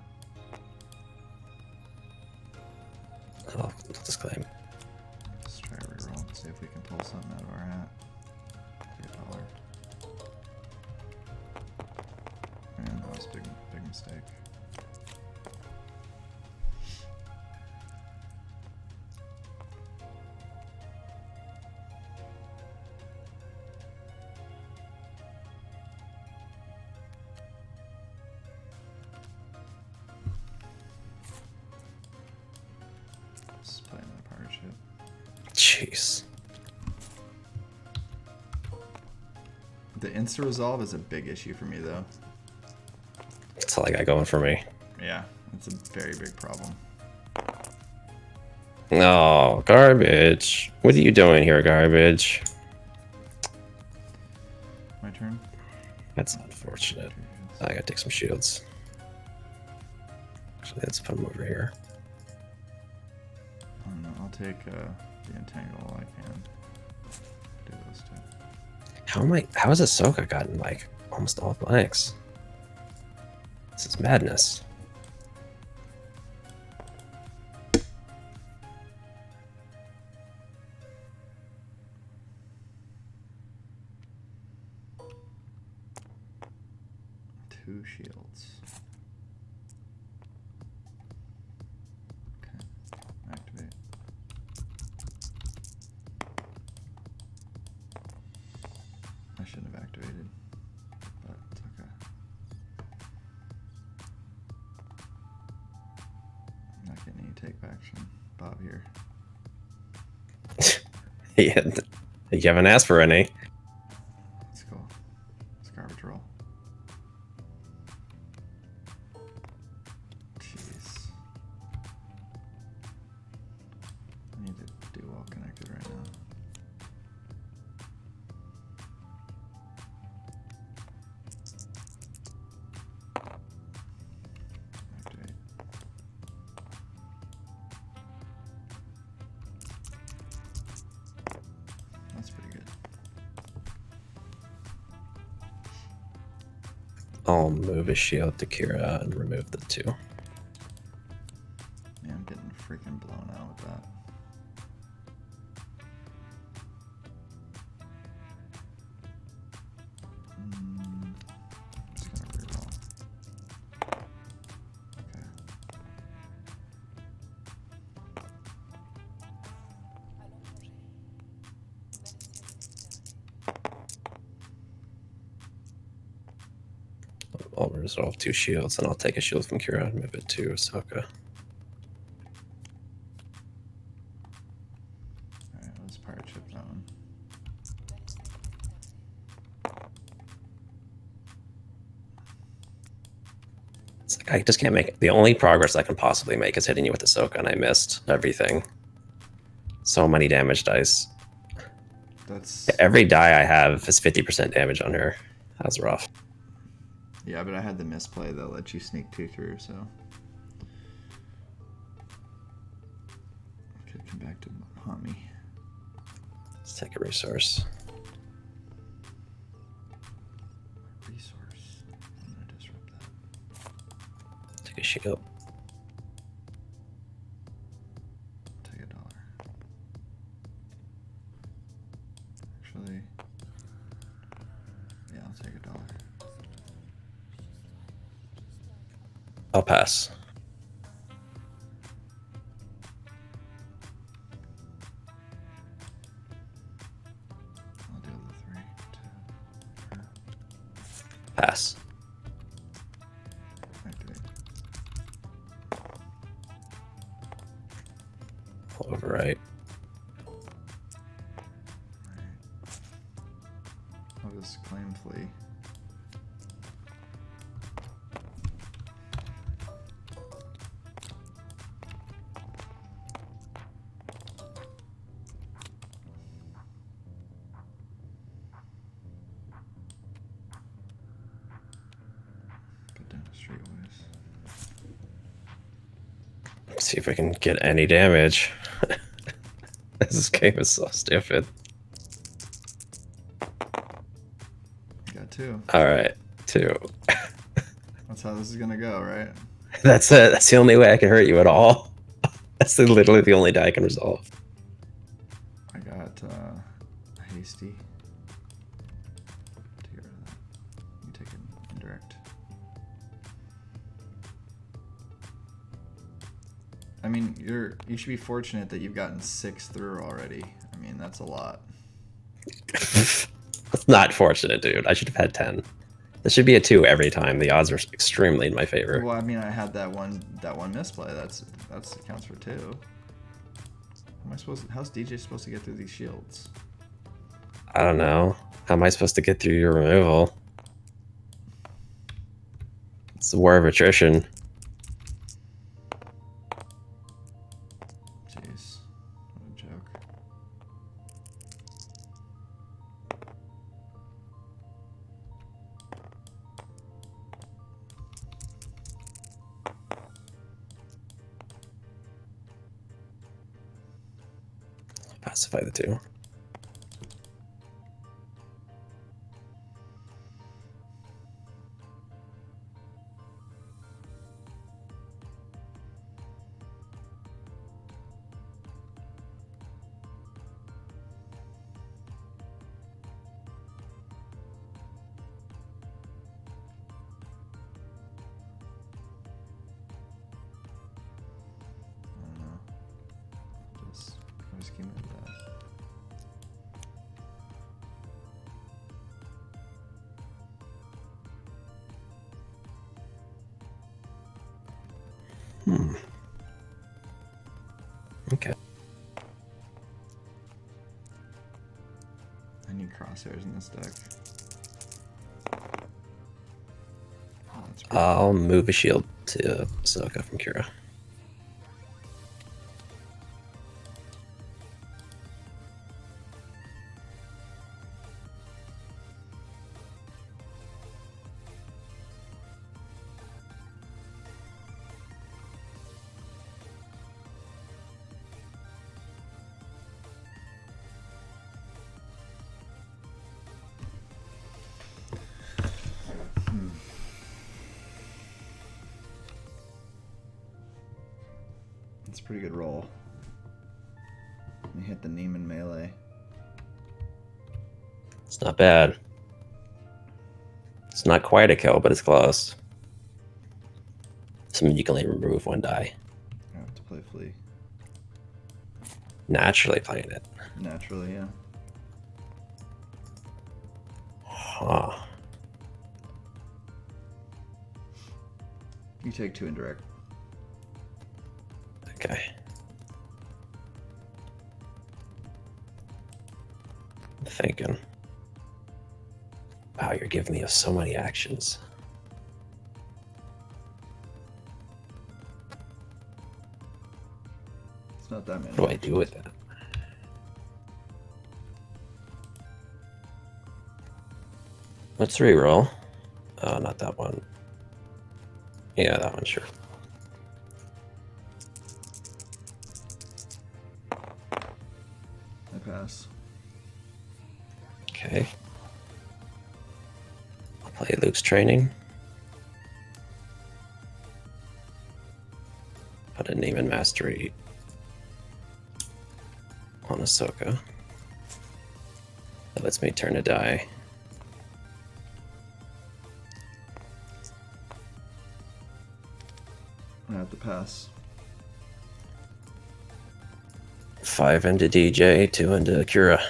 I'll disclaim. Let's try a reroll. See if we can pull something out of our hat. $3. Man, that was a big mistake. Let's play another pirate ship. Jeez. The insta resolve is a big issue for me though. That's all I got going for me. Yeah, it's a very big problem. Oh, garbage. What are you doing here, garbage? My turn? That's unfortunate. I gotta take some shields. Actually, let's put them over here. I don't know, I'll take the entangle while I can. Do those 2. How has Ahsoka gotten like almost all blanks? This is madness. Two shields. Okay, activate. I shouldn't have activated, but it's okay. I'm not getting any take backs from Bob here. Yeah, you haven't asked for any. Let's go. Let's garbage roll. Jeez. I need to do well connected right now. Activate. That's pretty good. I'll move a shield to Kira and remove the 2. Yeah, I'm getting freaking blown out with that. Just gonna reroll. Okay. I'll resolve 2 shields, and I'll take a shield from Kira and move it to Ahsoka. Alright, let's pirate ship that one. It's like I just can't make it. The only progress I can possibly make is hitting you with Ahsoka, and I missed everything. So many damage dice. That's Every die I have is 50% damage on her. That's rough. yeah, but I had the misplay that let you sneak 2 through, so could come back to haunt me. Let's take a resource. Resource. I'm gonna disrupt that. Take a shield. Take $1. Actually, yeah, I'll take $1. I'll pass. I'll deal the 3 to her. Pass. Activate. I'll overwrite. Right. I'll just claim flee. Go down the streetways. Let's see if I can get any damage. This game is so stupid. Got 2. Alright, 2. That's how this is gonna go, right? That's it. That's the only way I can hurt you at all. That's literally the only die I can resolve. I got hasty. Take rid of that. You take it indirect. I mean, you should be fortunate that you've gotten 6 through already. I mean, that's a lot. That's not fortunate, dude. I should have had 10. This should be a 2 every time. The odds are extremely in my favor. Well, I mean, I had that one misplay. That's counts for 2. How am I supposed? How's DJ supposed to get through these shields? I don't know. How am I supposed to get through your removal? It's a war of attrition. Jeez, what a joke. Pacify the 2. I don't know. Just keep moving that. Okay. I need crosshairs in this deck. Oh, that's pretty I'll move a shield to Ahsoka from Kira. a pretty good roll. Let me hit the Neiman melee. It's not bad. It's not quite a kill, but it's close. So you can only remove one die. I have to play Flea. Naturally playing it. Naturally, yeah. Huh. You take 2 indirect. Okay. I'm thinking. Wow, you're giving me so many actions. It's not that many. What do I do with that? Let's re-roll. Oh, not that one. Yeah, that one, sure. I pass. Okay. I'll play Luke's training. Put a name and mastery on Ahsoka. That lets me turn a die. I have to pass. 5 into DJ, 2 into Kira.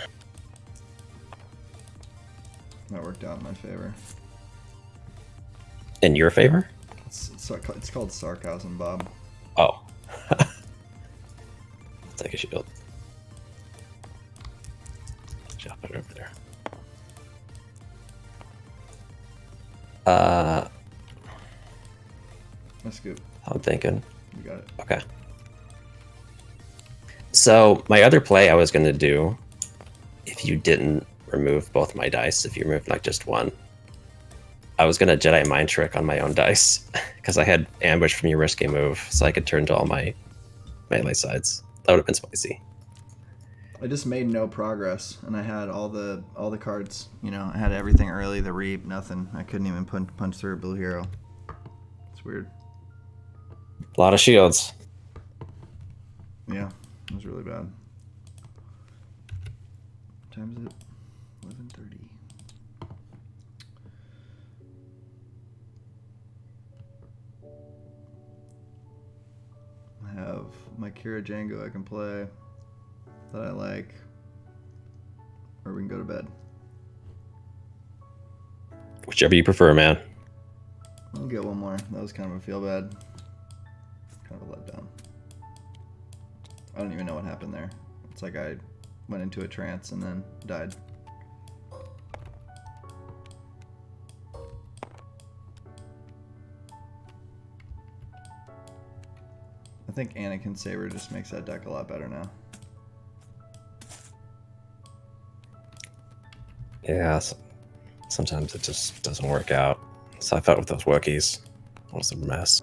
That worked out in my favor. In your favor? It's called sarcasm, Bob. Oh. Take a shield. Drop it over there. That's good. I'm thinking. You got it. Okay. So my other play I was going to do, if you didn't remove both my dice, if you removed like just one, I was going to Jedi Mind Trick on my own dice because I had ambush from your risky move, so I could turn to all my melee sides. That would have been spicy. I just made no progress, and I had all the cards. You know, I had everything early. The Reap, nothing. I couldn't even punch through a blue hero. It's weird. A lot of shields. Yeah, it was really bad. What time is it? 11:30. I have my Kira Django I can play that I like, or we can go to bed. Whichever you prefer, man. I'll get one more. That was kind of a feel bad. Kind of a letdown. I don't even know what happened there. It's like I went into a trance and then died. I think Anakin Saber just makes that deck a lot better now. Yeah, sometimes it just doesn't work out. So I thought with those Wookiees, it was a mess.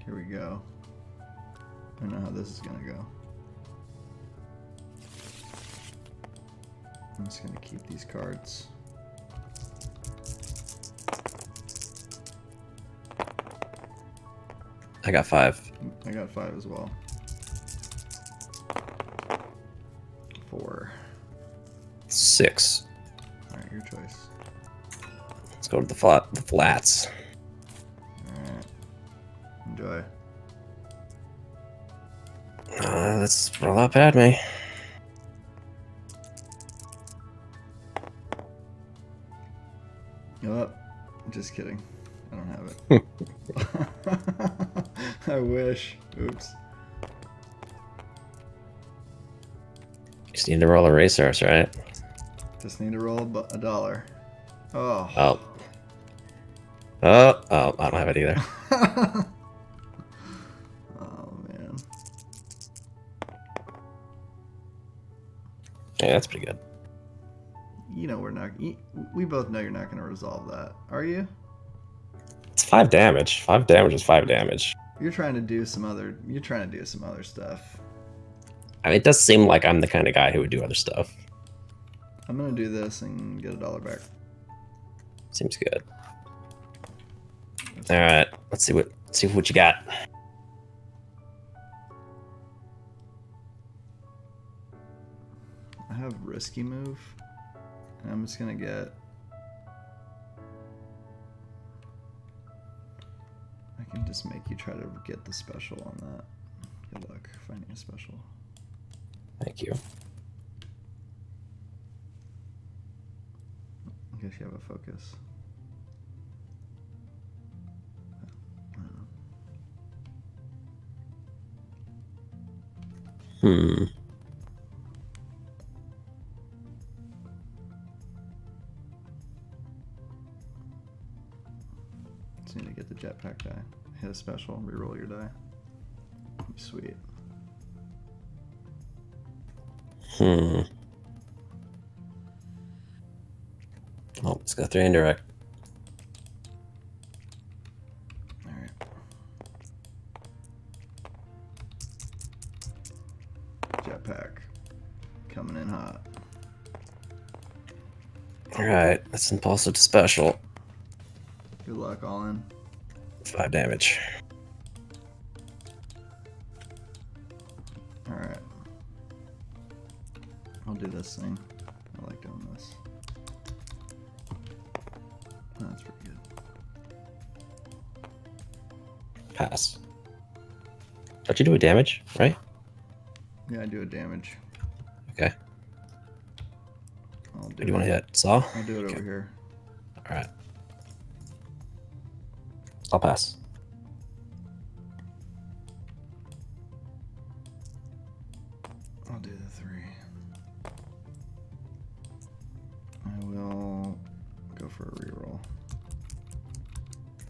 Here we go. I don't know how this is gonna go. I'm just gonna keep these cards. I got 5. I got 5 as well. 4. 6. Alright, your choice. Let's go to the flats. Alright. Enjoy. Let's roll up at me. Oh, just kidding. I don't have it. I wish. Oops. You just need to roll a resource, right? Just need to roll a dollar. Oh. Oh. Oh, I don't have it either. Oh, man. Yeah, that's pretty good. you know we're not. We both know you're not going to resolve that, are you? It's 5 damage. 5 damage is 5 damage. You're trying to do some other. You're trying to do some other stuff. I mean, it does seem like I'm the kind of guy who would do other stuff. I'm gonna do this and get $1 back. Seems good. All right, let's see what you got. I have risky move, and I'm just gonna get. I can just make you try to get the special on that. Good luck finding a special. Thank you. I guess you have a focus. Hmm. Just need to get the jetpack die. Hit a special, reroll your die. Sweet. Hmm. Oh, let's go 3 indirect. Alright. Jetpack. Coming in hot. All right, that's impulsive to special. Good luck, all in. 5 damage. Alright. I'll do this thing. I like doing this. Oh, that's pretty good. Pass. Don't you do a damage, right? Yeah, I do a damage. Okay. I'll What do you want to hit? Saw? I'll do it Okay. over here. All right. I'll pass. I'll do the 3. I will go for a reroll.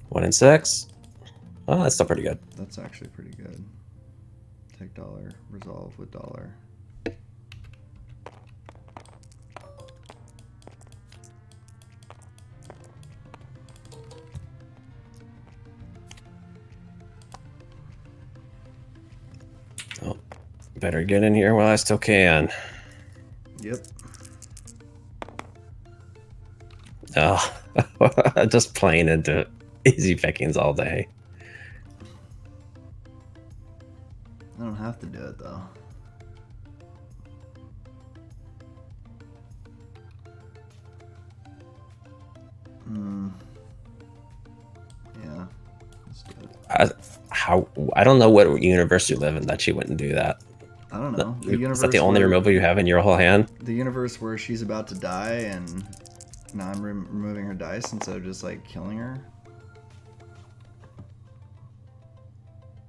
1 and 6. Oh, that's still pretty good. That's actually pretty good. Take $, resolve with $. Oh, better get in here while I still can. Yep. Oh, just playing into easy pickings all day. I don't have to do it though. Yeah. Let's do it. I don't know what universe you live in that you wouldn't do that. I don't know. Is that the only removal you have in your whole hand? The universe where she's about to die and now I'm removing her dice instead of just like killing her.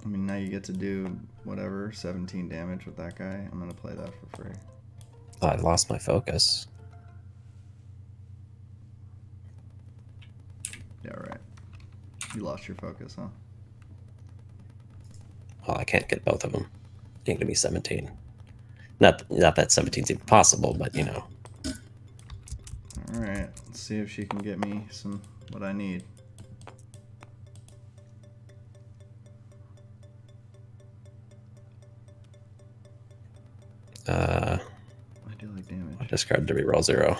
I mean, now you get to do whatever, 17 damage with that guy. I'm gonna play that for free. Oh, I lost my focus. Yeah, right. You lost your focus, huh? Well, I can't get both of them. Can't give me 17. Not that 17's even possible, but you know. Alright, let's see if she can get me what I need. I do like damage. Discard to reroll 0.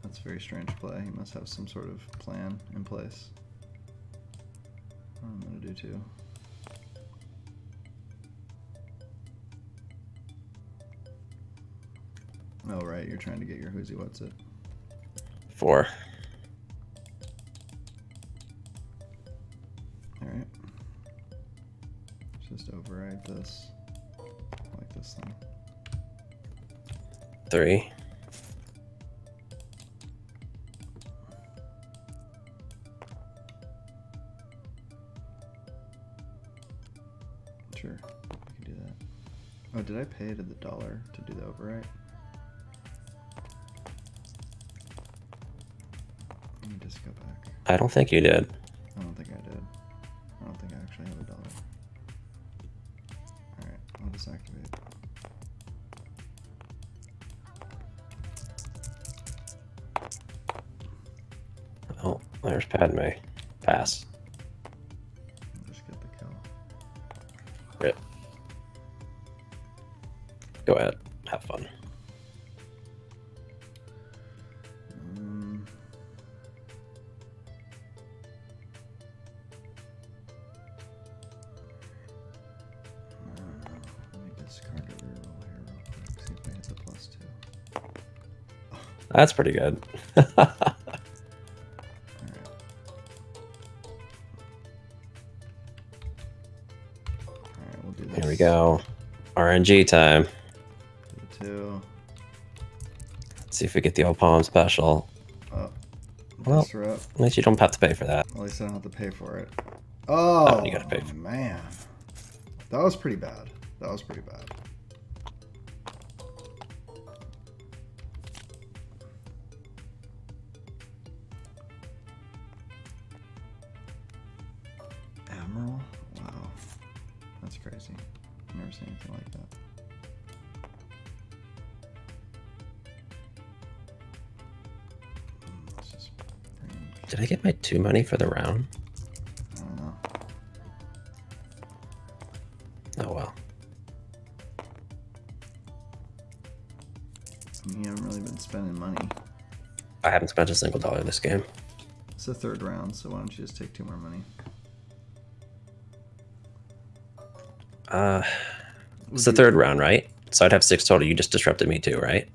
That's a very strange play. He must have some sort of plan in place. I'm gonna do 2. Oh right, you're trying to get your who's what's it. 4. Alright. Just override this. I like this thing. 3. Sure, we can do that. Oh, did I pay to the $1 to do the override? Let me just go back. I don't think you did. I don't think I did. I don't think I actually have a $1. Alright, I'll disactivate. There's Padme. Pass. I'll just get the kill. Rip. Go ahead. Have fun. I don't know. Let me discard a reroll here real quick. See if I hit the +2. That's pretty good. Alright. Alright, we'll do this. Here we go. RNG time. Do the 2. Let's see if we get the old palm special. Oh. Well, Disrupt. at least you don't have to pay for that. At least I don't have to pay for it. Oh, you gotta pay for it. Man. That was pretty bad. That was pretty bad. Admiral? Wow. That's crazy. Never seen anything like that. Let's just bring in, Did I get my 2 money for the round? I don't know. Oh well. You haven't really been spending money. I haven't spent a single dollar this game. It's the 3rd round, so why don't you just take 2 more money? It's the 3rd round, right? So I'd have 6 total. You just disrupted me too, right?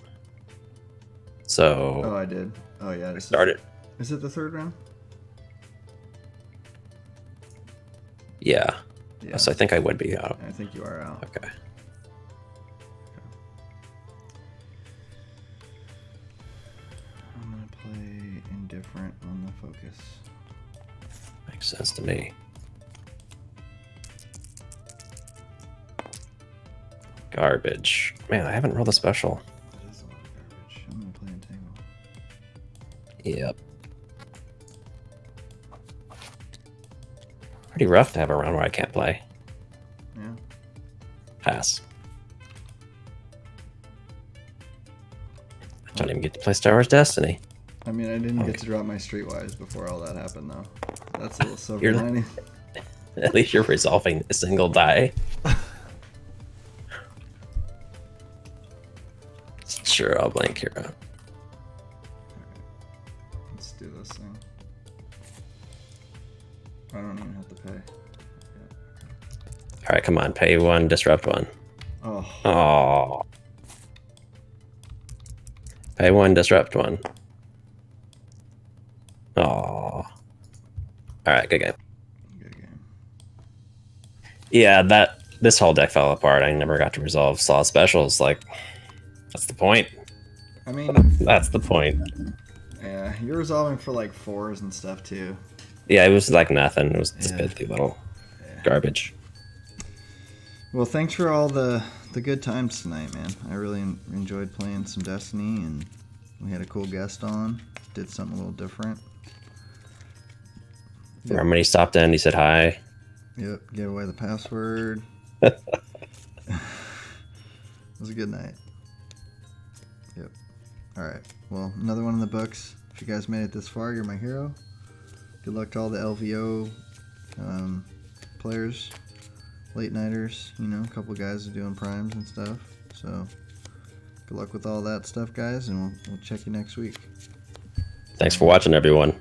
So Oh, I did. Oh, yeah. started. Is it the 3rd round? Yeah. Yeah. So I think I would be out. I think you are out. Okay. I'm gonna play indifferent on the focus. Makes sense to me. Garbage. Man, I haven't rolled a special. That is a lot of garbage. I'm gonna play entangle. Yep. Pretty rough to have a round where I can't play. Yeah. Pass. I don't even get to play Star Wars Destiny. I mean, I didn't Okay. get to drop my Streetwise before all that happened, though. That's a little silver You're- lining. At least you're resolving a single die. Sure, I'll blank here. Let's do this thing. I don't even have to pay. Alright, come on. Pay 1, disrupt 1. Oh, Oh. Pay 1, disrupt 1. Oh. Alright, good game. good game. Yeah, this whole deck fell apart. I never got to resolve Slaw specials. Like, that's the point. I mean, That's the point. yeah, you're resolving for like 4s and stuff too. Yeah, it was like nothing. It was just Yeah. pithy little Yeah. garbage. Well, thanks for all the good times tonight, man. I really enjoyed playing some Destiny, and we had a cool guest on. Did something a little different. Remember when he stopped in, he said hi. Yep, gave away the password. It was a good night. Yep. Alright, well, another one in the books. If you guys made it this far, you're my hero. Good luck to all the LVO players, late nighters, you know, a couple guys are doing primes and stuff. So, good luck with all that stuff, guys, and we'll check you next week. Thanks for watching, everyone.